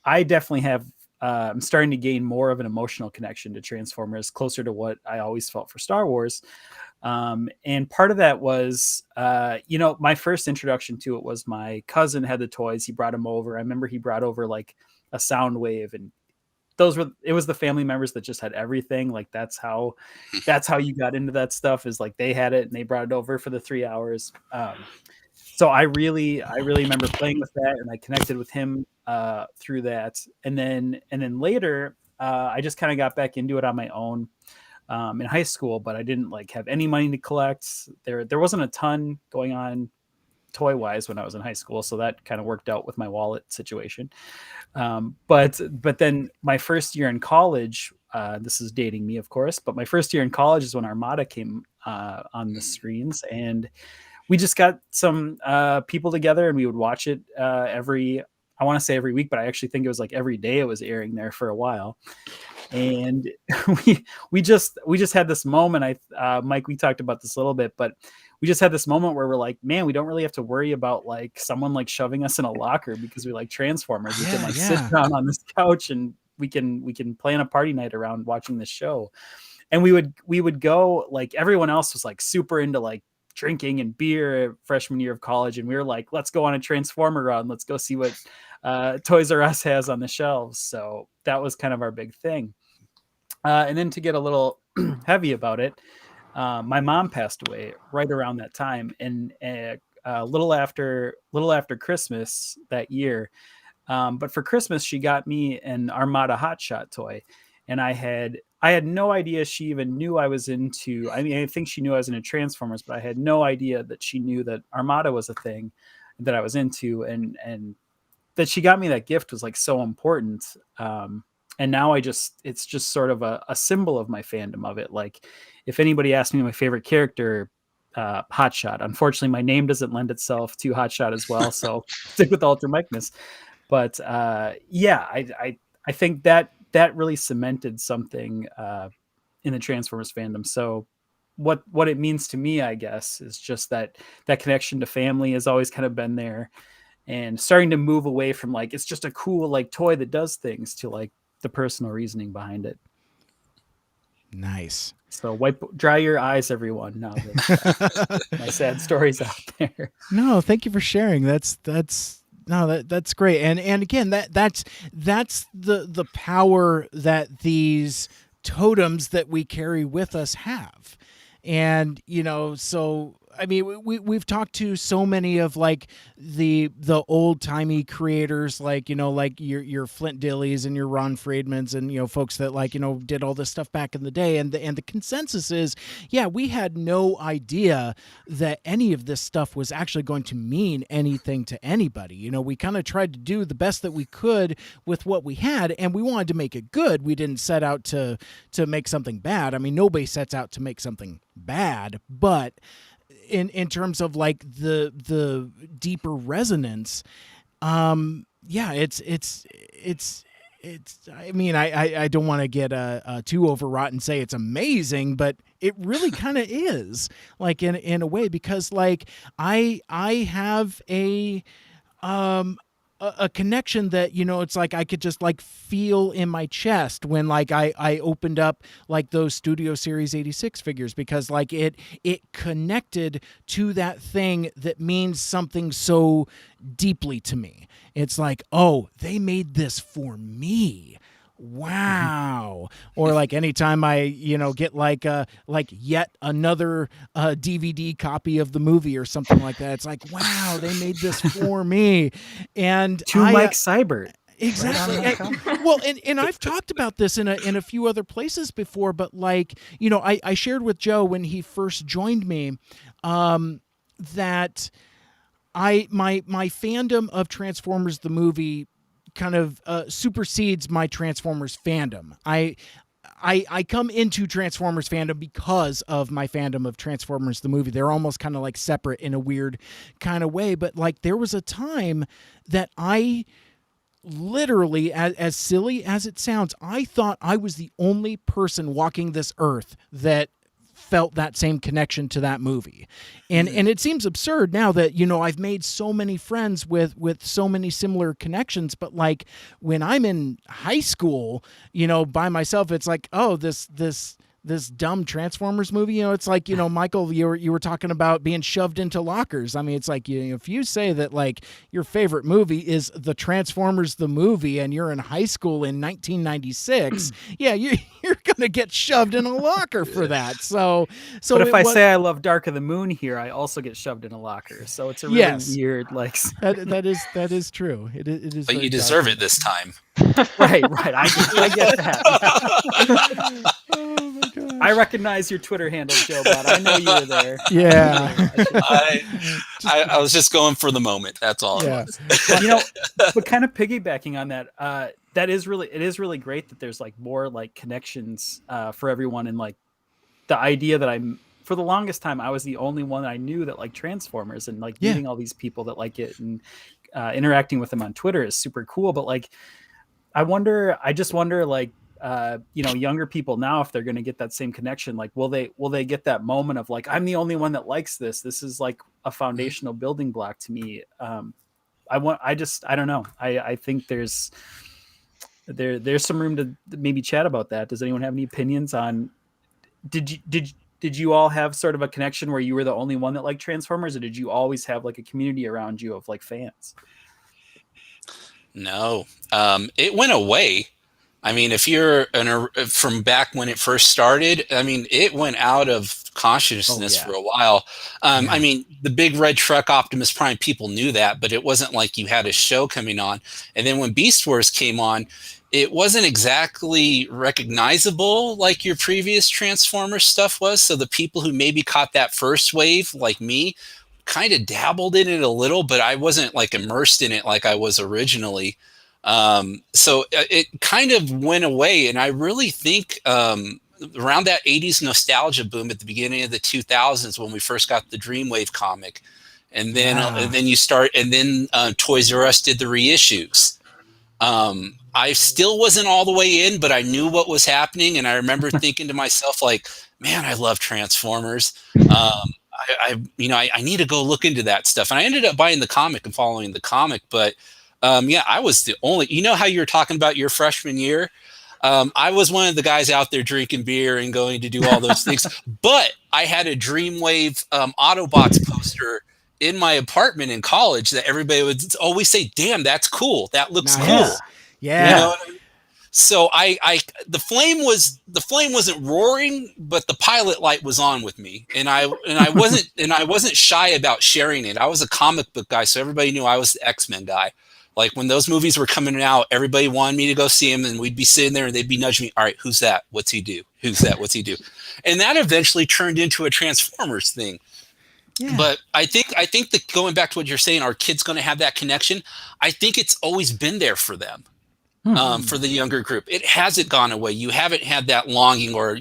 I definitely have. I'm starting to gain more of an emotional connection to Transformers, closer to what I always felt for Star Wars. And part of that was, my first introduction to it was my cousin had the toys. He brought them over. I remember he brought over like a Soundwave, and it was the family members that just had everything. Like that's how you got into that stuff, is like they had it and they brought it over for the 3 hours. So I really remember playing with that, and I connected with him through that. And then later, I just kind of got back into it on my own in high school, but I didn't like have any money to collect. There wasn't a ton going on toy wise when I was in high school, so that kind of worked out with my wallet situation. But then my first year in college, this is dating me, of course, but my first year in college is when Armada came on the screens, and we just got some people together, and we would watch it I want to say every week, but I actually think it was like every day it was airing there for a while. And we just had this moment. Mike, we talked about this a little bit, but we just had this moment where we're like, man, we don't really have to worry about like someone like shoving us in a locker because we like Transformers. We can like sit down on this couch and we can plan a party night around watching this show. And we would go, like, everyone else was like super into like drinking and beer freshman year of college, and we were like, let's go on a Transformer run. Let's go see what Toys R Us has on the shelves. So that was kind of our big thing. And then to get a little heavy about it, my mom passed away right around that time, and a little after Christmas that year. But for Christmas, she got me an Armada Hotshot toy, and I had no idea she even knew I was into. I mean, I think she knew I was into Transformers, but I had no idea that she knew that Armada was a thing that I was into, and that she got me that gift was like so important. And now it's just sort of a symbol of my fandom of it. Like, if anybody asks me my favorite character, Hotshot. Unfortunately, my name doesn't lend itself to Hotshot as well, so stick with Ultra Magnus. But yeah, I think that really cemented something in the Transformers fandom. So what it means to me, I guess, is just that connection to family has always kind of been there, and starting to move away from like it's just a cool like toy that does things to like the personal reasoning behind it. Nice. So dry your eyes, everyone. Now that my sad story's out there. No, thank you for sharing. That's great. And again, that's the power that these totems that we carry with us have. And, so I mean, we've talked to so many of like the old timey creators, like, like your Flint Dillies and your Ron Friedmans and, folks that like, did all this stuff back in the day. And the consensus is, yeah, we had no idea that any of this stuff was actually going to mean anything to anybody. We kind of tried to do the best that we could with what we had, and we wanted to make it good. We didn't set out to make something bad. I mean, nobody sets out to make something bad, but in terms of like the deeper resonance, yeah, it's I mean, I don't want to get too overwrought and say it's amazing, but it really kind of is, like in a way, because like I have a connection that, it's like I could just like feel in my chest when like I opened up like those Studio Series 86 figures, because like it connected to that thing that means something so deeply to me. It's like, oh, they made this for me. Wow. Or like anytime I, get like yet another DVD copy of the movie or something like that, it's like, wow, they made this for me. And Mike Seibert. Exactly. Well, and I've talked about this in a few other places before, but like, I shared with Joe when he first joined me, that my fandom of Transformers the movie kind of supersedes my Transformers fandom. I come into Transformers fandom because of my fandom of Transformers the movie. They're almost kind of like separate in a weird kind of way, but like there was a time that I literally, as silly as it sounds, I thought I was the only person walking this earth that felt that same connection to that movie. And it seems absurd now that, I've made so many friends with so many similar connections, but like when I'm in high school, by myself, it's like, oh, this dumb Transformers movie, it's like, Michael, you were talking about being shoved into lockers. I mean, it's like, if you say that like your favorite movie is the Transformers the movie and you're in high school in 1996, yeah, you're gonna get shoved in a locker for that. So but if I say I love Dark of the Moon here, I also get shoved in a locker. So it's a really weird like that is true. It is. But you deserve it this time. Right. I get that. Oh my gosh. I recognize your Twitter handle, Joe Bot. I know you were there. Yeah. I was just going for the moment. That's all. Yeah. It was. But kind of piggybacking on that, it is really great that there's like more like connections for everyone, and like the idea that for the longest time I was the only one I knew that liked Transformers, and like meeting all these people that like it and interacting with them on Twitter is super cool. But like I just wonder like younger people now, if they're going to get that same connection, like will they get that moment of like, I'm the only one that likes this. This is like a foundational building block to me. I don't know. I think there's some room to maybe chat about that. Does anyone have any opinions on, did did you all have sort of a connection where you were the only one that liked Transformers, or did you always have like a community around you of like fans? No, it went away. I mean, if you're from back when it first started, I mean, it went out of consciousness for a while. I mean, the big red truck Optimus Prime, people knew that, but it wasn't like you had a show coming on. And then when Beast Wars came on, it wasn't exactly recognizable like your previous Transformers stuff was. So the people who maybe caught that first wave, like me, kind of dabbled in it a little, but I wasn't like immersed in it like I was originally. So it kind of went away. And I really think around that 80s nostalgia boom at the beginning of the 2000s when we first got the Dreamwave comic, and then you start, and then Toys R Us did the reissues. I still wasn't all the way in, but I knew what was happening, and I remember thinking to myself, like, man, I love Transformers. I need to go look into that stuff. And I ended up buying the comic and following the comic. But I was the only, you know how you were talking about your freshman year? I was one of the guys out there drinking beer and going to do all those things. But I had a Dreamwave Autobots poster in my apartment in college that everybody would always say, damn, that's cool. That looks cool. Yeah. You know what I mean? So the flame wasn't roaring, but the pilot light was on with me, and I wasn't shy about sharing it. I was a comic book guy, so everybody knew I was the X-Men guy. Like when those movies were coming out, everybody wanted me to go see them, and we'd be sitting there and they'd be nudging me. All right, who's that? What's he do? Who's that? What's he do? And that eventually turned into a Transformers thing. Yeah. But I think that going back to what you're saying, are kids going to have that connection? I think it's always been there for them. For the younger group, it hasn't gone away. You haven't had that longing, or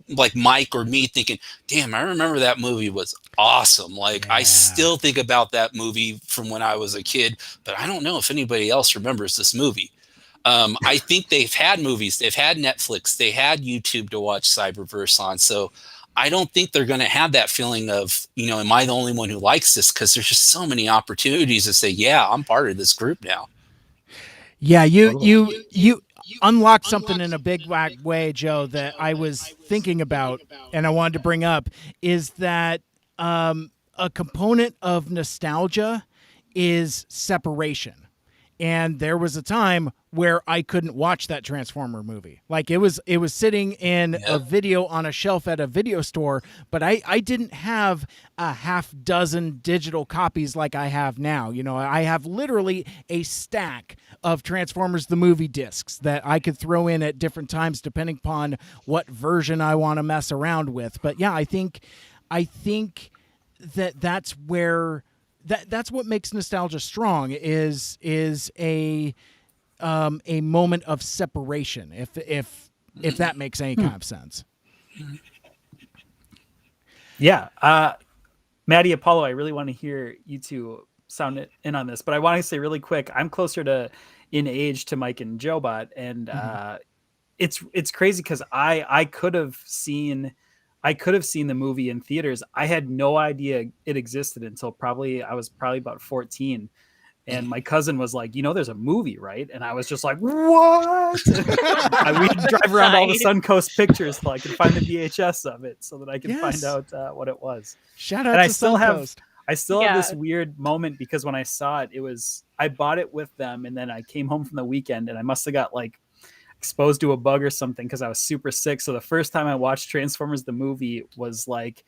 like Mike or me thinking, damn, I remember that movie was awesome. Like I still think about that movie from when I was a kid, but I don't know if anybody else remembers this movie. I think they've had movies, they've had Netflix, they had YouTube to watch Cyberverse on. So I don't think they're going to have that feeling of, am I the only one who likes this? Because there's just so many opportunities to say, yeah, I'm part of this group now. Yeah, you unlocked something in a big way, Joe, that I was thinking about and I wanted to bring up, is that a component of nostalgia is separation. And there was a time where I couldn't watch that Transformer movie. Like it was sitting in a video on a shelf at a video store, but I didn't have a half dozen digital copies like I have now. I have literally a stack of Transformers the movie discs that I could throw in at different times depending upon what version I want to mess around with. But yeah, I think that's where that's what makes nostalgia strong, is a moment of separation, if that makes any kind of sense. Yeah. Maddie, Apollo, I really want to hear you two sound in on this, but I want to say really quick, I'm closer in age to Mike and Joe-Bot, and it's crazy because I could have seen the movie in theaters. I had no idea it existed until I was probably about 14. And my cousin was like, there's a movie, right? And I was just like, what? We'd drive around all the Suncoast Pictures till I could find the VHS of it so that I could find out what it was. Shout out to Suncoast. I still have this weird moment because when I saw it, I bought it with them, and then I came home from the weekend and I must have got like exposed to a bug or something because I was super sick. So the first time I watched Transformers the movie was like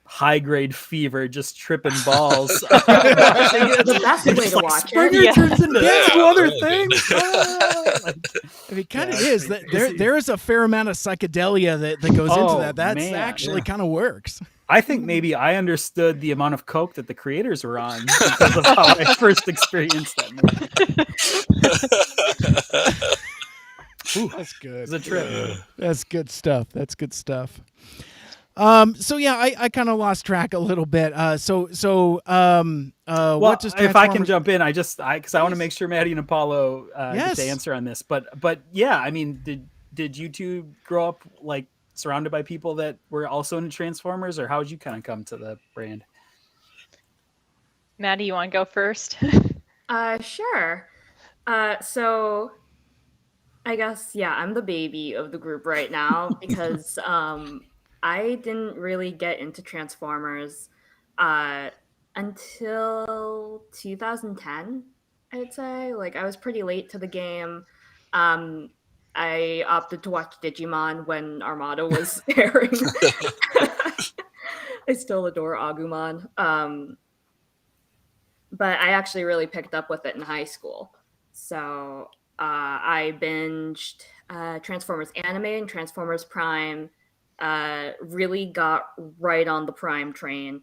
high grade fever, just tripping balls. The best way to watch it. Turns into two other things. I mean, kind of is that there is a fair amount of psychedelia that goes into that. That's actually kind of works. I think maybe I understood the amount of coke that the creators were on because of how I first experienced that movie. Ooh, that's good. It's a trip. That's good stuff. So yeah, I kind of lost track a little bit. What does if I can jump in, because I want to make sure Maddie and Apollo get to answer on this. But yeah, I mean, did you two grow up like surrounded by people that were also into Transformers, or how did you kind of come to the brand? Maddie, you want to go first? Sure. So I guess, I'm the baby of the group right now because I didn't really get into Transformers until 2010, I'd say. Like, I was pretty late to the game. I opted to watch Digimon when Armada was airing. I still adore Agumon. But I actually really picked up with it in high school. So I binged Transformers Anime and Transformers Prime, really got right on the Prime train.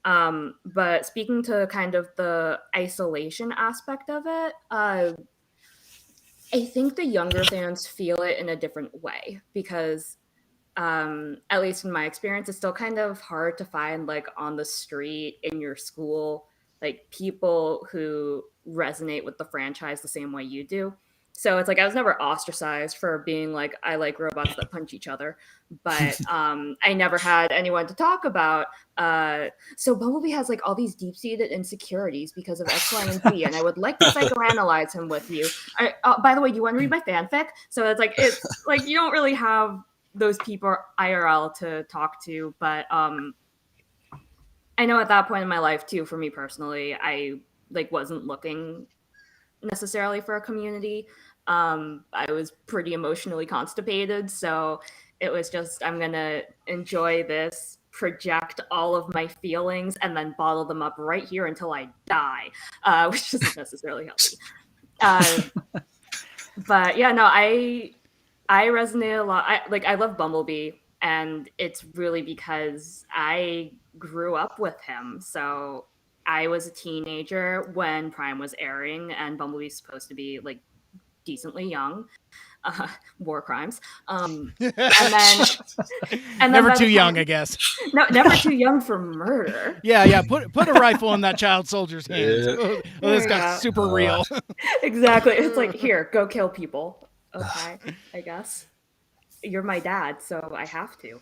But speaking to kind of the isolation aspect of it, I think the younger fans feel it in a different way because at least in my experience, it's still kind of hard to find like on the street in your school, like people who resonate with the franchise the same way you do. So it's like I was never ostracized for being like I like robots that punch each other, but I never had anyone to talk about. So Bumblebee has like all these deep-seated insecurities because of X, Y, and Z, and I would like to psychoanalyze him with you. By the way, do you want to read my fanfic? So it's like you don't really have those people IRL to talk to, but I know at that point in my life too, for me personally, I like wasn't looking necessarily for a community. I was pretty emotionally constipated, so it was just I'm gonna enjoy this, project all of my feelings, and then bottle them up right here until I die, which isn't necessarily healthy. But yeah, no, I resonate a lot. I love Bumblebee, and it's really because I grew up with him. So I was a teenager when Prime was airing, and Bumblebee's supposed to be like decently young. War crimes. And then Never too young, I guess. No, never too young for murder. Yeah. Put a rifle in that child soldier's hands. Oh, this got super real. Exactly. It's like, here, go kill people. Okay, I guess. You're my dad, so I have to.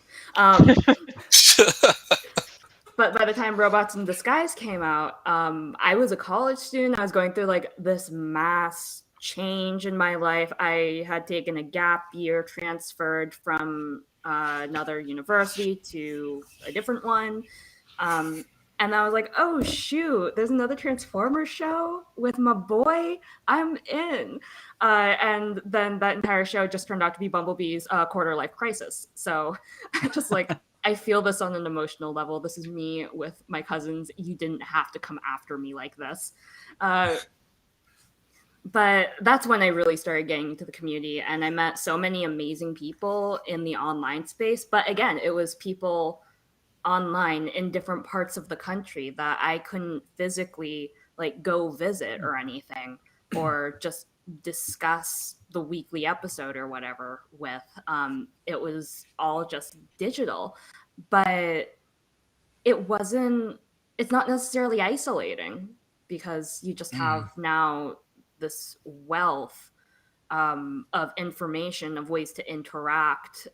But by the time Robots in Disguise came out, I was a college student. I was going through like this mass change in my life. I had taken a gap year, transferred from another university to a different one. And I was like, oh, shoot, there's another Transformers show with my boy. I'm in. And then that entire show just turned out to be Bumblebee's quarter life crisis. So I just like, I feel this on an emotional level. This is me with my cousins. You didn't have to come after me like this. But that's when I really started getting into the community. And I met so many amazing people in the online space. But again, it was people online in different parts of the country that I couldn't physically like go visit or anything, or just discuss the weekly episode or whatever with. It was all just digital, but it's not necessarily isolating because you just have now this wealth of information, of ways to interact,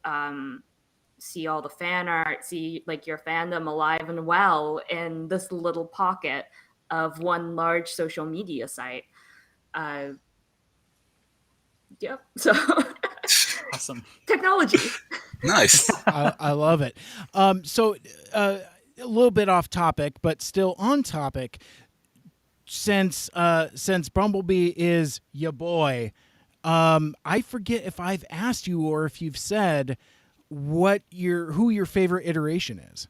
see all the fan art, see like your fandom alive and well in this little pocket of one large social media site. Yep. So Awesome. Technology. Nice. I love it. So a little bit off topic, but still on topic. Since Bumblebee is your boy, I forget if I've asked you or if you've said who your favorite iteration is.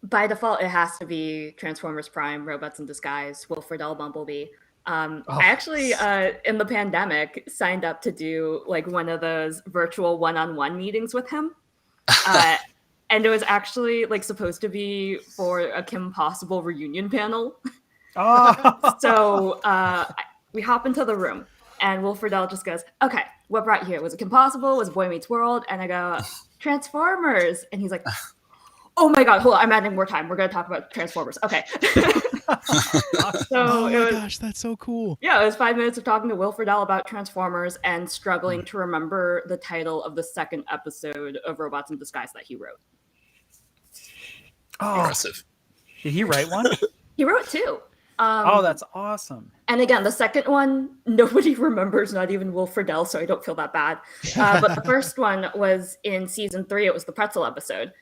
By default, it has to be Transformers Prime, Robots in Disguise, Wilfred L. Bumblebee. I actually, in the pandemic, signed up to do like one of those virtual one-on-one meetings with him. And it was actually like supposed to be for a Kim Possible reunion panel. So we hop into the room, and Wilfred L. just goes, okay, what brought you here? Was it Kim Possible? Was it Boy Meets World? And I go, Transformers. And he's like, oh my God, hold on, I'm adding more time. We're going to talk about Transformers. Okay. Oh my gosh, that's so cool. Yeah, it was 5 minutes of talking to Wilfred L. about Transformers and struggling to remember the title of the second episode of Robots in Disguise that he wrote. Impressive. Did he write one? He wrote two. Oh, that's awesome. And again, the second one, nobody remembers, not even Will Friedle, so I don't feel that bad. But the first one was in season 3. It was the pretzel episode,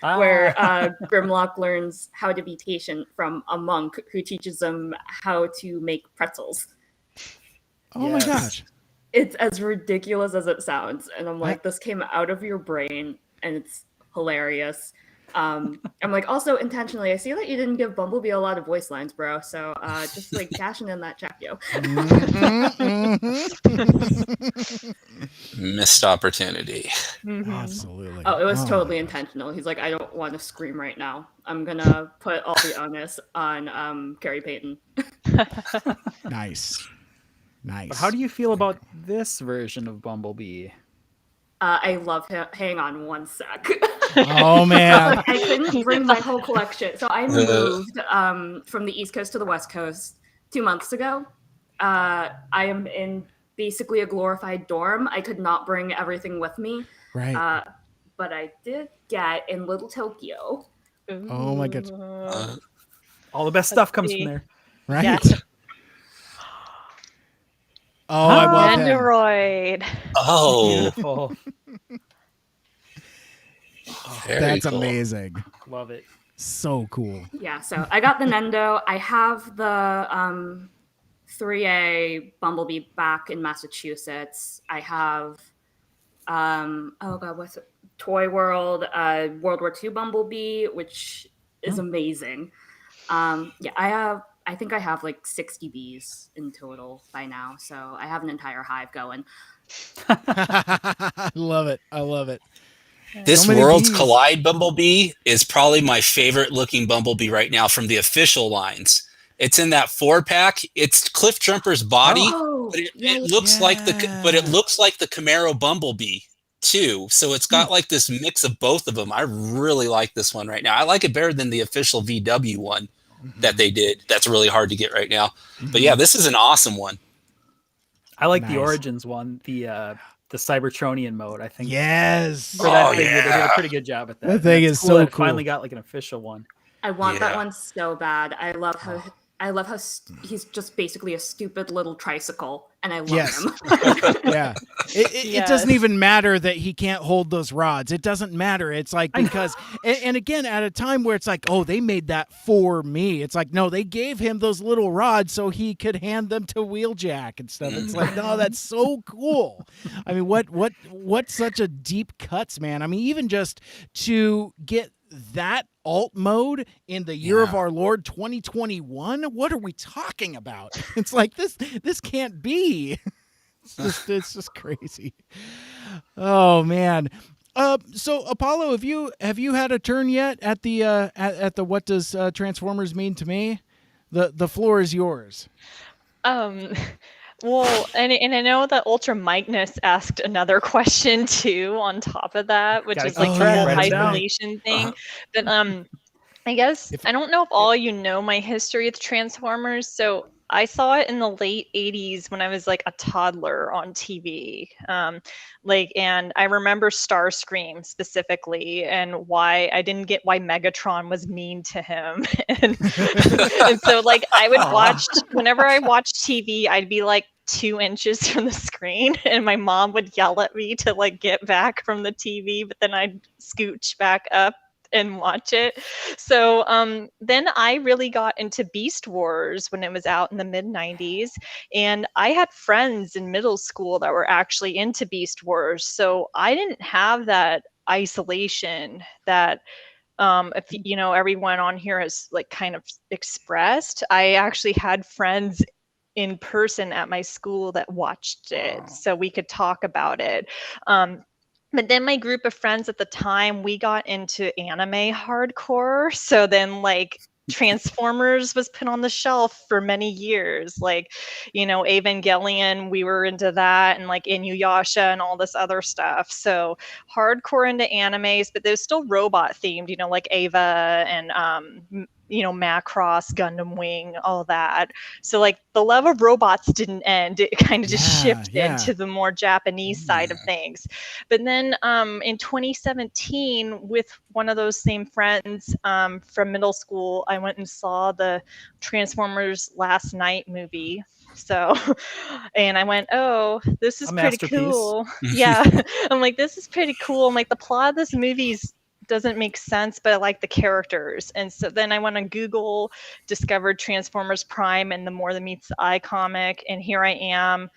where Grimlock learns how to be patient from a monk who teaches him how to make pretzels. Oh my gosh. It's as ridiculous as it sounds. And I'm like, this came out of your brain, and it's hilarious. I'm like, also intentionally, I see that you didn't give Bumblebee a lot of voice lines, bro. So just like cashing in that check, yo. Missed opportunity. Absolutely. Oh, it was totally intentional. He's like, I don't want to scream right now. I'm gonna put all the onus on Carrie Payton. Nice. But how do you feel about this version of Bumblebee? I love him. Hang on one sec. Oh man. Like, I couldn't bring my whole collection. So I moved from the East Coast to the West Coast 2 months ago. I am in basically a glorified dorm. I could not bring everything with me. Right. But I did get in Little Tokyo. Oh my goodness. All the best stuff comes from there. Right. Yeah. Oh, I love him. Android. Oh, Beautiful. very That's cool. amazing. Love it. So cool. Yeah, so I got the Nendo. I have the 3A Bumblebee back in Massachusetts. I have oh god, what's it? Toy World, World War II Bumblebee, which is amazing. Yeah, I think I have like 60 bees in total by now, so I have an entire hive going. I love it. I love it. This So many Worlds bees. Collide Bumblebee is probably my favorite looking Bumblebee right now from the official lines. It's in that 4-pack. It's Cliff Jumper's body, Oh, but it yeah, looks like the Camaro Bumblebee too. So it's got like this mix of both of them. I really like this one right now. I like it better than the official VW one that they did. That's really hard to get right now. But yeah, this is an awesome one. I like Nice. the Origins one, the Cybertronian mode. I think Yes. for that Oh, thing, they did yeah. a pretty good job at that. That thing And is it's cool so that it cool. finally got like an official one. I want that Yeah. one so bad. I love how he's just basically a stupid little tricycle, and I love Yes. him. Yeah. It doesn't Yes. even matter that he can't hold those rods. It doesn't matter. It's like because and again at a time where it's like, oh, they made that for me. It's like, no, they gave him those little rods so he could hand them to Wheeljack and stuff. It's like, no, that's so cool. I mean, what such a deep cuts, man. I mean, even just to get that alt mode in the year of our Lord 2021, what are we talking about? It's like this can't be. It's just crazy. Oh man. So Apollo, have you had a turn yet at the at the what does Transformers mean to me? The floor is yours. Well, and I know that Ultra Magnus asked another question too on top of that, which Gotta is like keep the track, whole write it down. isolation thing. But I guess I don't know if all you know my history with Transformers. So I saw it in the late 80s when I was like a toddler on TV. And I remember Starscream specifically and why I didn't get why Megatron was mean to him. and so like I would watch whenever I watched TV, I'd be like 2 inches from the screen and my mom would yell at me to like get back from the TV, but then I'd scooch back up and watch it. So then I really got into Beast Wars when it was out in the mid 90s. And I had friends in middle school that were actually into Beast Wars. So I didn't have that isolation that if you know everyone on here has like kind of expressed. I actually had friends in person at my school that watched it so we could talk about it. But then my group of friends at the time, we got into anime hardcore. So then like Transformers was put on the shelf for many years. Like, you know, Evangelion, we were into that, and like Inuyasha and all this other stuff. So hardcore into animes, but they're still robot themed, you know, like Ava and Macross, Gundam Wing, all that. So like the love of robots didn't end. It kind of just shifted to the more Japanese side of things. But then in 2017, with one of those same friends from middle school, I went and saw the Transformers Last Night movie. So, and I went, oh, this is pretty cool. Yeah. I'm like, this is pretty cool. I'm like, the plot of this movie doesn't make sense, but I like the characters. And so then I went on Google, discovered Transformers Prime and the More Than Meets the Eye comic. And here I am,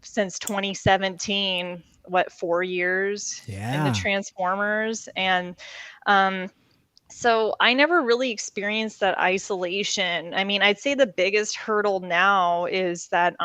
since 2017, 4 years into Transformers. And, so I never really experienced that isolation. I mean, I'd say the biggest hurdle now is that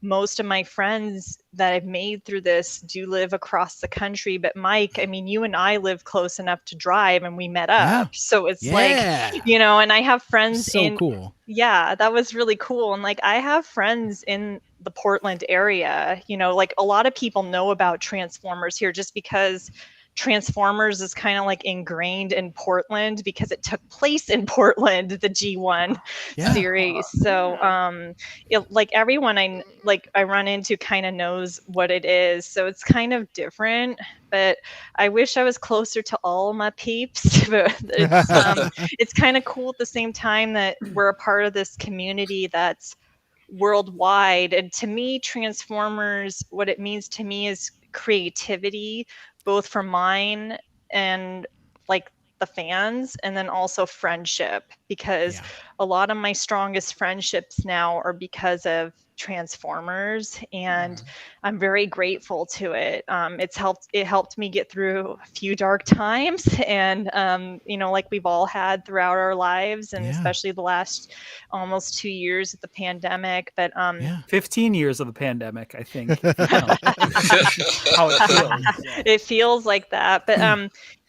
most of my friends that I've made through this do live across the country. But Mike, I mean, you and I live close enough to drive, and we met up. So it's like, and I have friends cool. Yeah, that was really cool. And like, I have friends in the Portland area, like a lot of people know about Transformers here just because Transformers is kind of like ingrained in Portland because it took place in Portland, the G1 series. So like everyone I run into kind of knows what it is. So it's kind of different, but I wish I was closer to all my peeps. But it's kind of cool at the same time that we're a part of this community that's worldwide. And to me, Transformers, what it means to me is creativity, both for mine and like the fans, and then also friendship, because a lot of my strongest friendships now are because of Transformers, and I'm very grateful to it. It helped me get through a few dark times, and like we've all had throughout our lives, and especially the last almost 2 years of the pandemic. But 15 years of the pandemic, I think. How it feels. It feels like that. But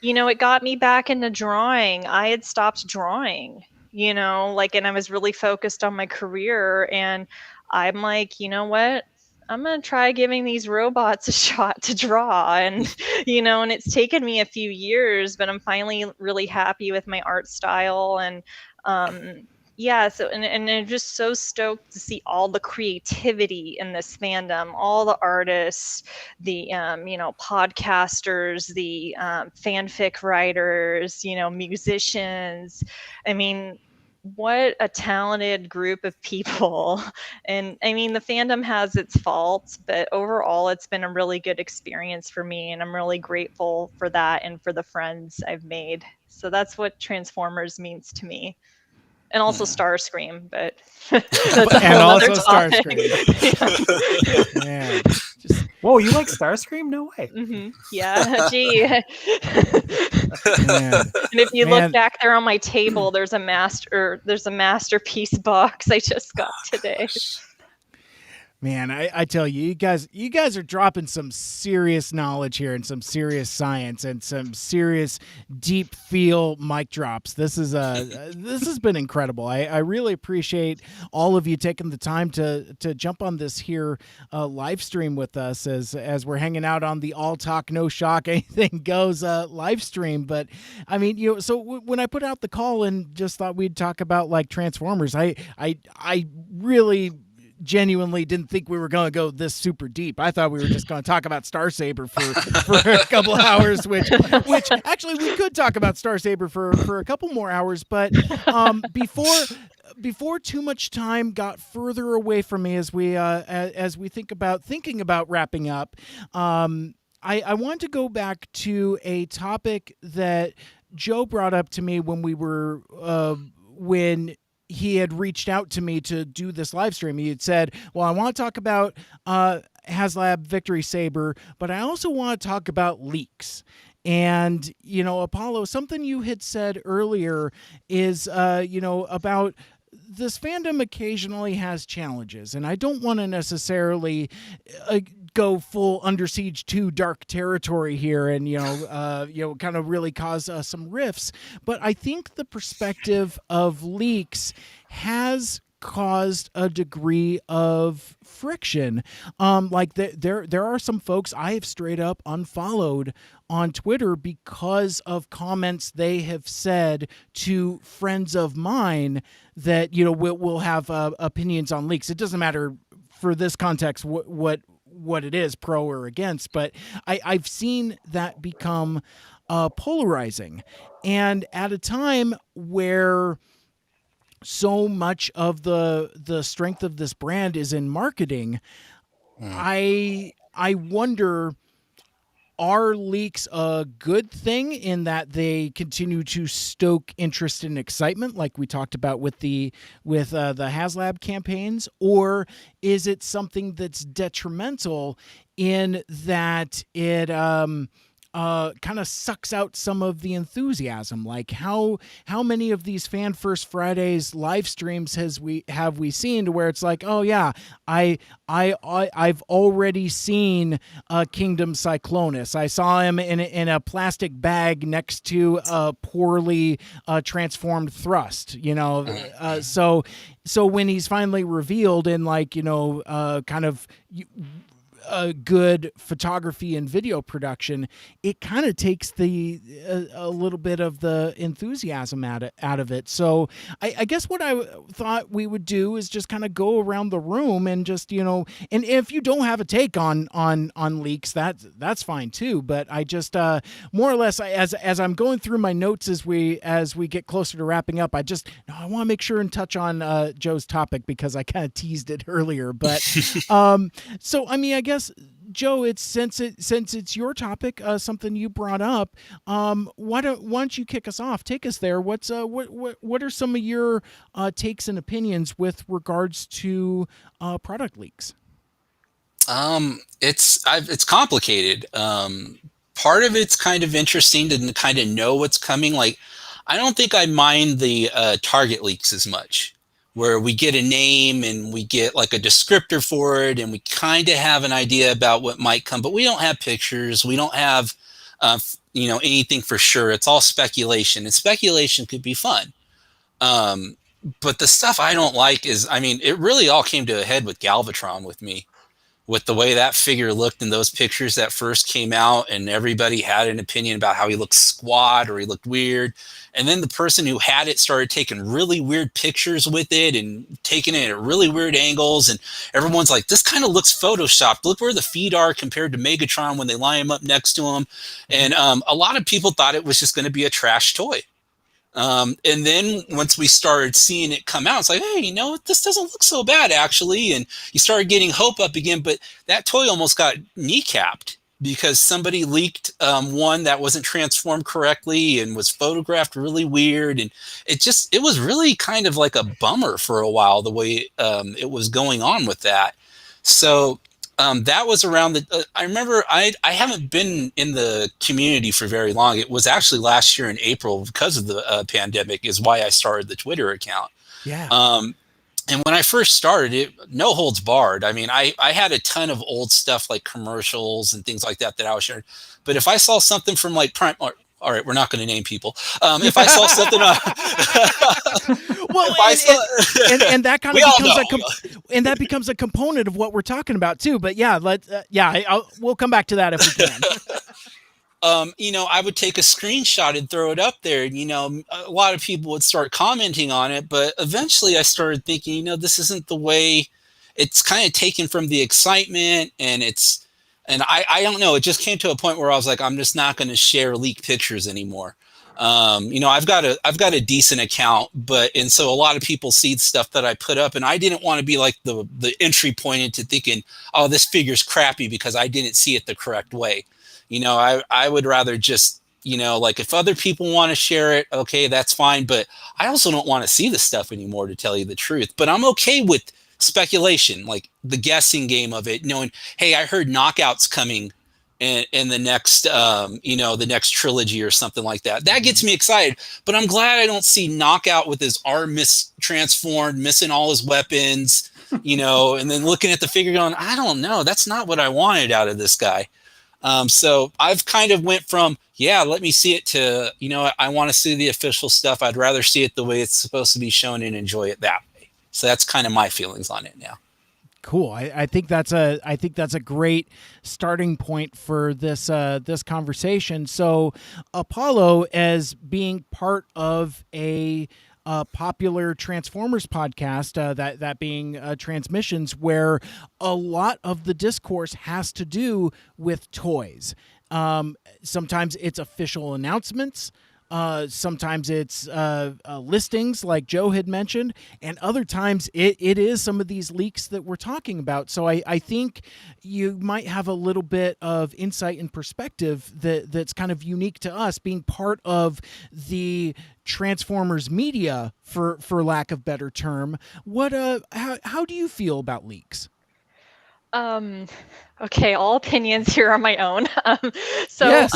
it got me back into drawing. I had stopped drawing, and I was really focused on my career, and I'm like, you know what? I'm going to try giving these robots a shot to draw. And, and it's taken me a few years, but I'm finally really happy with my art style. And, so, and I'm just so stoked to see all the creativity in this fandom, all the artists, the, podcasters, the fanfic writers, musicians. I mean, what a talented group of people. And I mean, the fandom has its faults, but overall it's been a really good experience for me, and I'm really grateful for that and for the friends I've made. So that's what Transformers means to me. And also Starscream, but that's a whole other topic. Man, whoa, you like Starscream? No way. Yeah, gee. And if you look back there on my table, there's a masterpiece box I just got today. Man, I tell you, you guys are dropping some serious knowledge here and some serious science and some serious deep feel mic drops. This has been incredible. I really appreciate all of you taking the time to jump on this here live stream with us as we're hanging out on the All Talk No Shock Anything Goes live stream. But I mean, so when I put out the call and just thought we'd talk about like Transformers, I really genuinely didn't think we were going to go this super deep. I thought we were just going to talk about Star Saber for a couple of hours, which actually we could talk about Star Saber for a couple more hours. But before too much time got further away from me as we thinking about wrapping up, I want to go back to a topic that Joe brought up to me when he had reached out to me to do this live stream. He had said, well, I want to talk about HasLab Victory Saber, but I also want to talk about leaks. And, Apollo, something you had said earlier is, about this fandom occasionally has challenges, and I don't want to necessarily go full Under Siege 2 dark territory here and, kind of really cause some rifts. But I think the perspective of leaks has caused a degree of friction. Like there are some folks I have straight up unfollowed on Twitter because of comments they have said to friends of mine that, you know, will have opinions on leaks. It doesn't matter for this context what it is, pro or against, but I've seen that become polarizing, and at a time where so much of the strength of this brand is in marketing, I wonder, are leaks a good thing in that they continue to stoke interest and excitement, like we talked about with the HasLab campaigns, or is it something that's detrimental in that it kind of sucks out some of the enthusiasm? Like how many of these Fan First Fridays live streams have we seen to where it's like, oh yeah, I've already seen Kingdom Cyclonus. I saw him in a plastic bag next to a poorly transformed Thrust. You know, so when he's finally revealed in, like, you know, kind of a good photography and video production, it kind of takes a little bit of the enthusiasm out of it. So I guess what I thought we would do is just kind of go around the room and just, you know, and if you don't have a take on leaks, that's fine too. But I just more or less, as I'm going through my notes as we get closer to wrapping up, I want to make sure and touch on Joe's topic because I kind of teased it earlier. But so I mean, I guess, Joe, it's since it's your topic, something you brought up. Why don't you kick us off? Take us there. What are some of your takes and opinions with regards to product leaks? It's complicated. Part of it's kind of interesting to kind of know what's coming. Like, I don't think I mind the target leaks as much, where we get a name and we get like a descriptor for it and we kind of have an idea about what might come, but we don't have pictures. We don't have, anything for sure. It's all speculation, and speculation could be fun. But the stuff I don't like is, I mean, it really all came to a head with Galvatron with me, with the way that figure looked in those pictures that first came out, and everybody had an opinion about how he looked squat or he looked weird. And then the person who had it started taking really weird pictures with it and taking it at really weird angles. And everyone's like, this kind of looks photoshopped. Look where the feet are compared to Megatron when they line him up next to him. And a lot of people thought it was just going to be a trash toy. And then once we started seeing it come out, it's like, hey, this doesn't look so bad, actually. And you started getting hope up again. But that toy almost got kneecapped because somebody leaked one that wasn't transformed correctly and was photographed really weird. And it was really kind of like a bummer for a while, the way it was going on with that. So that was around I remember I haven't been in the community for very long. It was actually last year in April, because of the pandemic, is why I started the Twitter account. Yeah. And when I first started it, no holds barred. I mean, I had a ton of old stuff like commercials and things like that I was sharing. But if I saw something from like Prime, all right, we're not going to name people. If I saw something well, and that kind of becomes that becomes a component of what we're talking about too. But yeah, we'll come back to that if we can. I would take a screenshot and throw it up there, and a lot of people would start commenting on it. But eventually, I started thinking, this isn't the way. It's kind of taken from the excitement, and I don't know. It just came to a point where I was like, I'm just not going to share leaked pictures anymore. I've got a decent account, and so a lot of people see stuff that I put up, and I didn't want to be like the entry point into thinking, oh, this figure's crappy because I didn't see it the correct way. I would rather just, like, if other people want to share it, okay, that's fine. But I also don't want to see the stuff anymore, to tell you the truth. But I'm okay with speculation, like the guessing game of it, knowing, hey, I heard Knockout's coming in the next, the next trilogy or something like that. That gets me excited. But I'm glad I don't see Knockout with his arm mistransformed, missing all his weapons, and then looking at the figure going, I don't know, that's not what I wanted out of this guy. So I've kind of went from, let me see it, to, I want to see the official stuff. I'd rather see it the way it's supposed to be shown and enjoy it that way. So that's kind of my feelings on it now. Cool. I think that's a great starting point for this this conversation. So Apollo, as being part of a popular Transformers podcast, that being Transmissions, where a lot of the discourse has to do with toys. Sometimes it's official announcements. Sometimes it's listings like Joe had mentioned, and other times it is some of these leaks that we're talking about. So I think you might have a little bit of insight and perspective that's kind of unique to us, being part of the Transformers media, for lack of better term. What how do you feel about leaks? Okay, all opinions here are my own. So Yes.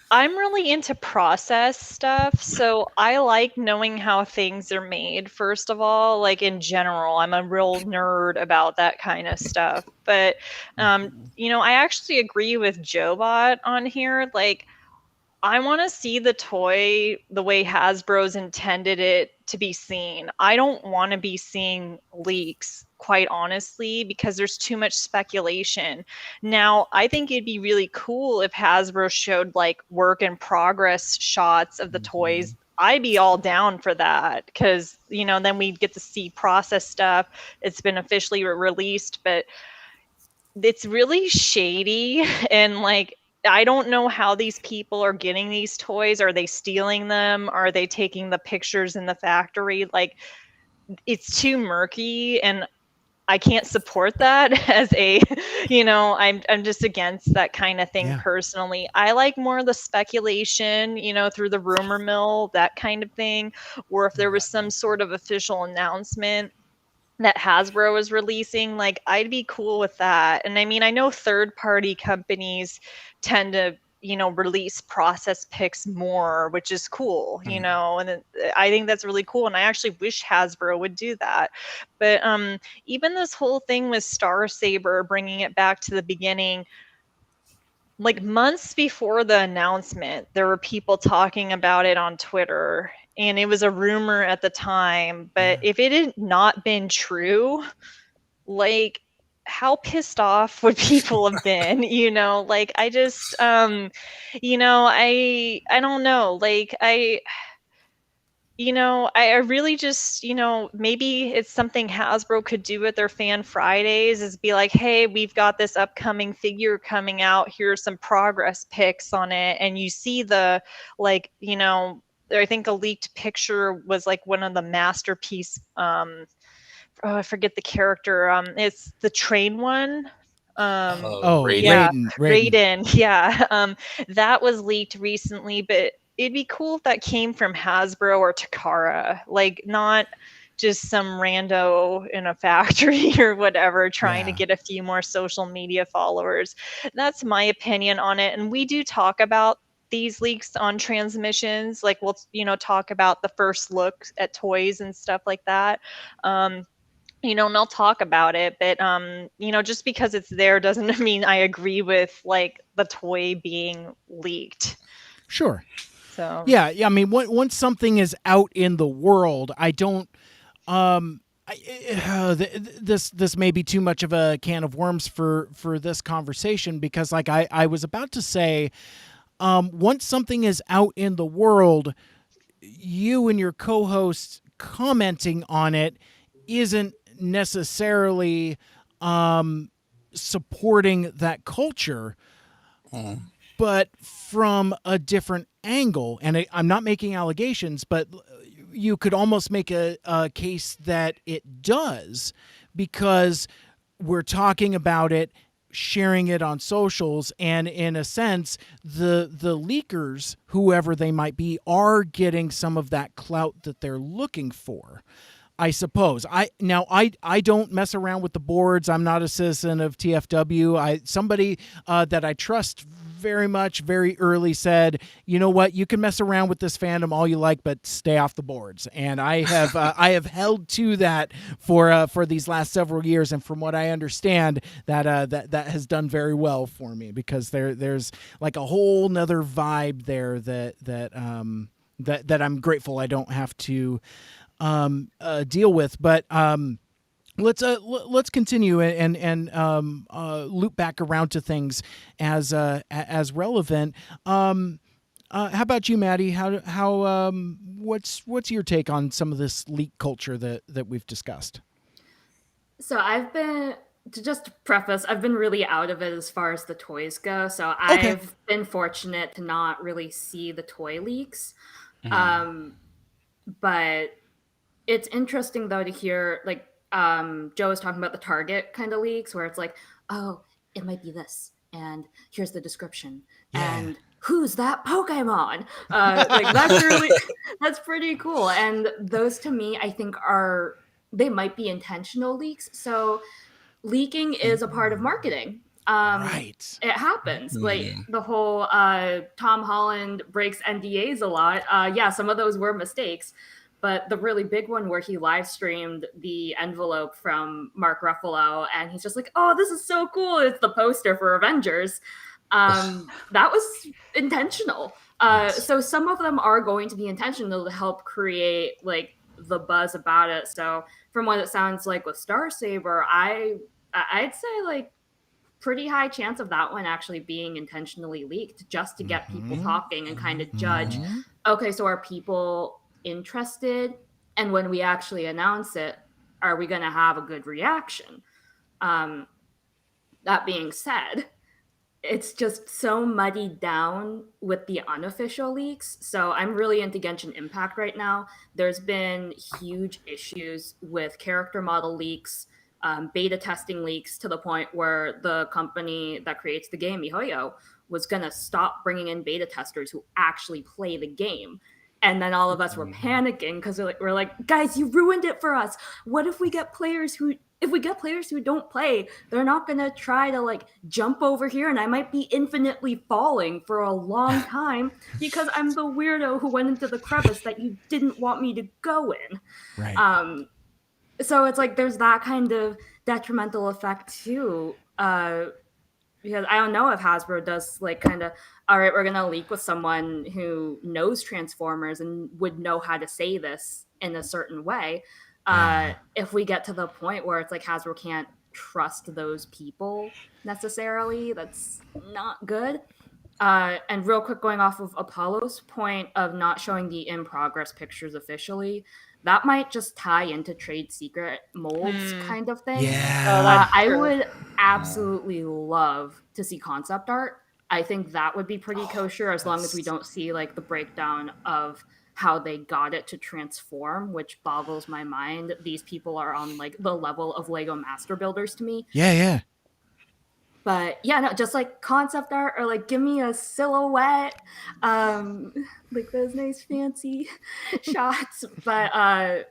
I'm really into process stuff, so I like knowing how things are made, first of all. Like, in general, I'm a real nerd about that kind of stuff. But I actually agree with Jobot on here. Like, I want to see the toy the way Hasbro's intended it to be seen. I don't want to be seeing leaks, quite honestly, because there's too much speculation. Now, I think it'd be really cool if Hasbro showed like work in progress shots of the toys. I'd be all down for that, because then we'd get to see process stuff. It's been officially released, but it's really shady. And like, I don't know how these people are getting these toys. Are they stealing them? Are they taking the pictures in the factory? Like, it's too murky, and I can't support that as a, I'm just against that kind of thing. Yeah. Personally. I like more of the speculation, through the rumor mill, that kind of thing. Or if there was some sort of official announcement that Hasbro was releasing, like, I'd be cool with that. And I mean, I know third-party companies tend to, release process picks more, which is cool, and I think that's really cool. And I actually wish Hasbro would do that. But even this whole thing with Star Saber, bringing it back to the beginning, like months before the announcement, there were people talking about it on Twitter, and it was a rumor at the time. But if it had not been true, like, how pissed off would people have been? Like, I just, I don't know. Like, I really just, maybe it's something Hasbro could do with their Fan Fridays, is be like, hey, we've got this upcoming figure coming out. Here's some progress pics on it. And you see the, like, I think a leaked picture was like one of the masterpiece. I forget the character. It's the train one. Raiden. Yeah, Raiden. Raiden. Yeah. That was leaked recently, but it'd be cool if that came from Hasbro or Takara, like, not just some rando in a factory or whatever trying to get a few more social media followers. That's my opinion on it. And we do talk about these leaks on Transmissions. Like, we'll, talk about the first look at toys and stuff like that. And I'll talk about it, but just because it's there doesn't mean I agree with like the toy being leaked. Sure. So yeah. I mean, once something is out in the world, I don't. This may be too much of a can of worms for this conversation, because, like I was about to say, once something is out in the world, you and your co-hosts commenting on it isn't necessarily supporting that culture. But from a different angle. And I'm not making allegations, but you could almost make a case that it does, because we're talking about it, sharing it on socials, and in a sense, the leakers, whoever they might be, are getting some of that clout that they're looking for, I suppose. I don't mess around with the boards. I'm not a citizen of TFW. Somebody that I trust very much, very early said, you know what, you can mess around with this fandom all you like, but stay off the boards. And I have I have held to that for these last several years, and from what I understand, that has done very well for me, because there's like a whole nother vibe there that I'm grateful I don't have to deal with. But let's continue and loop back around to things as relevant. How about you, Maddie? What's your take on some of this leak culture that we've discussed? So just to preface, I've been really out of it as far as the toys go. So I've been fortunate to not really see the toy leaks. But it's interesting though to hear like Joe was talking about the Target kind of leaks where it's like, oh, it might be this, and here's the description, and who's that Pokemon? Like that's pretty cool. And those to me, I think they might be intentional leaks. So leaking is a part of marketing. Right. It happens. Like the whole Tom Holland breaks NDAs a lot. Yeah, some of those were mistakes. But the really big one where he live streamed the envelope from Mark Ruffalo, and he's just like, oh, this is so cool. It's the poster for Avengers. That was intentional. So some of them are going to be intentional to help create like the buzz about it. So from what it sounds like with Star Saber, I'd say like pretty high chance of that one actually being intentionally leaked just to get people talking and kind of judge, okay, so are people interested? And when we actually announce it, are we going to have a good reaction? That being said, it's just so muddied down with the unofficial leaks. So I'm really into Genshin Impact right now. There's been huge issues with character model leaks, beta testing leaks, to the point where the company that creates the game, MiHoYo, was going to stop bringing in beta testers who actually play the game. And then all of us were panicking because we're like, guys, you ruined it for us. What if we get players who don't play? They're not going to try to like jump over here, and I might be infinitely falling for a long time because I'm the weirdo who went into the crevice that you didn't want me to go in. Right. So it's like there's that kind of detrimental effect too. Because I don't know if Hasbro does like kind of, all right, we're going to leak with someone who knows Transformers and would know how to say this in a certain way. If we get to the point where it's like Hasbro can't trust those people necessarily, that's not good. And real quick, going off of Apollo's point of not showing the in-progress pictures officially, that might just tie into trade secret molds kind of thing. Yeah. I would absolutely love to see concept art. I think that would be pretty kosher as long as we don't see like the breakdown of how they got it to transform, which boggles my mind. These people are on like the level of Lego master builders to me. Yeah. But yeah, no, just like concept art, or like give me a silhouette, like those nice fancy shots. But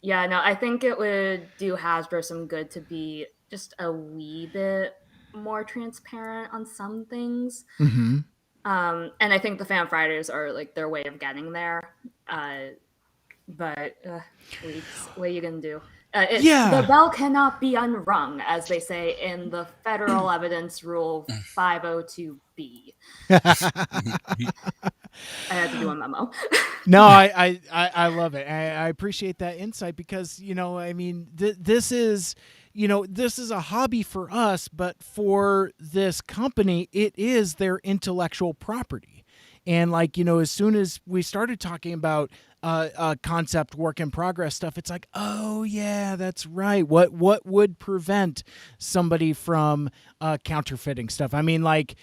yeah, no, I think it would do Hasbro some good to be just a wee bit more transparent on some things. And I think the Fan Fridays are like their way of getting there. But leaks, what are you gonna do? The bell cannot be unrung, as they say in the Federal Evidence Rule 502B. I had to do a memo. No, I love it. I appreciate that insight because, I mean, this is a hobby for us, but for this company, it is their intellectual property. And like, as soon as we started talking about concept work in progress stuff, it's like, oh yeah, that's right. What would prevent somebody from counterfeiting stuff? I mean, like,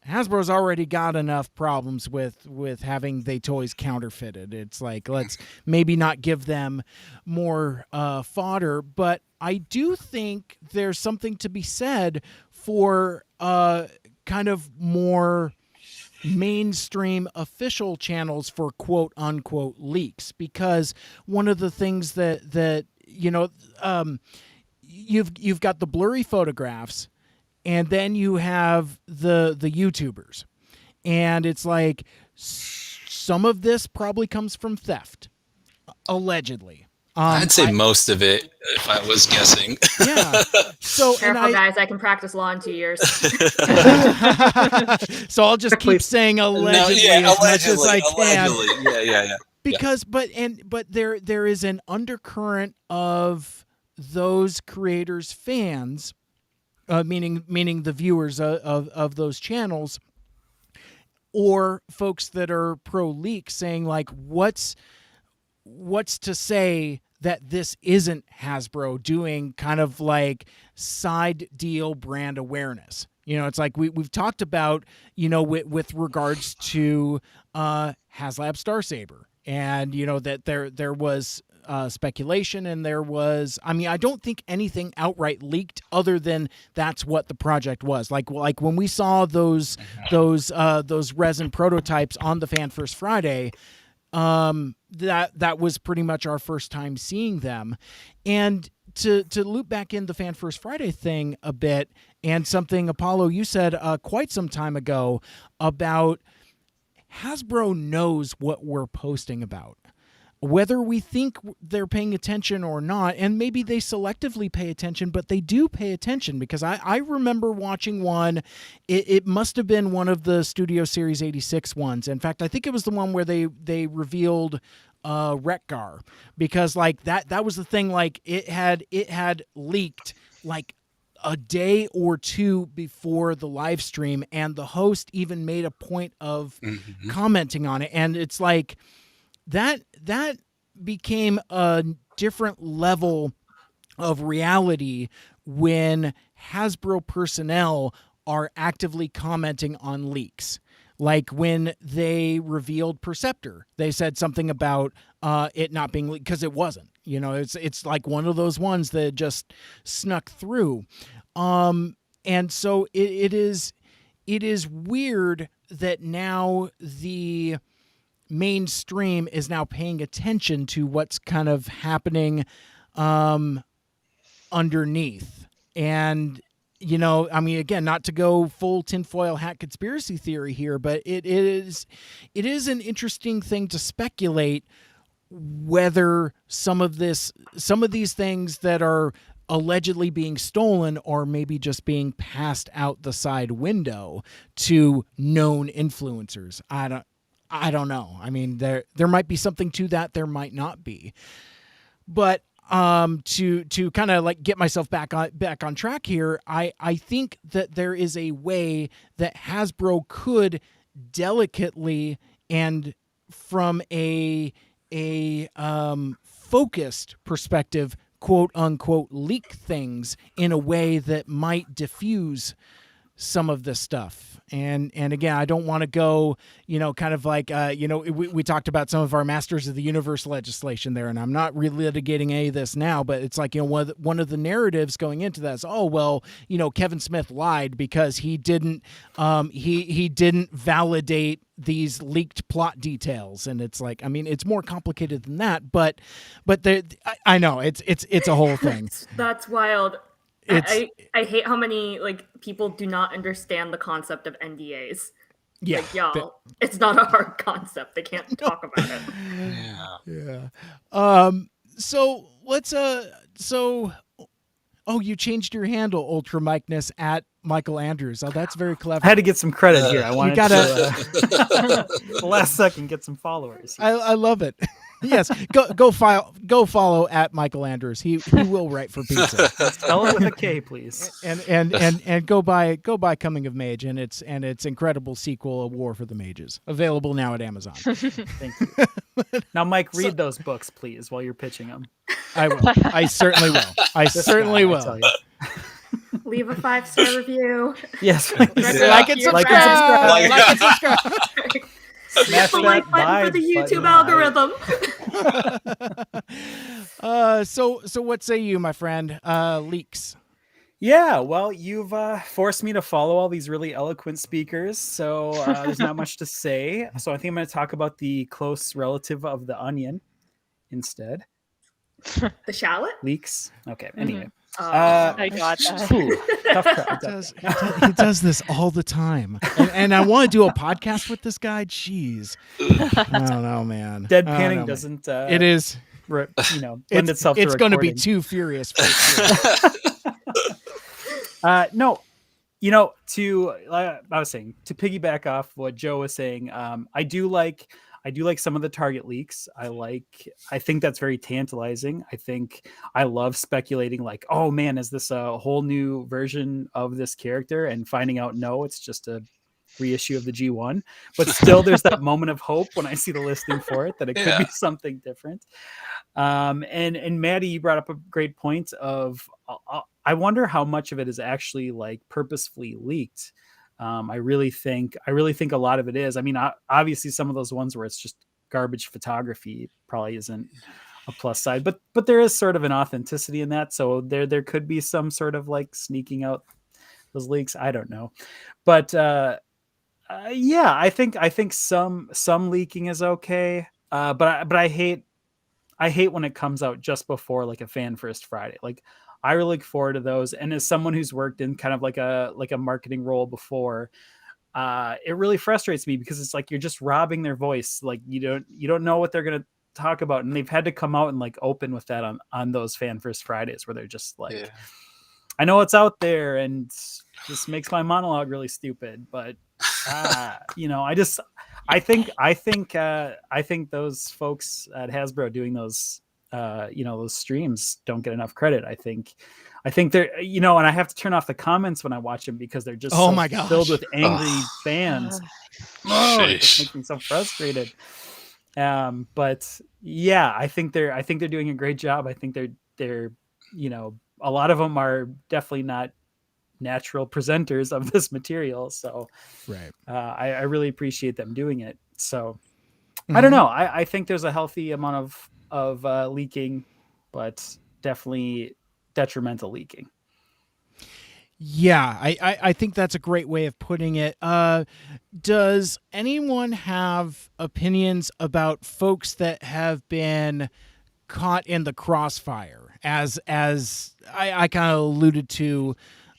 Hasbro's already got enough problems with having the toys counterfeited. It's like, let's maybe not give them more fodder. But I do think there's something to be said for kind of more mainstream official channels for quote unquote leaks, because one of the things that you've got the blurry photographs, and then you have the YouTubers, and it's like some of this probably comes from theft, allegedly. I'd say most of it, if I was guessing. Yeah. So careful, guys. I can practice law in 2 years. So I'll just keep saying allegedly as much as I can. Yeah. because but there is an undercurrent of those creators' fans, meaning the viewers of those channels, or folks that are pro leak, saying like, what's to say that this isn't Hasbro doing kind of like side deal brand awareness? It's like we've talked about, with regards to HasLab Starsaber, and that there was speculation, and there was, I don't think anything outright leaked other than that's what the project was. Like when we saw those resin prototypes on the Fan First Friday, that was pretty much our first time seeing them. And to loop back in the Fan First Friday thing a bit, and something, Apollo, you said quite some time ago about Hasbro knows what we're posting about. Whether we think they're paying attention or not, and maybe they selectively pay attention, but they do pay attention, because I remember watching one. It must have been one of the Studio Series 86 ones. In fact, I think it was the one where they revealed Retgar, because like that was the thing. Like it had leaked like a day or two before the live stream, and the host even made a point of commenting on it. And it's like that became a different level of reality when Hasbro personnel are actively commenting on leaks. Like when they revealed Preceptor, they said something about it not being leaked, because it wasn't. It's like one of those ones that just snuck through. And so it is weird that now the mainstream is now paying attention to what's kind of happening underneath. And again, not to go full tinfoil hat conspiracy theory here, but it is an interesting thing to speculate whether some of these things that are allegedly being stolen are maybe just being passed out the side window to known influencers. I don't know. There might be something to that. There might not be. But to kind of like get myself back on track here, I think that there is a way that Hasbro could delicately and from a focused perspective, quote unquote, leak things in a way that might diffuse some of this stuff. And again, I don't want to go, kind of like, we talked about some of our Masters of the Universe legislation there, and I'm not relitigating any of this now, but it's like, one of the narratives going into that is, oh, well, Kevin Smith lied because he didn't validate these leaked plot details. And it's like, it's more complicated than that, but I know it's a whole thing. That's wild. I hate how many people do not understand the concept of NDAs. Yeah, it's not a hard concept. They can't talk about it. Yeah. So let's oh, you changed your handle, Ultra Mikeness, at Michael Andrews. Oh, that's very clever. I had to get some credit here. I wanted to the last second get some followers. I love it. Yes, go follow at Michael Andrews. He will write for pizza. Spell it with a K, please. And go buy Coming of Mage and its incredible sequel, A War for the Mages, available now at Amazon. Thank you. Now, Mike, read those books, please, while you're pitching them. I will. I certainly will. I certainly will. Leave a 5-star review. Yes. Like and subscribe. Like and subscribe. Smash the like button for the YouTube algorithm. So what say you, my friend? Leaks. Yeah, well, you've forced me to follow all these really eloquent speakers, so there's not much to say. So I think I'm going to talk about the close relative of the onion instead. The shallot? Leaks. Okay, anyway. I got that. He does this all the time, and I want to do a podcast with this guy. Jeez, I don't know, man. Deadpanning doesn't. It is. Lend itself to it's going to be recording. too furious. For sure. No, I was saying, to piggyback off what Joe was saying, I do like do like some of the target leaks. I think that's very tantalizing. I love speculating like, oh man, is this a whole new version of this character? And finding out, no, it's just a reissue of the G1. But still, there's that moment of hope when I see the listing for it that it could be something different. And Maddie, you brought up a great point of I wonder how much of it is actually like purposefully leaked. I really think a lot of it is. I mean, obviously some of those ones where it's just garbage photography probably isn't a plus side, but there is sort of an authenticity in that. So there could be some sort of like sneaking out those leaks. I don't know, but yeah, I think some leaking is okay. But I hate when it comes out just before like a Fan First Friday. Like I really look forward to those. And as someone who's worked in kind of like a marketing role before, it really frustrates me because it's like you're just robbing their voice. Like you don't know what they're gonna talk about, and they've had to come out and like open with that on those Fan First Fridays where they're just like, I know it's out there, and this makes my monologue really stupid, but I think those folks at Hasbro doing those those streams don't get enough credit. I think they're, and I have to turn off the comments when I watch them because they're just filled with angry fans. It just makes me so frustrated. But yeah, I think they're doing a great job. I think they're a lot of them are definitely not natural presenters of this material. So right. I really appreciate them doing it. So I don't know. I think there's a healthy amount of leaking, but definitely detrimental leaking. Yeah, I think that's a great way of putting it. Does anyone have opinions about folks that have been caught in the crossfire? As I kind of alluded to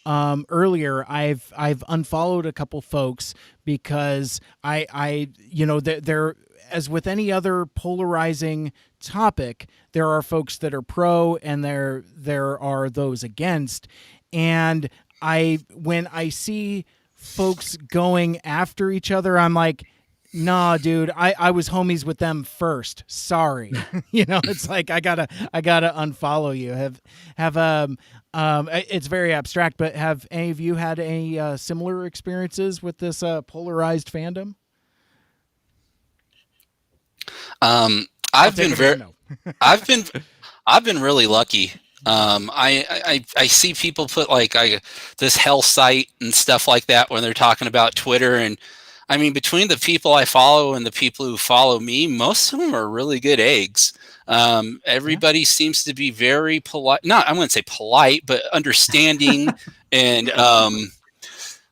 earlier, I've unfollowed a couple folks because they're as with any other polarizing topic, there are folks that are pro and there are those against. And when I see folks going after each other, I'm like, nah, dude, I was homies with them first. Sorry. It's like, I gotta unfollow you. It's very abstract, but have any of you had any similar experiences with this polarized fandom? I've been really lucky. I see people put like this hell site and stuff like that when they're talking about Twitter, and I mean, between the people I follow and the people who follow me, most of them are really good eggs. Everybody seems to be very polite. I wouldn't say polite, but understanding and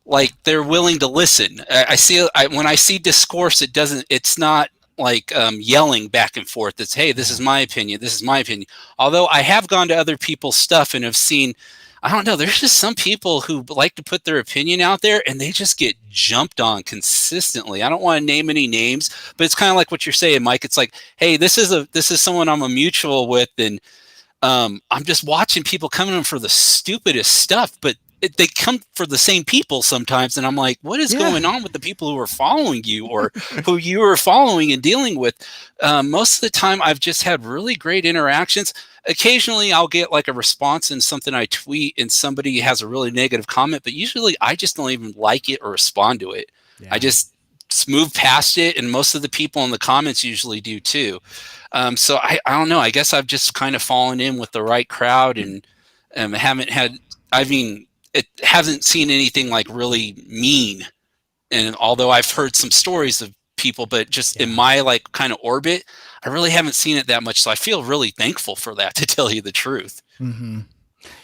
like they're willing to listen. When I see discourse, it's not like yelling back and forth. It's, hey, this is my opinion. This is my opinion. Although I have gone to other people's stuff and have seen, I don't know, there's just some people who like to put their opinion out there and they just get jumped on consistently. I don't want to name any names, but it's kind of like what you're saying, Mike. It's like, hey, this is someone I'm a mutual with, and I'm just watching people coming in for the stupidest stuff, but they come for the same people sometimes, and I'm like, what is going on with the people who are following you or who you are following and dealing with? Most of the time, I've just had really great interactions. Occasionally, I'll get like a response in something I tweet, and somebody has a really negative comment, but usually I just don't even like it or respond to it. Yeah. I just move past it, and most of the people in the comments usually do too. So I don't know. I guess I've just kind of fallen in with the right crowd, and haven't seen anything like really mean. And although I've heard some stories of people, but just in my like kind of orbit, I really haven't seen it that much. So I feel really thankful for that, to tell you the truth. Mm-hmm.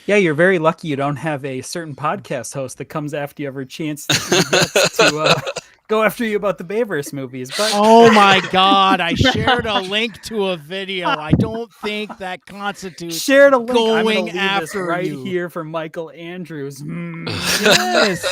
Yeah, you're very lucky you don't have a certain podcast host that comes after you every chance to go after you about the Bayverse movies. But oh my God, I shared a link to a video. I don't think that constitutes shared a link. Going after right you. Here from Michael Andrews. Yes.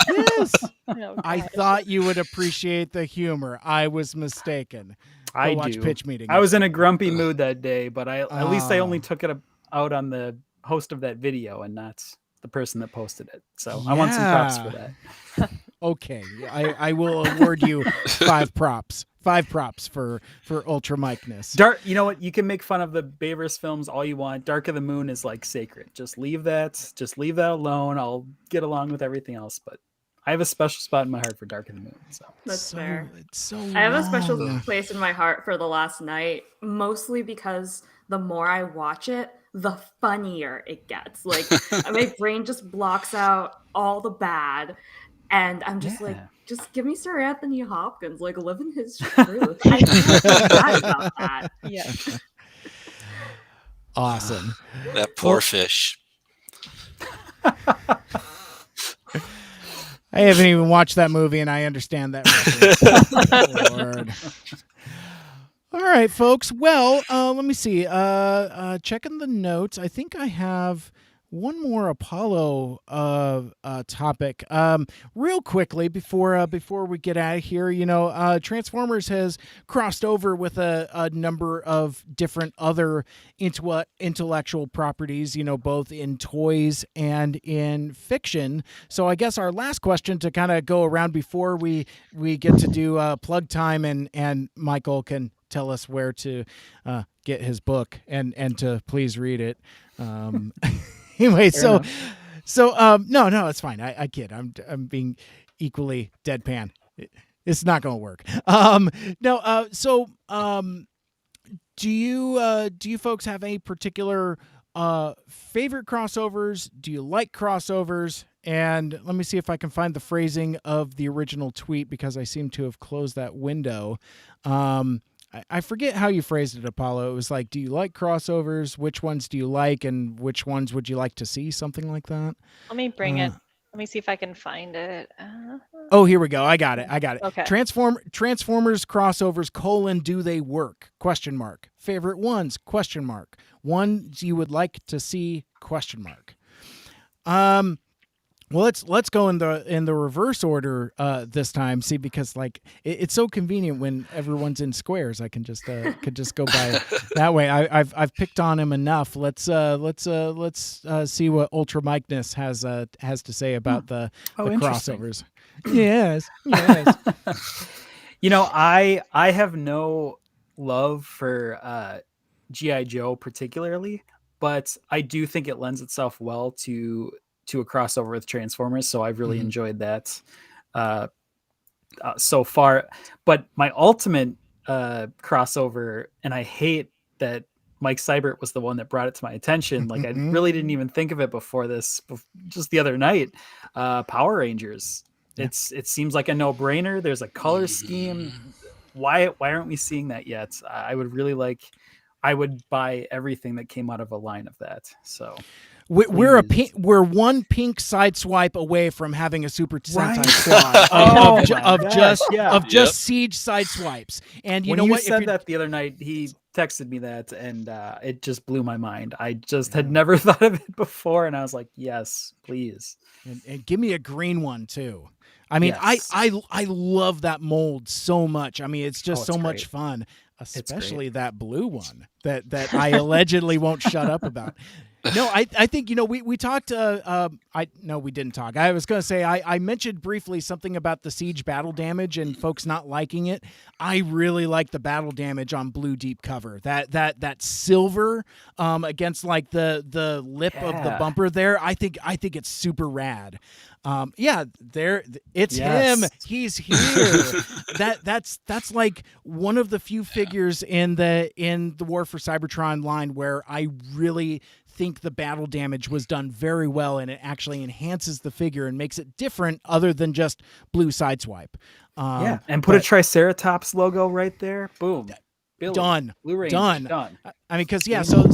Yes. Okay. I thought you would appreciate the humor. I was mistaken. I watch do. Pitch Meeting. I was in a grumpy mood that day, but at least I only took it out on the host of that video and not the person that posted it. So I want some props for that. Okay, I will award you 5 props. 5 props for Ultra Mike-ness. Dark, you know what? You can make fun of the Bayverse films all you want. Dark of the Moon is like sacred. Just leave that alone. I'll get along with everything else, but I have a special spot in my heart for Dark of the Moon. So That's fair. It's so I have a special long. place in my heart for The Last Night, mostly because the more I watch it, the funnier it gets. Like my brain just blocks out all the bad, and I'm just like, just give me Sir Anthony Hopkins, like living his truth. I feel bad about that. Yeah. Awesome. That poor fish. I haven't even watched that movie, and I understand that reference. Lord. All right, folks. Well, let me see. Checking the notes. I think I have one more Apollo topic. Real quickly before we get out of here, Transformers has crossed over with a number of different other intellectual properties, both in toys and in fiction. So I guess our last question to kind of go around before we get to do plug time, and Michael can tell us where to get his book and to please read it. Anyway, no, it's fine. I kid. I'm being equally deadpan. It's not going to work. Do you folks have any particular favorite crossovers? Do you like crossovers? And let me see if I can find the phrasing of the original tweet, because I seem to have closed that window. I forget how you phrased it, Apollo. It was like, do you like crossovers? Which ones do you like, and which ones would you like to see? Something like that. Let me bring it. Let me see if I can find it. Oh, here we go. I got it. Okay. Transformers crossovers, do they work? ? Favorite ones? ? Ones you would like to see? ? Well, let's go in the reverse order this time. See, because it's so convenient when everyone's in squares. I can just go by that way. I've picked on him enough. Let's see what Ultra Mike-ness has to say about the crossovers. Yes. I have no love for G.I. Joe particularly, but I do think it lends itself well to a crossover with Transformers, so I've really enjoyed that so far. But my ultimate crossover, and I hate that Mike Seibert was the one that brought it to my attention. Like I really didn't even think of it before this, just the other night. Power Rangers. Yeah. It seems like a no-brainer. There's a color scheme. Why aren't we seeing that yet? I would buy everything that came out of a line of that. So. We're one pink side swipe away from having a Super Sentai squad of just Siege side swipes. And when you said that the other night, he texted me that, and it just blew my mind. I just had never thought of it before, and I was like, yes, please. And give me a green one too. I mean, yes. I love that mold so much. I mean, it's just so much fun, especially that blue one that I allegedly won't shut up about. No, I think, we talked, no, we didn't talk. I was going to say, I mentioned briefly something about the Siege battle damage and folks not liking it. I really like the battle damage on blue deep cover. That silver against the lip of the bumper there. I think it's super rad. It's him. He's here. That's like one of the few figures in the War for Cybertron line where I really think the battle damage was done very well, and it actually enhances the figure and makes it different other than just blue sideswipe. And put a Triceratops logo right there. Boom. Done. Blu-ray done. I mean, because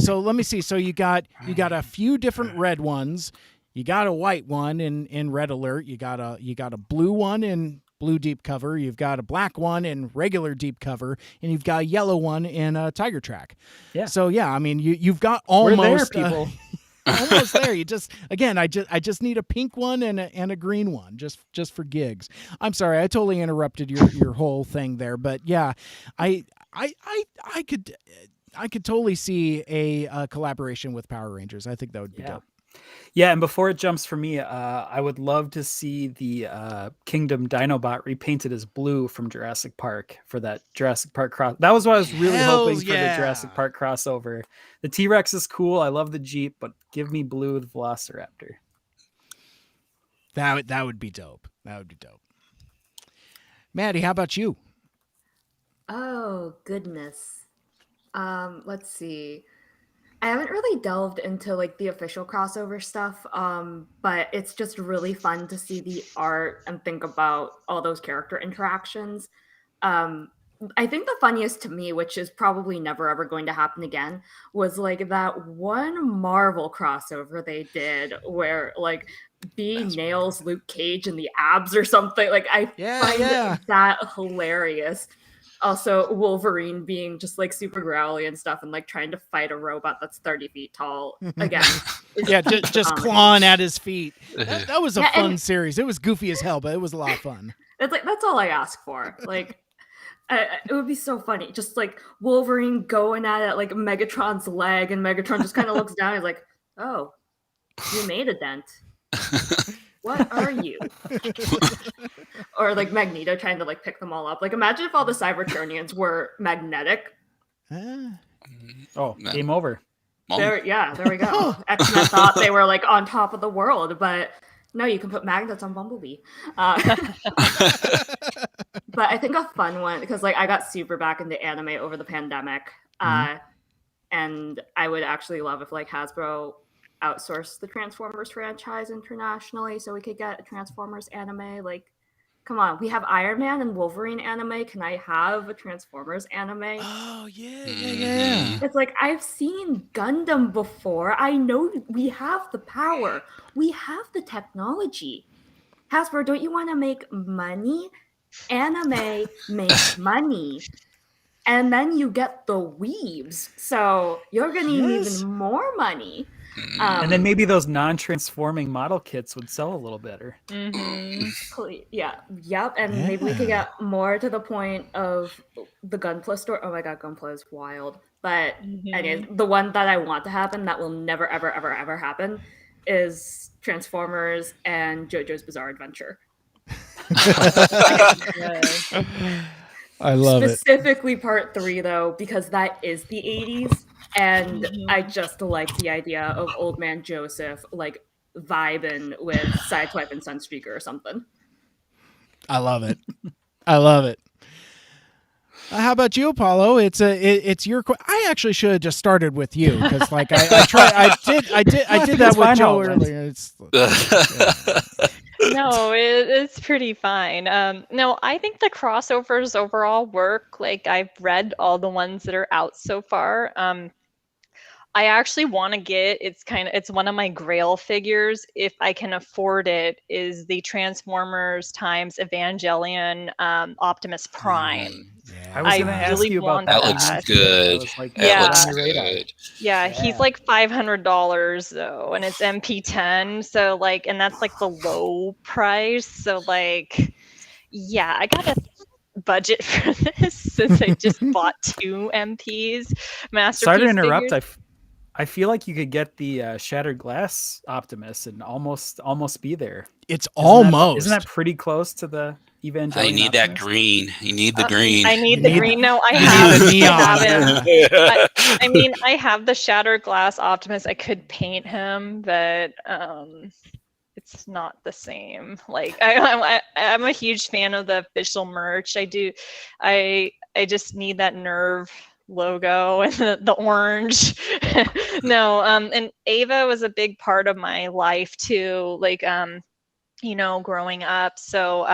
so let me see. So you got a few different red ones. You got a white one in Red Alert. You got a blue one in blue deep cover. You've got a black one in regular deep cover, and you've got a yellow one in Tiger Track. Yeah. So I mean, you've got almost We're there, people. Almost there. You just I just need a pink one and a green one just for gigs. I'm sorry, I totally interrupted your whole thing there, but yeah, I could totally see a collaboration with Power Rangers. I think that would be dope. Yeah, and before it jumps for me, I would love to see the Kingdom Dinobot repainted as blue from Jurassic Park for that Jurassic Park cross. That was what I was really hoping for the Jurassic Park crossover. The T-Rex is cool. I love the Jeep, but give me blue with Velociraptor. That would be dope. That would be dope. Maddie, how about you? Oh, goodness. Let's see. I haven't really delved into like the official crossover stuff, but it's just really fun to see the art and think about all those character interactions. I think the funniest to me, which is probably never ever going to happen again, was like that one Marvel crossover they did where like B nails Luke Cage in the abs or something. Like I find that hilarious. Also, Wolverine being just like super growly and stuff and like trying to fight a robot that's 30 feet tall. Again. just clawing at his feet. That was a fun series. It was goofy as hell, but it was a lot of fun. It's like, that's all I ask for. Like, it would be so funny. Just like Wolverine going at it like Megatron's leg, and Megatron just kind of looks down and is like, oh, you made a dent. What are you? Or like Magneto trying to like pick them all up. Like imagine if all the Cybertronians were magnetic. Game over. There we go. X-Men thought they were like on top of the world, but no, you can put magnets on Bumblebee. But I think a fun one, because like I got super back into anime over the pandemic, and I would actually love if like Hasbro outsourced the Transformers franchise internationally so we could get a Transformers anime. Like, come on, we have Iron Man and Wolverine anime. Can I have a Transformers anime? Oh, yeah. It's like, I've seen Gundam before. I know we have the power. We have the technology. Hasbro, don't you want to make money? Anime makes money. And then you get the weebs. So you're going to need even more money. And then maybe those non-transforming model kits would sell a little better. Yep. And maybe we could get more to the point of the Gunpla store. Oh my god, Gunpla is wild. But anyways, the one that I want to happen that will never, ever, ever, ever happen is Transformers and JoJo's Bizarre Adventure. I love it. Specifically part 3 though, because that is the 80s. And I just like the idea of old man Joseph like vibing with Sideswipe and Sunstreaker or something. I love it. How about you, Apollo? It's your. I actually should have just started with you because, like, I did that with Joe earlier. No, it's pretty fine. No, I think the crossovers overall work. Like, I've read all the ones that are out so far. I actually want to get, it's one of my grail figures, if I can afford it, is the Transformers times Evangelion Optimus Prime. I was going to ask you about that. That looks good. Looks good. Yeah, he's like $500 though, and it's MP10. So like, and that's like the low price. So like, yeah, I got to budget for this since I just bought 2 MPs. Masterpiece Sorry to interrupt. figures. I feel like you could get the Shattered Glass Optimus and almost be there. It's almost. Isn't that pretty close to the Evangelion? I need Optimus? that green. You need the green. I need the green. No, I have the neon. I mean, I have the Shattered Glass Optimus. I could paint him, but it's not the same. Like I'm a huge fan of the official merch. I just need that Nerve logo and the orange. No, and Ava was a big part of my life too, like growing up. So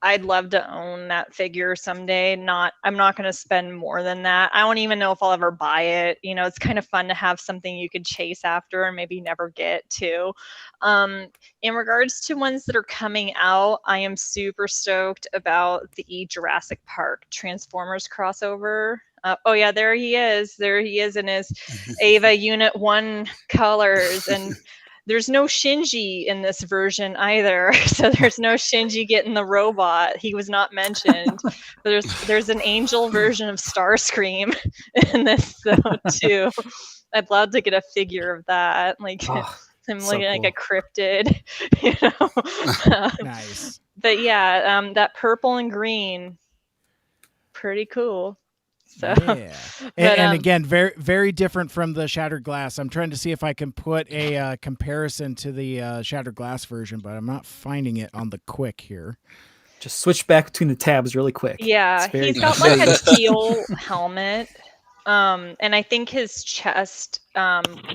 I'd love to own that figure someday. I'm not going to spend more than that. I don't even know if I'll ever buy it. It's kind of fun to have something you could chase after and maybe never get to. In regards to ones that are coming out, I am super stoked about the Jurassic Park Transformers crossover. Oh yeah, there he is in his Ava Unit 1 colors, and there's no Shinji in this version either. So there's no Shinji getting the robot. He was not mentioned. There's an angel version of Starscream in this though too. I'd love to get a figure of that. Like Oh, I'm so looking like a cool. cryptid, you know. Nice. But yeah, that purple and green, pretty cool. So, Yeah. but And again, very, very different from the Shattered Glass. I'm trying to see if I can put a comparison to the Shattered Glass version, but I'm not finding it on the quick here. Just switch back between the tabs really quick. yeah, It's very he's got very like a easy. teal helmet. And I think his chest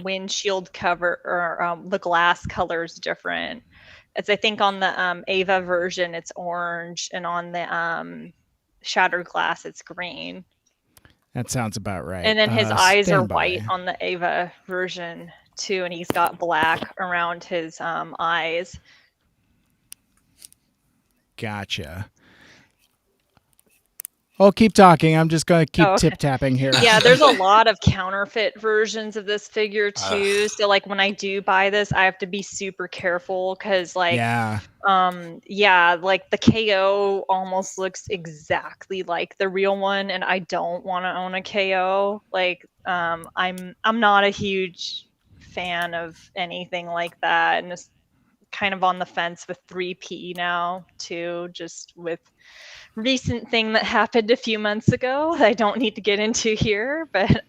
windshield cover or the glass color is different. As I think on the Ava version, it's orange, and on the Shattered Glass, it's green. That sounds about right. And then his eyes are stand by. white on the Ava version too, and he's got black around his eyes. Gotcha. Oh, keep talking. I'm just going to keep Oh, okay. tip-tapping here. Yeah, there's a lot of counterfeit versions of this figure too. So like when I do buy this, I have to be super careful because like Yeah. like the KO almost looks exactly like the real one, and I don't want to own a KO. Like I'm not a huge fan of anything like that, and just kind of on the fence with 3P now too, just with recent thing that happened a few months ago that I don't need to get into here. But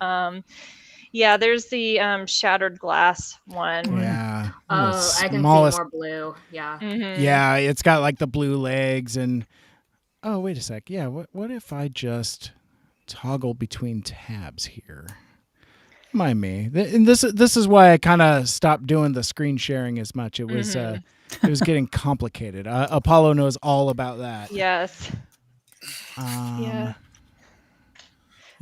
yeah, there's the Shattered Glass one. Yeah. Oh, I can smallest. see more blue. Yeah. Mhm. Yeah, it's got like the blue legs and oh, wait a sec. Yeah, what if I just toggle between tabs here? Mind me. And this is why I kind of stopped doing the screen sharing as much. It was it was getting complicated. Apollo knows all about that. Yes. Yeah.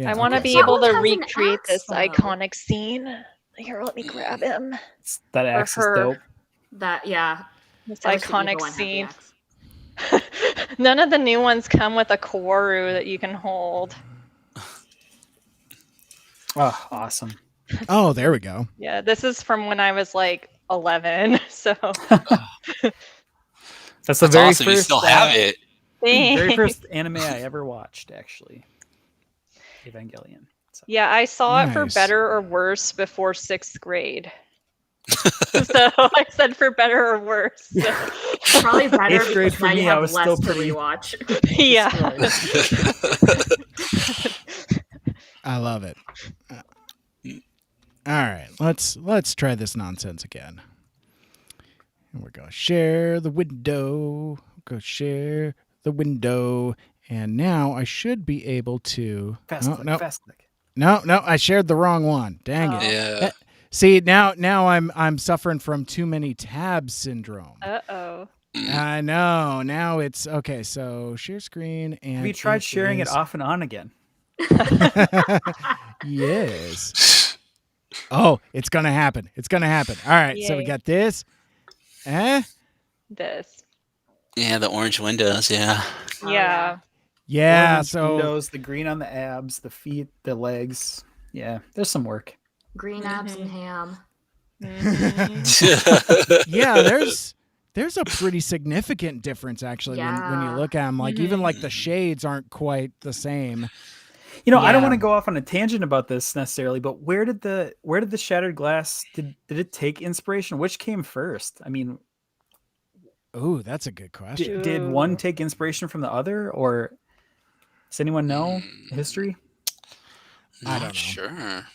I want to okay, be so- able to Someone has an recreate axe, this though. iconic scene. Here, let me grab him. That axe is her. dope. That, yeah. This I wish the evil iconic one had the scene. axe. None of the new ones come with a Koru that you can hold. Oh, awesome. Oh, there we go. Yeah, this is from when I was like 11. So That's the That's very awesome. first. You still have it. Very thanks. first anime I ever watched, actually. Evangelion. So. Yeah, I saw it for Nice. better or worse before 6th grade. So I said for better or worse. So. Probably better Eighth grade because for now you me, I have was less still to pretty- rewatch. Yeah. I love it. All right, let's try this nonsense again. And we're gonna share the window. Go share the window, and now I should be able to. Fast click, fast click. No, I shared the wrong one. Dang it. Yeah. See, now I'm suffering from too many tabs syndrome. Uh-oh. I know. Now it's okay. So share screen and Have you tried sharing it is- off and on again? Yes. Oh, it's gonna happen. It's gonna happen. All right. So we Yay. got this. This. Yeah, the orange windows. Yeah. Oh, Yeah. Yeah. Orange So windows, the green on the abs, the feet, the legs. Yeah, there's some work. Green abs and Mhm. ham. Mhm. yeah, there's a pretty significant difference actually when you Yeah. look at them. Like even like the shades aren't quite the same. You know, I don't Yeah. want to go off on a tangent about this necessarily, but where did the Shattered Glass did it take inspiration? Which came first? I mean, Oh, that's a good question. did one Ooh. take inspiration from the other, or does anyone know the history? I Not don't know. sure.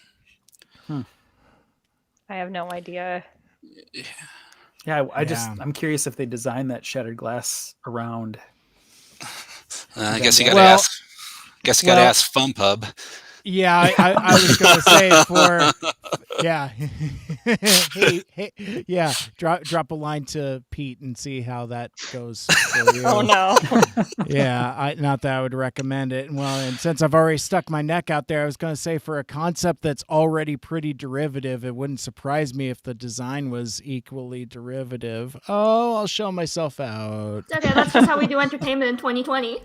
I have no idea. Yeah, I just Yeah. I'm curious if they designed that Shattered Glass around. I guess you Well- got to ask. Guess you got to well- ask FunPub. Yeah, I was gonna say for yeah, hey, yeah. Drop a line to Pete and see how that goes for you. Oh no. Yeah, not that I would recommend it. Well, and since I've already stuck my neck out there, I was going to say for a concept that's already pretty derivative, it wouldn't surprise me if the design was equally derivative. Oh, I'll show myself out. It's okay, that's just how we do entertainment in 2020.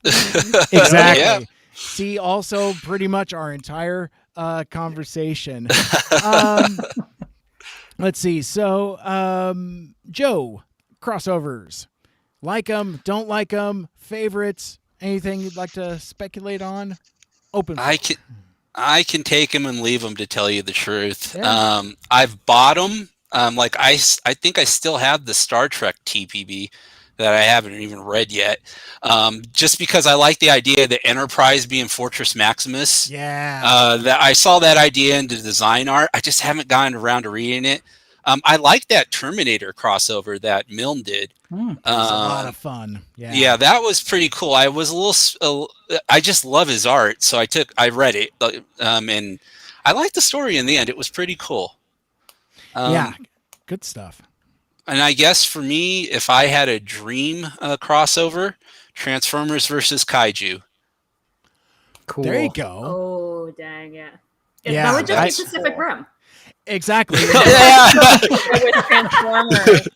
Exactly. Yeah. See, also pretty much our entire conversation. Let's see. So, Joe, crossovers. Like them, don't like them, favorites, anything you'd like to speculate on? Open. I I can take them and leave them, to tell you the truth. Yeah. I've bought them. Like I think I still have the Star Trek TPB that I haven't even read yet. Just because I like the idea of the Enterprise being Fortress Maximus. Yeah. That I saw that idea in the design art. I just haven't gotten around to reading it. I like that Terminator crossover that Milne did. It was a lot of fun. Yeah. Yeah, that was pretty cool. I was a little. I just love his art, so I read it, and I liked the story in the end. It was pretty cool. Yeah, good stuff. And I guess for me, if I had a dream crossover, Transformers versus Kaiju. Cool. There you go. Oh, dang, yeah. Yeah, That would just that's be Pacific Rim. Exactly. With Transformers.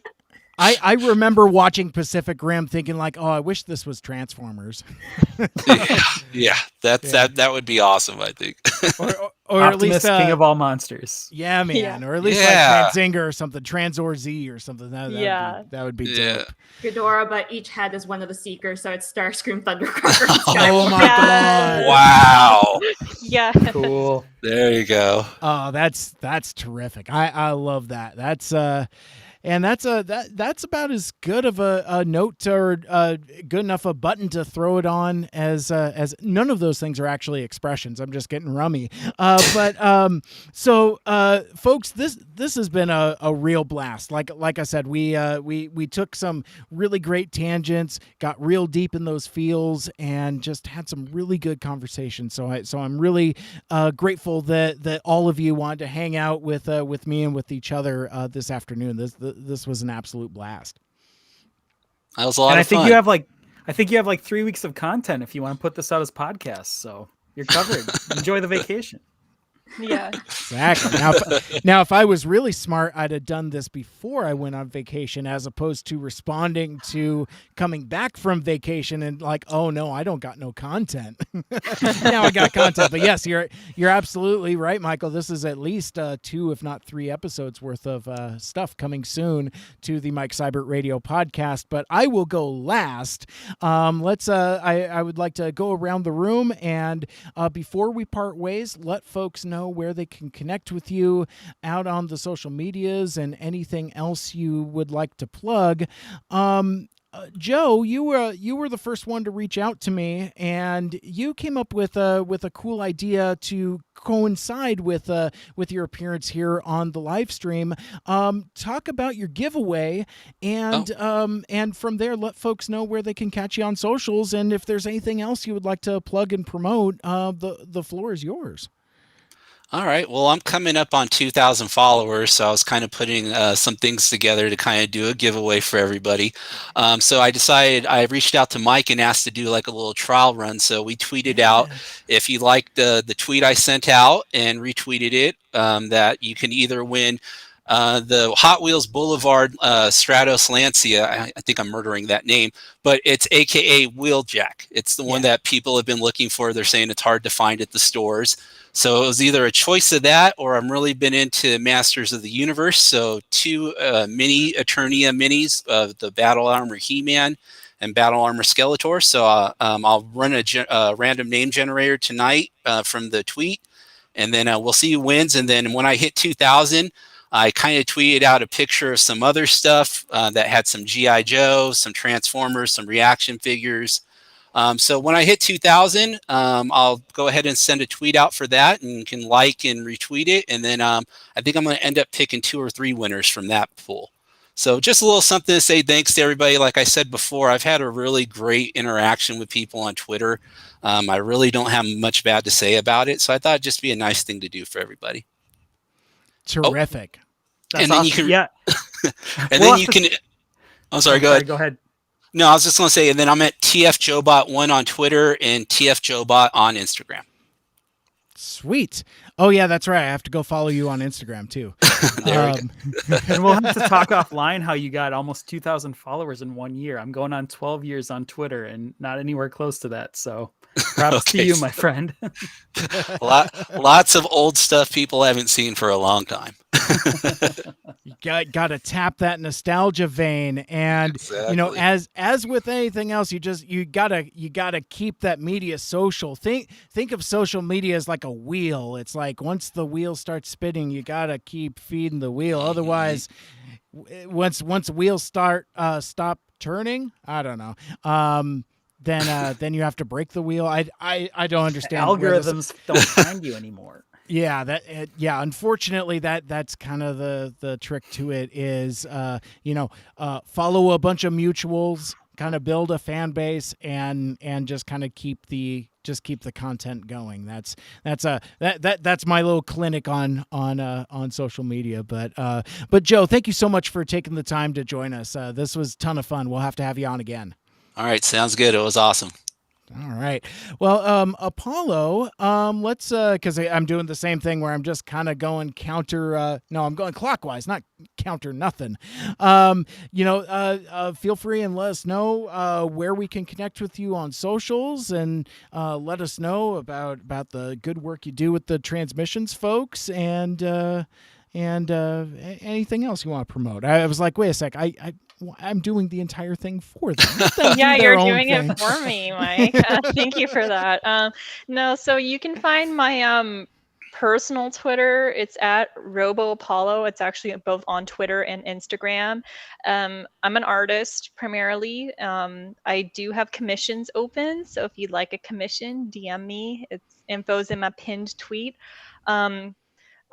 I remember watching Pacific Rim thinking like, oh, I wish this was Transformers. Yeah, that would be awesome, I think. or at Optimus, least King of all monsters. Yeah, man. Yeah. Or at least Yeah. like Transinger or something, Tranzor Z or something. That would be Yeah. dope. Ghidorah, but each head is one of the Seekers, so it's Starscream, Thundercracker, and Oh Skywalker. my Yes. god. Wow. Yeah. Cool. There you go. Oh, that's terrific. I love that. That's that's about as good of a note or good enough a button to throw it on as none of those things are actually expressions. I'm just getting rummy. So folks, this has been a real blast. Like I said, we took some really great tangents, got real deep in those feels, and just had some really good conversations. So I'm really grateful that all of you wanted to hang out with me and with each other this afternoon. This was an absolute blast. That was a lot And of I think fun. you have like 3 weeks of content if you want to put this out as podcasts. So you're covered. Enjoy the vacation. Yeah. Exactly. Now, if I was really smart, I'd have done this before I went on vacation, as opposed to responding to coming back from vacation and like, oh no, I don't got no content. Now I got content. But yes, you're absolutely right, Michael. This is at least 2, if not 3 episodes worth of stuff coming soon to the Mike Cybert Radio podcast. But I will go last. Let's. I would like to go around the room, and before we part ways, let folks know where they can connect with you out on the social medias and anything else you would like to plug. Joe, you were the first one to reach out to me, and you came up with a cool idea to coincide with your appearance here on the live stream. Talk about your giveaway, and from there, let folks know where they can catch you on socials, and if there's anything else you would like to plug and promote, the floor is yours. All right. Well, I'm coming up on 2,000 followers, so I was kind of putting some things together to kind of do a giveaway for everybody. So I decided, I reached out to Mike and asked to do like a little trial run. So we tweeted out, if you liked the tweet I sent out and retweeted it, that you can either win the Hot Wheels Boulevard Stratos Lancia. I think I'm murdering that name, but it's AKA Wheeljack. It's the one that people have been looking for. They're saying it's hard to find at the stores. So it was either a choice of that, or I'm really been into Masters of the Universe. So 2 mini Eternia minis of the Battle Armor He-Man and Battle Armor Skeletor. So I'll run a random name generator tonight from the tweet, and then we'll see who wins. And then when I hit 2,000, I kind of tweeted out a picture of some other stuff that had some G.I. Joe, some Transformers, some reaction figures. So when I hit 2,000, I'll go ahead and send a tweet out for that, and you can like and retweet it. And then I think I'm going to end up picking 2 or 3 winners from that pool. So just a little something to say thanks to everybody. Like I said before, I've had a really great interaction with people on Twitter. I really don't have much bad to say about it. So I thought it'd just be a nice thing to do for everybody. Terrific. That's and then awesome. you can, yeah. and then you can. I'm sorry. Go ahead. Go ahead. No, I was just going to say, and then I'm at TFJobot1 on Twitter and TFJobot on Instagram. Sweet. Oh yeah, that's right. I have to go follow you on Instagram too. There we go. And we'll have to talk offline how you got almost 2,000 followers in 1 year. I'm going on 12 years on Twitter and not anywhere close to that. So props to you, my friend. Lots of old stuff people haven't seen for a long time. You got to tap that nostalgia vein, and you know, as with anything else, you gotta keep that media social. Think of social media as like a wheel. It's like once the wheel starts spinning, you gotta keep feeding the wheel. Otherwise, once wheels stop turning, I don't know. Then you have to break the wheel. I don't understand. Algorithms don't find you anymore. Yeah, unfortunately that's kind of the trick to it is follow a bunch of mutuals, kind of build a fan base and just kind of keep the content going. That's my little clinic on social media. But Joe, thank you so much for taking the time to join us. This was a ton of fun. We'll have to have you on again. All right, sounds good. It was awesome. All right. Well, Apollo, let's, because I'm doing the same thing where I'm just kind of going I'm going clockwise, not counter nothing. Feel free and let us know where we can connect with you on socials, and let us know about the good work you do with the transmissions folks, and anything else you want to promote. I was like, wait a sec, I'm doing the entire thing for them. Yeah, you're doing it for me, Mike. Thank you for that. No, so you can find my personal Twitter. It's at RoboApollo. It's actually both on Twitter and Instagram. I'm an artist primarily. I do have commissions open, so if you'd like a commission, DM me. Info's in my pinned tweet.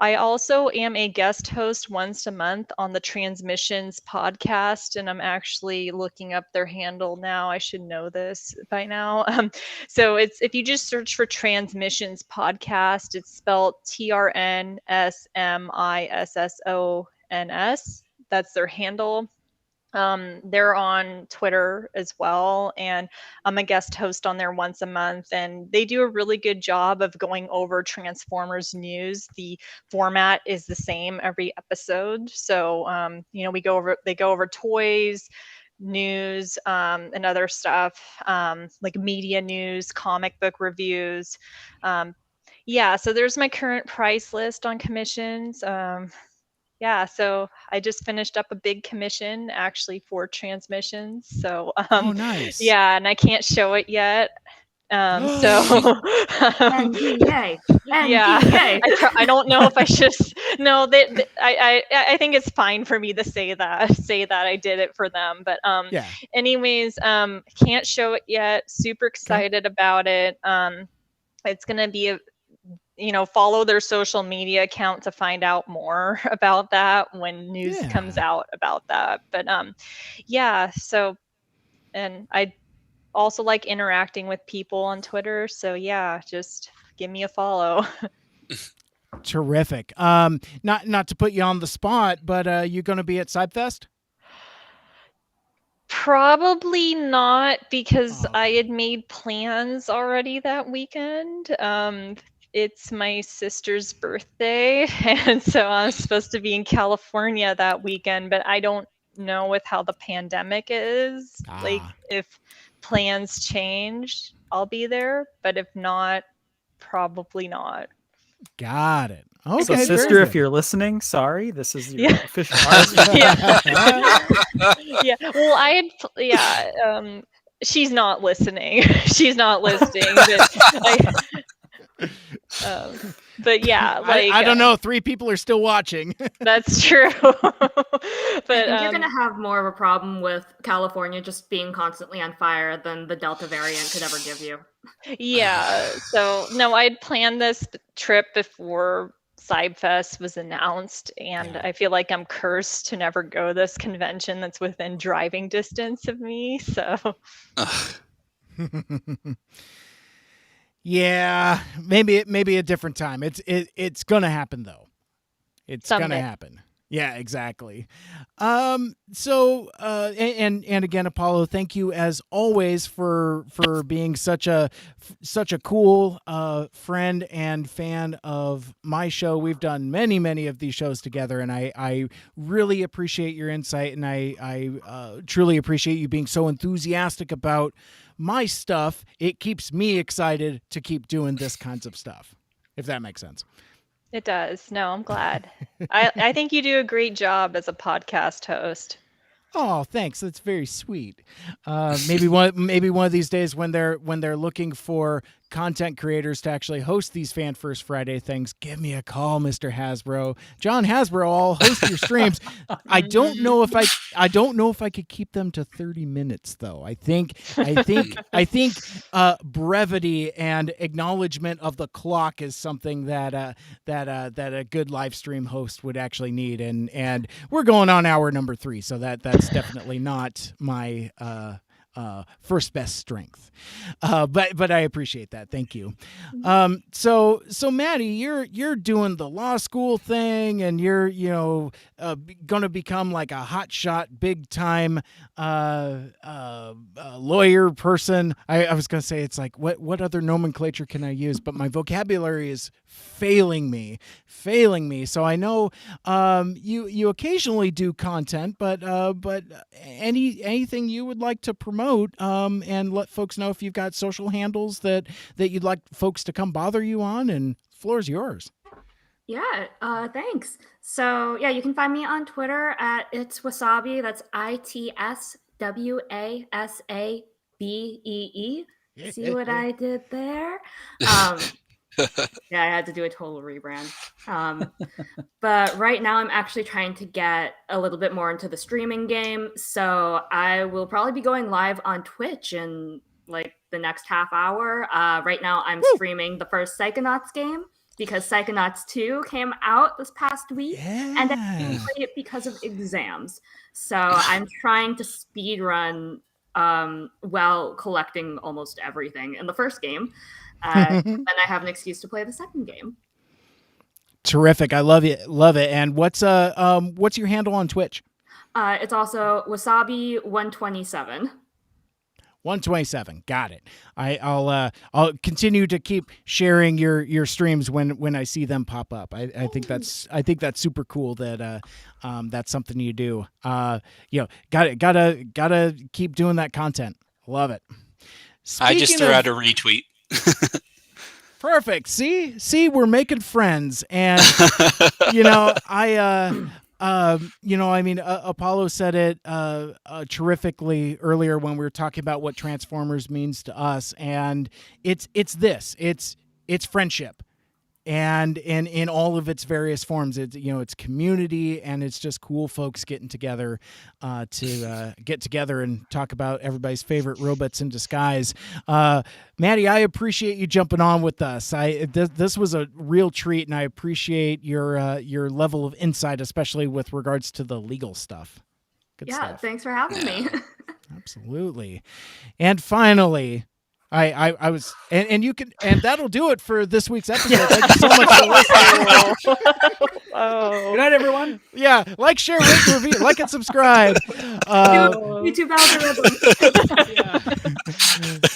I also am a guest host once a month on the Transmissions podcast, and I'm actually looking up their handle now. I should know this by now. So if you just search for Transmissions podcast, it's spelled TRNSMISSONS. That's their handle. They're on Twitter as well, and I'm a guest host on there once a month, and they do a really good job of going over Transformers news. The format is the same every episode, so they go over toys, news, and other stuff, like media news, comic book reviews. So there's my current price list on commissions. Yeah, so I just finished up a big commission actually for transmissions. So oh, nice. Yeah, and I can't show it yet. NDA. Yeah, I don't know if I should. No, I think it's fine for me to say that I did it for them. But anyways, can't show it yet. Super excited about it. It's gonna be follow their social media account to find out more about that when news comes out about that. But so, and I also like interacting with people on Twitter. So yeah, just give me a follow. Terrific. Not to put you on the spot, but you going to be at Cyberverse? Probably not, because I had made plans already that weekend. It's my sister's birthday, and so I'm supposed to be in California that weekend, but I don't know with how the pandemic is. Like, if plans change, I'll be there, but if not, probably not. Got it. Okay, so sister, if you're listening, sorry, this is your official artist. Well, she's not listening. She's not listening. But yeah, like I don't know. 3 people are still watching. That's true. But I think you're gonna have more of a problem with California just being constantly on fire than the Delta variant could ever give you. Yeah. So no, I'd planned this trip before Cyberverse was announced, and I feel like I'm cursed to never go to this convention that's within driving distance of me. So. Yeah, maybe a different time. It's gonna happen though. It's gonna happen. Yeah, exactly. So again, Apollo, thank you as always for being such a cool friend and fan of my show. We've done many of these shows together, and I really appreciate your insight, and I truly appreciate you being so enthusiastic about my stuff. It keeps me excited to keep doing this kinds of stuff, if that makes sense. It does. No, I'm glad. I think you do a great job as a podcast host. Oh, thanks. That's very sweet. Maybe one of these days when they're looking for content creators to actually host these Fan First Friday things, give me a call, Mr. Hasbro. John Hasbro, I'll host your streams. I don't know if I could keep them to 30 minutes though. I think brevity and acknowledgement of the clock is something that a good live stream host would actually need, and we're going on hour number 3, so that's definitely not my first best strength, but I appreciate that. Thank you. So Maddie, you're doing the law school thing, and you're going to become like a hotshot, big time lawyer person. I was going to say, it's like what other nomenclature can I use? But my vocabulary is failing me. So I know you occasionally do content, but anything you would like to promote, and let folks know if you've got social handles that you'd like folks to come bother you on, and floor's yours. Yeah, thanks. So yeah, you can find me on Twitter at It's Wasabi. That's ITSWASABEE. See what I did there? Yeah, I had to do a total rebrand. But right now I'm actually trying to get a little bit more into the streaming game. So I will probably be going live on Twitch in like the next half hour. Right now I'm streaming the first Psychonauts game because Psychonauts 2 came out this past week. And I didn't play it because of exams. So I'm trying to speed run while collecting almost everything in the first game. Then I have an excuse to play the second game. Terrific. I love it. And what's your handle on Twitch? It's also Wasabi 127. 127. Got it. I'll continue to keep sharing your streams when I see them pop up. I think that's super cool that that's something you do. Gotta keep doing that content. Love it. I just threw out a retweet. Perfect. See, we're making friends, and Apollo said it terrifically earlier when we were talking about what Transformers means to us, and it's friendship. And in all of its various forms, it's community, and it's just cool folks getting together to get together and talk about everybody's favorite robots in disguise. Maddie, I appreciate you jumping on with us. This was a real treat, and I appreciate your level of insight, especially with regards to the legal stuff. Good stuff. Thanks for having me. Absolutely. And finally, I was, and you can, and that'll do it for this week's episode. Thank you so much for listening. Good night, everyone. Yeah, like, share, rate, review, like, and subscribe. YouTube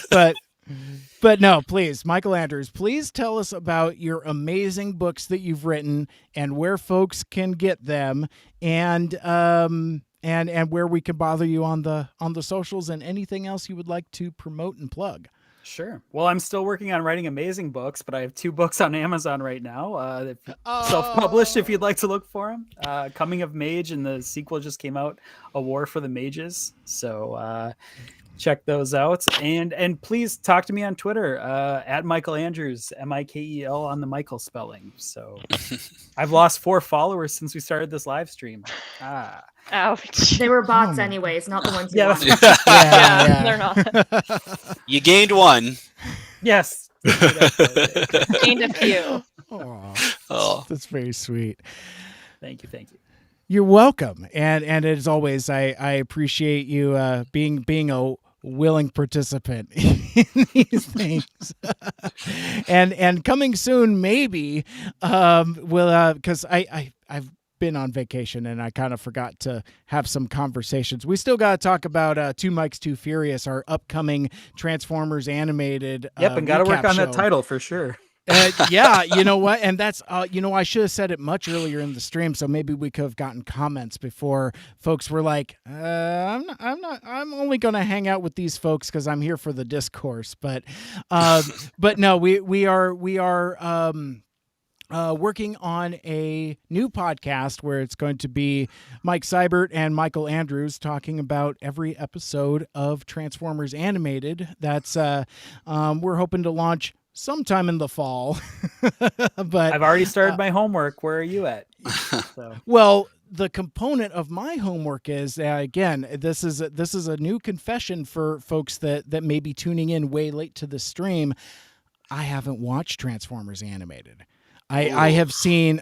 algorithm. But no, please, Michael Andrews, please tell us about your amazing books that you've written and where folks can get them, and where we can bother you on the socials, and anything else you would like to promote and plug. Sure. Well, I'm still working on writing amazing books, but I have 2 books on Amazon right now. Self-published, if you'd like to look for them. Coming of Mage, and the sequel just came out, A War for the Mages. So check those out, and please talk to me on Twitter at Michael Andrews, Mikel on the Michael spelling. So I've lost 4 followers since we started this live stream. Ouch. They were bots anyways, not the ones you wanted. Yeah, they're not. You gained 1. Yes. Gained a few. Oh, that's very sweet. Thank you. You're welcome. And as always, I appreciate you being a willing participant in these things. and coming soon, maybe because I've been on vacation, and I kind of forgot to have some conversations. We still got to talk about Two Mikes Too Furious, our upcoming Transformers animated and got to work on show. that title for sure. Yeah, you know what? And that's I should have said it much earlier in the stream, so maybe we could have gotten comments before folks were like, I'm only going to hang out with these folks because I'm here for the discourse. But no, we are working on a new podcast where it's going to be Mike Seibert and Michael Andrews talking about every episode of Transformers Animated. That's we're hoping to launch sometime in the fall. But I've already started my homework. Where are you at? So. Well, the component of my homework is again, this is a new confession for folks that may be tuning in way late to the stream. I haven't watched Transformers Animated. I have seen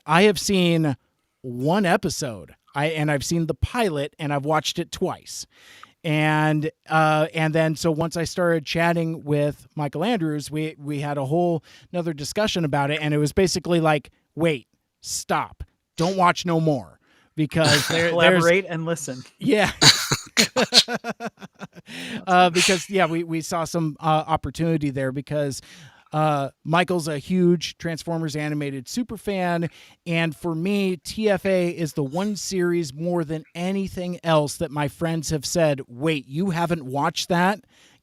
one episode. I've seen the pilot and I've watched it twice. And then so once I started chatting with Michael Andrews, we had a whole another discussion about it, and it was basically like, wait, stop, don't watch no more, because collaborate and listen. Yeah. Because we saw some opportunity there, because Michael's a huge Transformers Animated super fan, and for me, TFA is the one series more than anything else that my friends have said, wait, you haven't watched that?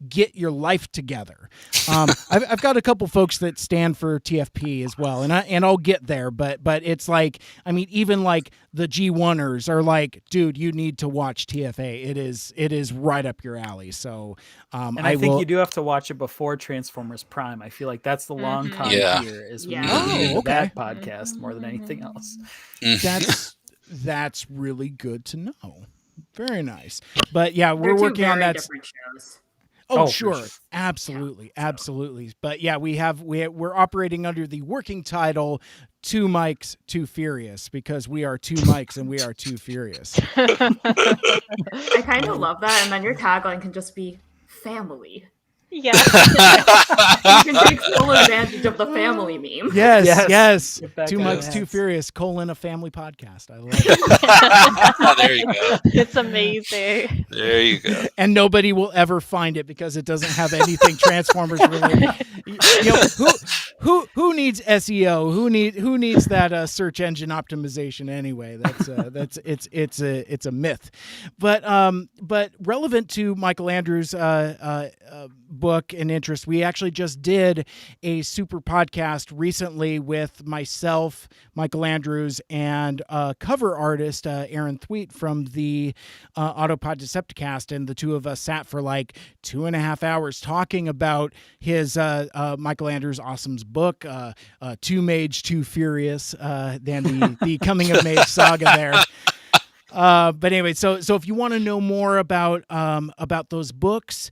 Get your life together. I've got a couple folks that stand for TFP as well, and I'll get there, but it's like, I mean, even like the G1ers are like, dude, you need to watch TFA. It is right up your alley. So and I think you do have to watch it before Transformers Prime. I feel like that's the long con here, is we need that podcast more than anything else. That's really good to know. Very nice. But yeah, we're working on that. Different shows. Oh, sure. Absolutely. Absolutely. But yeah, we're operating under the working title Two Mikes, Too Furious, because we are two Mikes and we are too furious. I kind of love that. And then your tagline can just be family. Yeah. You can take full advantage of the family meme. Yes. Two Mikes, Too Furious, a family podcast. I love it. There you go. It's amazing. There you go. And nobody will ever find it because it doesn't have anything Transformers related. You know, who needs SEO? Who needs that search engine optimization anyway? It's a myth. But relevant to Michael Andrews' book and interest, we actually just did a super podcast recently with myself, Michael Andrews, and cover artist Aaron Thweet from the Autopod Decepticast, and the two of us sat for like 2.5 hours talking about his Michael Andrews Awesome's book, Too Mage, Too Furious, then the coming of Mage saga there. But anyway, so if you want to know more about those books,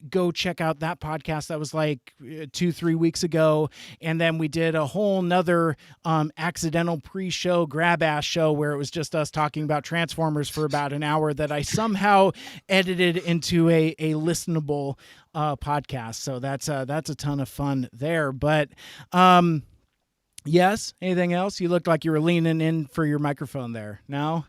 go check out that podcast. That was like 2-3 weeks ago. And then we did a whole nother accidental pre-show grab-ass show where it was just us talking about Transformers for about an hour that I somehow edited into a listenable podcast. So that's a ton of fun there. But yes, anything else? You looked like you were leaning in for your microphone there. No?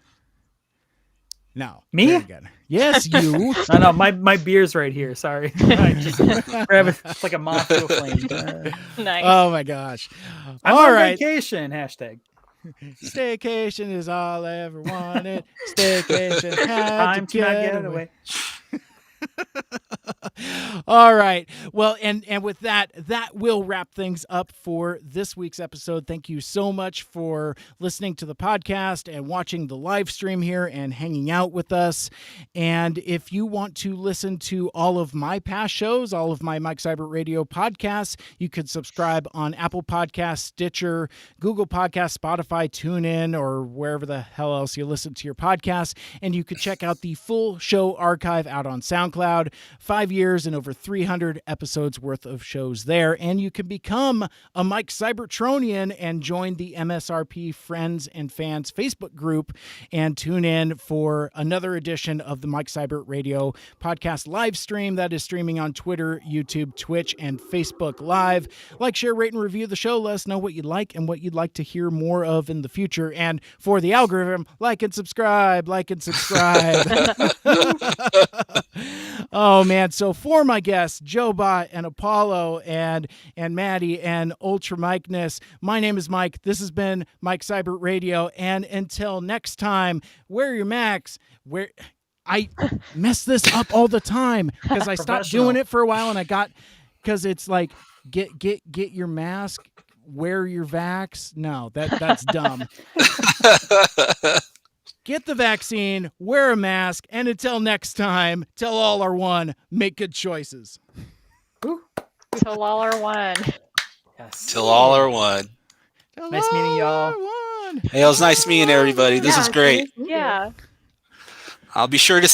No. Me? Very good. Yes, you. No, my beer's right here. Sorry. I just grab it. It's like a moth to a flame. Nice. Oh my gosh. I'm all on right. vacation. Hashtag. Staycation is all I ever wanted. Staycation had Time to not get away. All right. Well, and with that will wrap things up for this week's episode. Thank you so much for listening to the podcast and watching the live stream here and hanging out with us. And if you want to listen to all of my past shows, all of my Mike Seibert Radio podcasts, you could subscribe on Apple Podcasts, Stitcher, Google Podcasts, Spotify, TuneIn, or wherever the hell else you listen to your podcasts. And you could check out the full show archive out on SoundCloud. 5 years and over 300 episodes worth of shows there. And you can become a Mike Cybertronian and join the MSRP Friends and Fans Facebook group and tune in for another edition of the Mike Seibert Radio podcast live stream that is streaming on Twitter, YouTube, Twitch, and Facebook Live. Like, share, rate, and review the show. Let us know what you'd like and what you'd like to hear more of in the future. And for the algorithm, like and subscribe. Oh man, so for my guests, Joe Bot and Apollo and Maddie and Ultra Mike-ness, my name is Mike. This has been Mike Seibert Radio, and until next time, wear your Macs. I mess this up all the time because I stopped doing it for a while, and because it's like get your mask. wear your vax. No, that's dumb. Get the vaccine, wear a mask, and until next time, tell all are one, make good choices. Till all are one. Yes. Till all are one. Till Nice meeting all y'all. are one. Hey, it was nice meeting everybody. This Yeah, was it's great. nice to meet you. Yeah. I'll be sure to